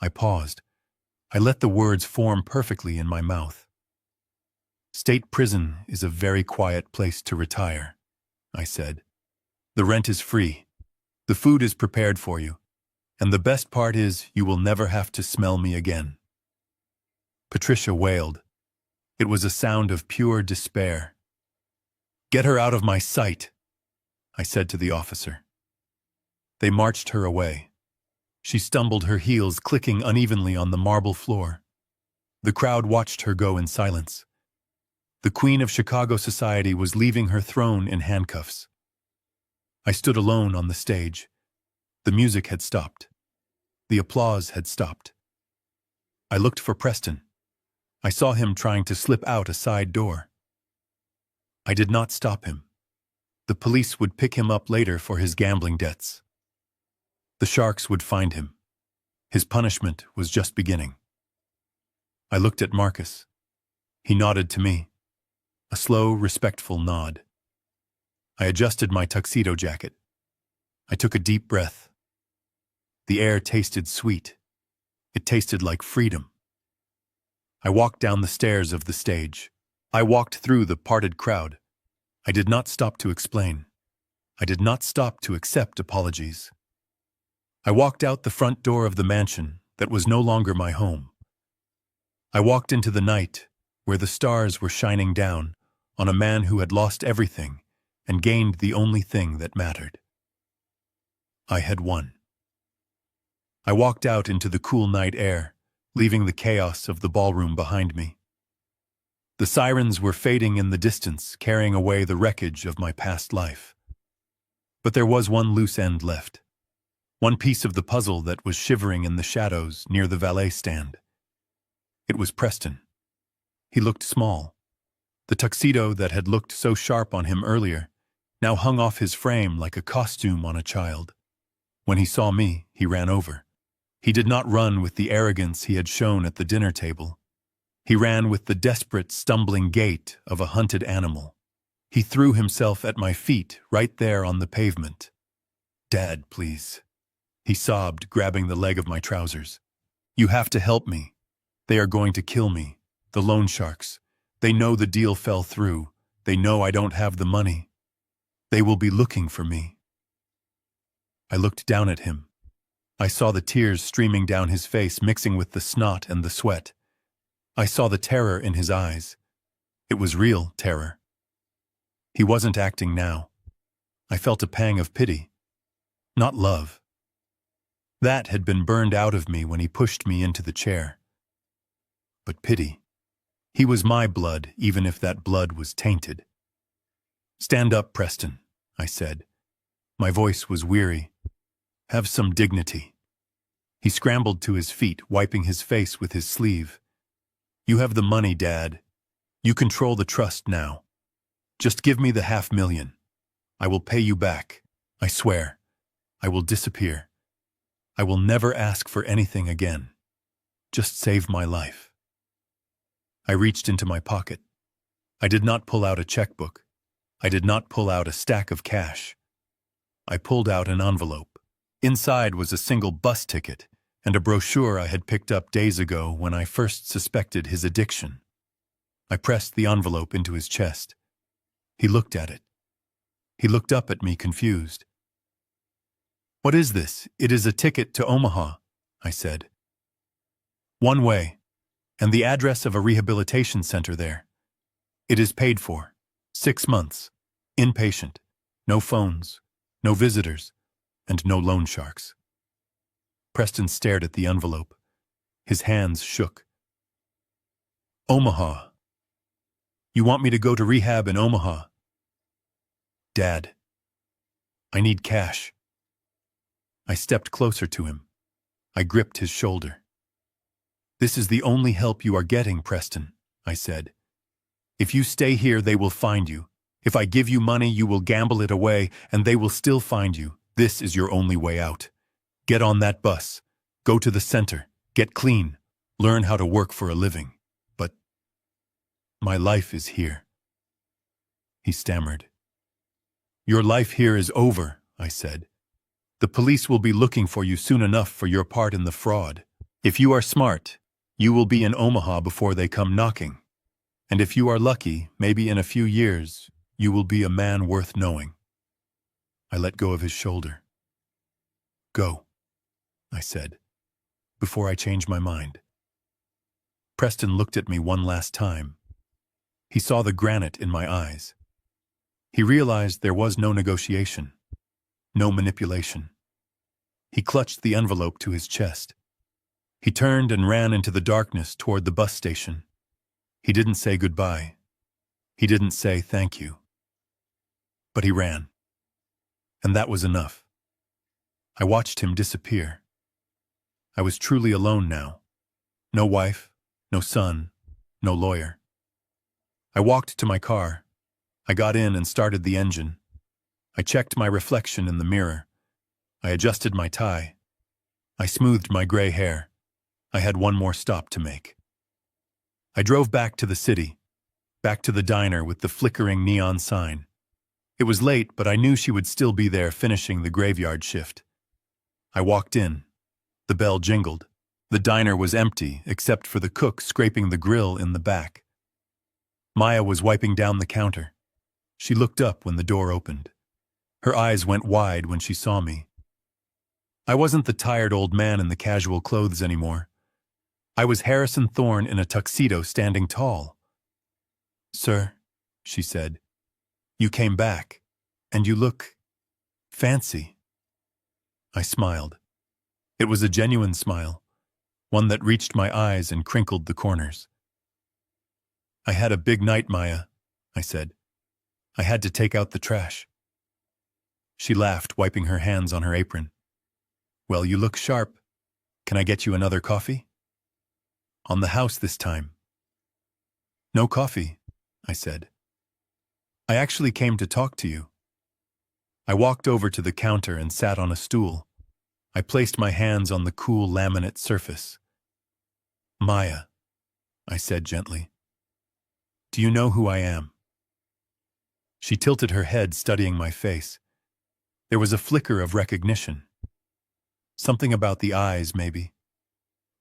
I paused. I let the words form perfectly in my mouth. "State prison is a very quiet place to retire," I said. "The rent is free. The food is prepared for you, and the best part is you will never have to smell me again." Patricia wailed. It was a sound of pure despair. "Get her out of my sight," I said to the officer. They marched her away. She stumbled, her heels clicking unevenly on the marble floor. The crowd watched her go in silence. The Queen of Chicago society was leaving her throne in handcuffs. I stood alone on the stage. The music had stopped. The applause had stopped. I looked for Preston. I saw him trying to slip out a side door. I did not stop him. The police would pick him up later for his gambling debts. The sharks would find him. His punishment was just beginning. I looked at Marcus. He nodded to me. A slow, respectful nod. I adjusted my tuxedo jacket. I took a deep breath. The air tasted sweet. It tasted like freedom. I walked down the stairs of the stage. I walked through the parted crowd. I did not stop to explain. I did not stop to accept apologies. I walked out the front door of the mansion that was no longer my home. I walked into the night where the stars were shining down on a man who had lost everything and gained the only thing that mattered. I had won. I walked out into the cool night air, leaving the chaos of the ballroom behind me. The sirens were fading in the distance, carrying away the wreckage of my past life. But there was one loose end left. One piece of the puzzle that was shivering in the shadows near the valet stand. It was Preston. He looked small. The tuxedo that had looked so sharp on him earlier now hung off his frame like a costume on a child. When he saw me, he ran over. He did not run with the arrogance he had shown at the dinner table. He ran with the desperate, stumbling gait of a hunted animal. He threw himself at my feet right there on the pavement. "Dad, please," he sobbed, grabbing the leg of my trousers. "You have to help me. They are going to kill me. The loan sharks. They know the deal fell through. They know I don't have the money. They will be looking for me." I looked down at him. I saw the tears streaming down his face, mixing with the snot and the sweat. I saw the terror in his eyes. It was real terror. He wasn't acting now. I felt a pang of pity, not love. That had been burned out of me when he pushed me into the chair. But pity. He was my blood, even if that blood was tainted. "Stand up, Preston," I said. My voice was weary. "Have some dignity." He scrambled to his feet, wiping his face with his sleeve. "You have the money, Dad. You control the trust now. Just give me the $500,000. I will pay you back. I swear. I will disappear. I will never ask for anything again. Just save my life." I reached into my pocket. I did not pull out a checkbook. I did not pull out a stack of cash. I pulled out an envelope. Inside was a single bus ticket and a brochure I had picked up days ago when I first suspected his addiction. I pressed the envelope into his chest. He looked at it. He looked up at me, confused. "What is this?" "It is a ticket to Omaha," I said. "One way, and the address of a rehabilitation center there. It is paid for. 6 months. Inpatient. No phones. No visitors. And no loan sharks." Preston stared at the envelope. His hands shook. "Omaha. You want me to go to rehab in Omaha?" "Dad, I need cash." I stepped closer to him. I gripped his shoulder. "This is the only help you are getting, Preston," I said. "If you stay here, they will find you. If I give you money, you will gamble it away, and they will still find you. This is your only way out. Get on that bus. Go to the center. Get clean. Learn how to work for a living. But my life is here." He stammered. "Your life here is over," I said. "The police will be looking for you soon enough for your part in the fraud. If you are smart, you will be in Omaha before they come knocking. And if you are lucky, maybe in a few years, you will be a man worth knowing." I let go of his shoulder. Go, I said, before I changed my mind. Preston looked at me one last time. He saw the granite in my eyes. He realized there was no negotiation, no manipulation. He clutched the envelope to his chest. He turned and ran into the darkness toward the bus station. He didn't say goodbye. He didn't say thank you. But he ran. And that was enough. I watched him disappear. I was truly alone now. No wife, no son, no lawyer. I walked to my car. I got in and started the engine. I checked my reflection in the mirror. I adjusted my tie. I smoothed my gray hair. I had one more stop to make. I drove back to the city, back to the diner with the flickering neon sign. It was late, but I knew she would still be there finishing the graveyard shift. I walked in. The bell jingled. The diner was empty, except for the cook scraping the grill in the back. Maya was wiping down the counter. She looked up when the door opened. Her eyes went wide when she saw me. I wasn't the tired old man in the casual clothes anymore. I was Harrison Thorne in a tuxedo standing tall. "Sir," she said, "you came back, and you look fancy." I smiled. It was a genuine smile, one that reached my eyes and crinkled the corners. "I had a big night, Maya," I said. "I had to take out the trash." She laughed, wiping her hands on her apron. "Well, you look sharp. Can I get you another coffee?" "On the house this time." "No coffee," I said. "I actually came to talk to you." I walked over to the counter and sat on a stool. I placed my hands on the cool laminate surface. "Maya," I said gently, "do you know who I am?" She tilted her head, studying my face. There was a flicker of recognition. Something about the eyes, maybe.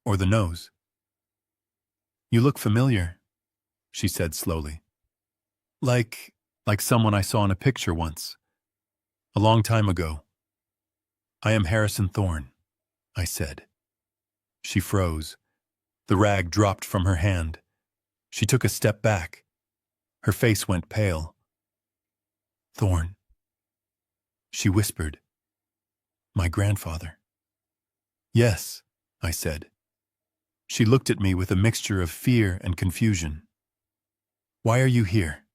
Or the nose. "You look familiar," she said slowly. Like someone I saw in a picture once. A long time ago." "I am Harrison Thorne," I said. She froze. The rag dropped from her hand. She took a step back. Her face went pale. "Thorne," she whispered. "My grandfather." "Yes," I said. She looked at me with a mixture of fear and confusion. "Why are you here?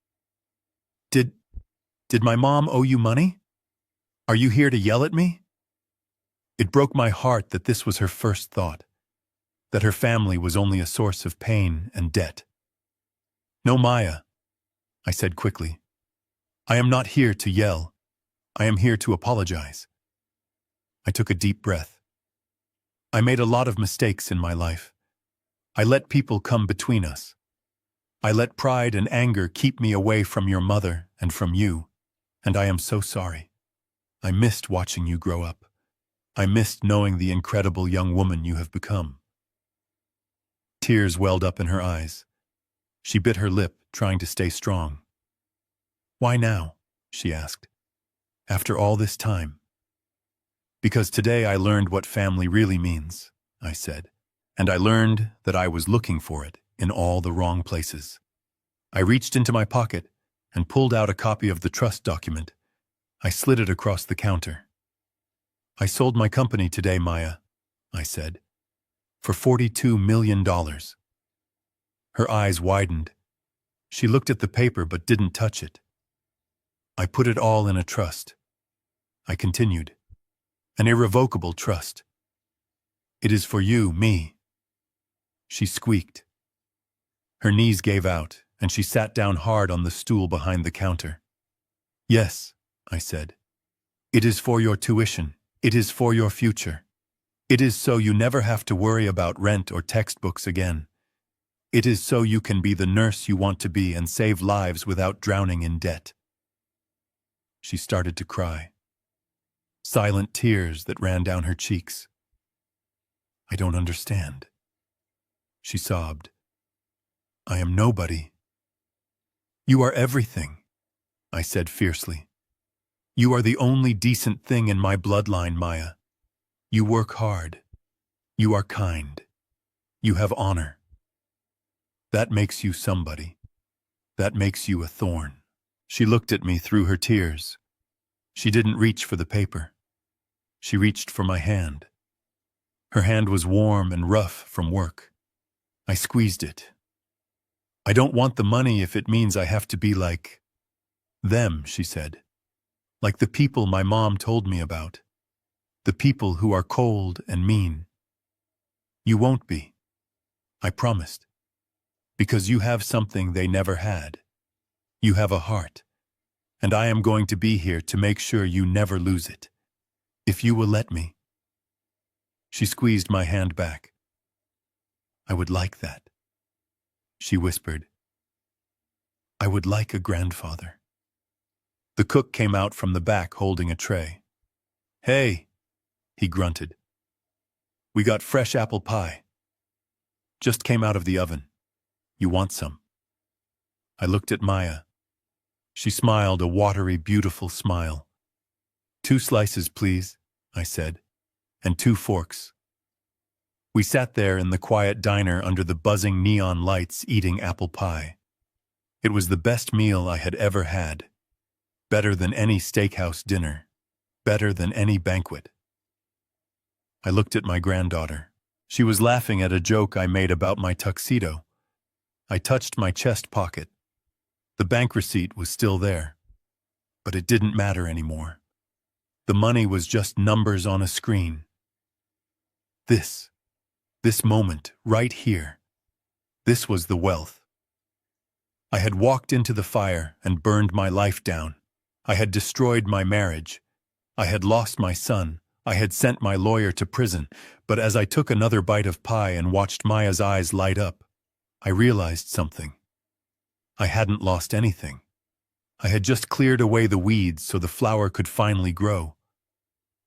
Did my mom owe you money? Are you here to yell at me?" It broke my heart that this was her first thought, that her family was only a source of pain and debt. "No, Maya," I said quickly. "I am not here to yell. I am here to apologize." I took a deep breath. I made a lot of mistakes in my life. I let people come between us. I let pride and anger keep me away from your mother and from you, and I am so sorry. I missed watching you grow up. I missed knowing the incredible young woman you have become. Tears welled up in her eyes. She bit her lip, trying to stay strong. "Why now?" she asked. "After all this time?" "Because today I learned what family really means," I said. "And I learned that I was looking for it in all the wrong places." I reached into my pocket and pulled out a copy of the trust document. I slid it across the counter. "I sold my company today, Maya," I said, "for $42 million. Her eyes widened. She looked at the paper but didn't touch it. "I put it all in a trust," I continued. "An irrevocable trust. It is for you, me." She squeaked. Her knees gave out, and she sat down hard on the stool behind the counter. "Yes," I said. "It is for your tuition. It is for your future. It is so you never have to worry about rent or textbooks again. It is so you can be the nurse you want to be and save lives without drowning in debt." She started to cry. Silent tears that ran down her cheeks. "I don't understand," she sobbed. "I am nobody." "You are everything," I said fiercely. "You are the only decent thing in my bloodline, Maya. You work hard. You are kind. You have honor. That makes you somebody. That makes you a thorn. She looked at me through her tears. She didn't reach for the paper. She reached for my hand. Her hand was warm and rough from work. I squeezed it. I don't want the money if it means I have to be like them, she said. Like the people my mom told me about. The people who are cold and mean. You won't be. I promised. Because you have something they never had. You have a heart. And I am going to be here to make sure you never lose it. If you will let me. She squeezed my hand back. I would like that. She whispered. I would like a grandfather. The cook came out from the back holding a tray. Hey, he grunted. We got fresh apple pie. Just came out of the oven. You want some? I looked at Maya. She smiled a watery, beautiful smile. 2 slices, please, I said, and 2 forks. We sat there in the quiet diner under the buzzing neon lights eating apple pie. It was the best meal I had ever had. Better than any steakhouse dinner. Better than any banquet. I looked at my granddaughter. She was laughing at a joke I made about my tuxedo. I touched my chest pocket. The bank receipt was still there. But it didn't matter anymore. The money was just numbers on a screen. This moment, right here, this was the wealth. I had walked into the fire and burned my life down. I had destroyed my marriage. I had lost my son. I had sent my lawyer to prison. But as I took another bite of pie and watched Maya's eyes light up, I realized something. I hadn't lost anything. I had just cleared away the weeds so the flower could finally grow.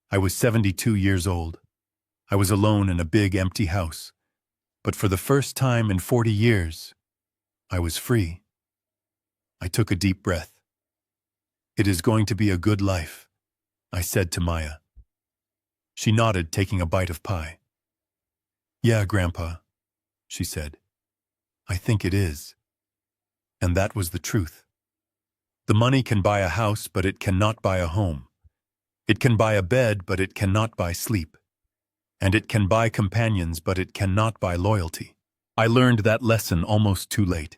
I was 72 years old. I was alone in a big empty house. But for the first time in 40 years, I was free. I took a deep breath. It is going to be a good life, I said to Maya. She nodded, taking a bite of pie. Yeah, Grandpa, she said. I think it is. And that was the truth. The money can buy a house, but it cannot buy a home. It can buy a bed, but it cannot buy sleep. And it can buy companions, but it cannot buy loyalty. I learned that lesson almost too late.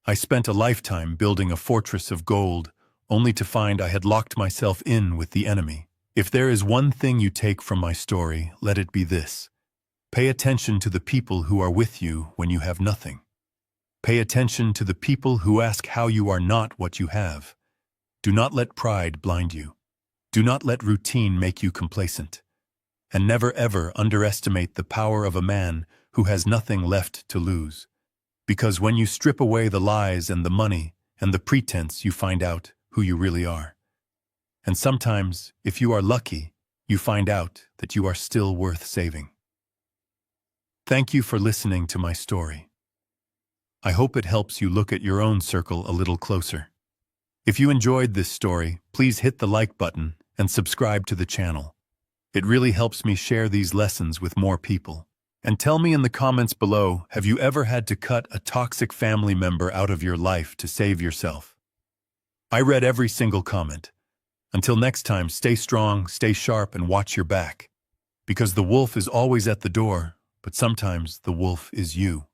I spent a lifetime building a fortress of gold, only to find I had locked myself in with the enemy. If there is one thing you take from my story, let it be this. Pay attention to the people who are with you when you have nothing. Pay attention to the people who ask how you are not what you have. Do not let pride blind you. Do not let routine make you complacent. And never ever underestimate the power of a man who has nothing left to lose. Because when you strip away the lies and the money and the pretense, you find out who you really are. And sometimes, if you are lucky, you find out that you are still worth saving. Thank you for listening to my story. I hope it helps you look at your own circle a little closer. If you enjoyed this story, please hit the like button and subscribe to the channel. It really helps me share these lessons with more people. And tell me in the comments below, have you ever had to cut a toxic family member out of your life to save yourself? I read every single comment. Until next time, stay strong, stay sharp, and watch your back. Because the wolf is always at the door, but sometimes the wolf is you.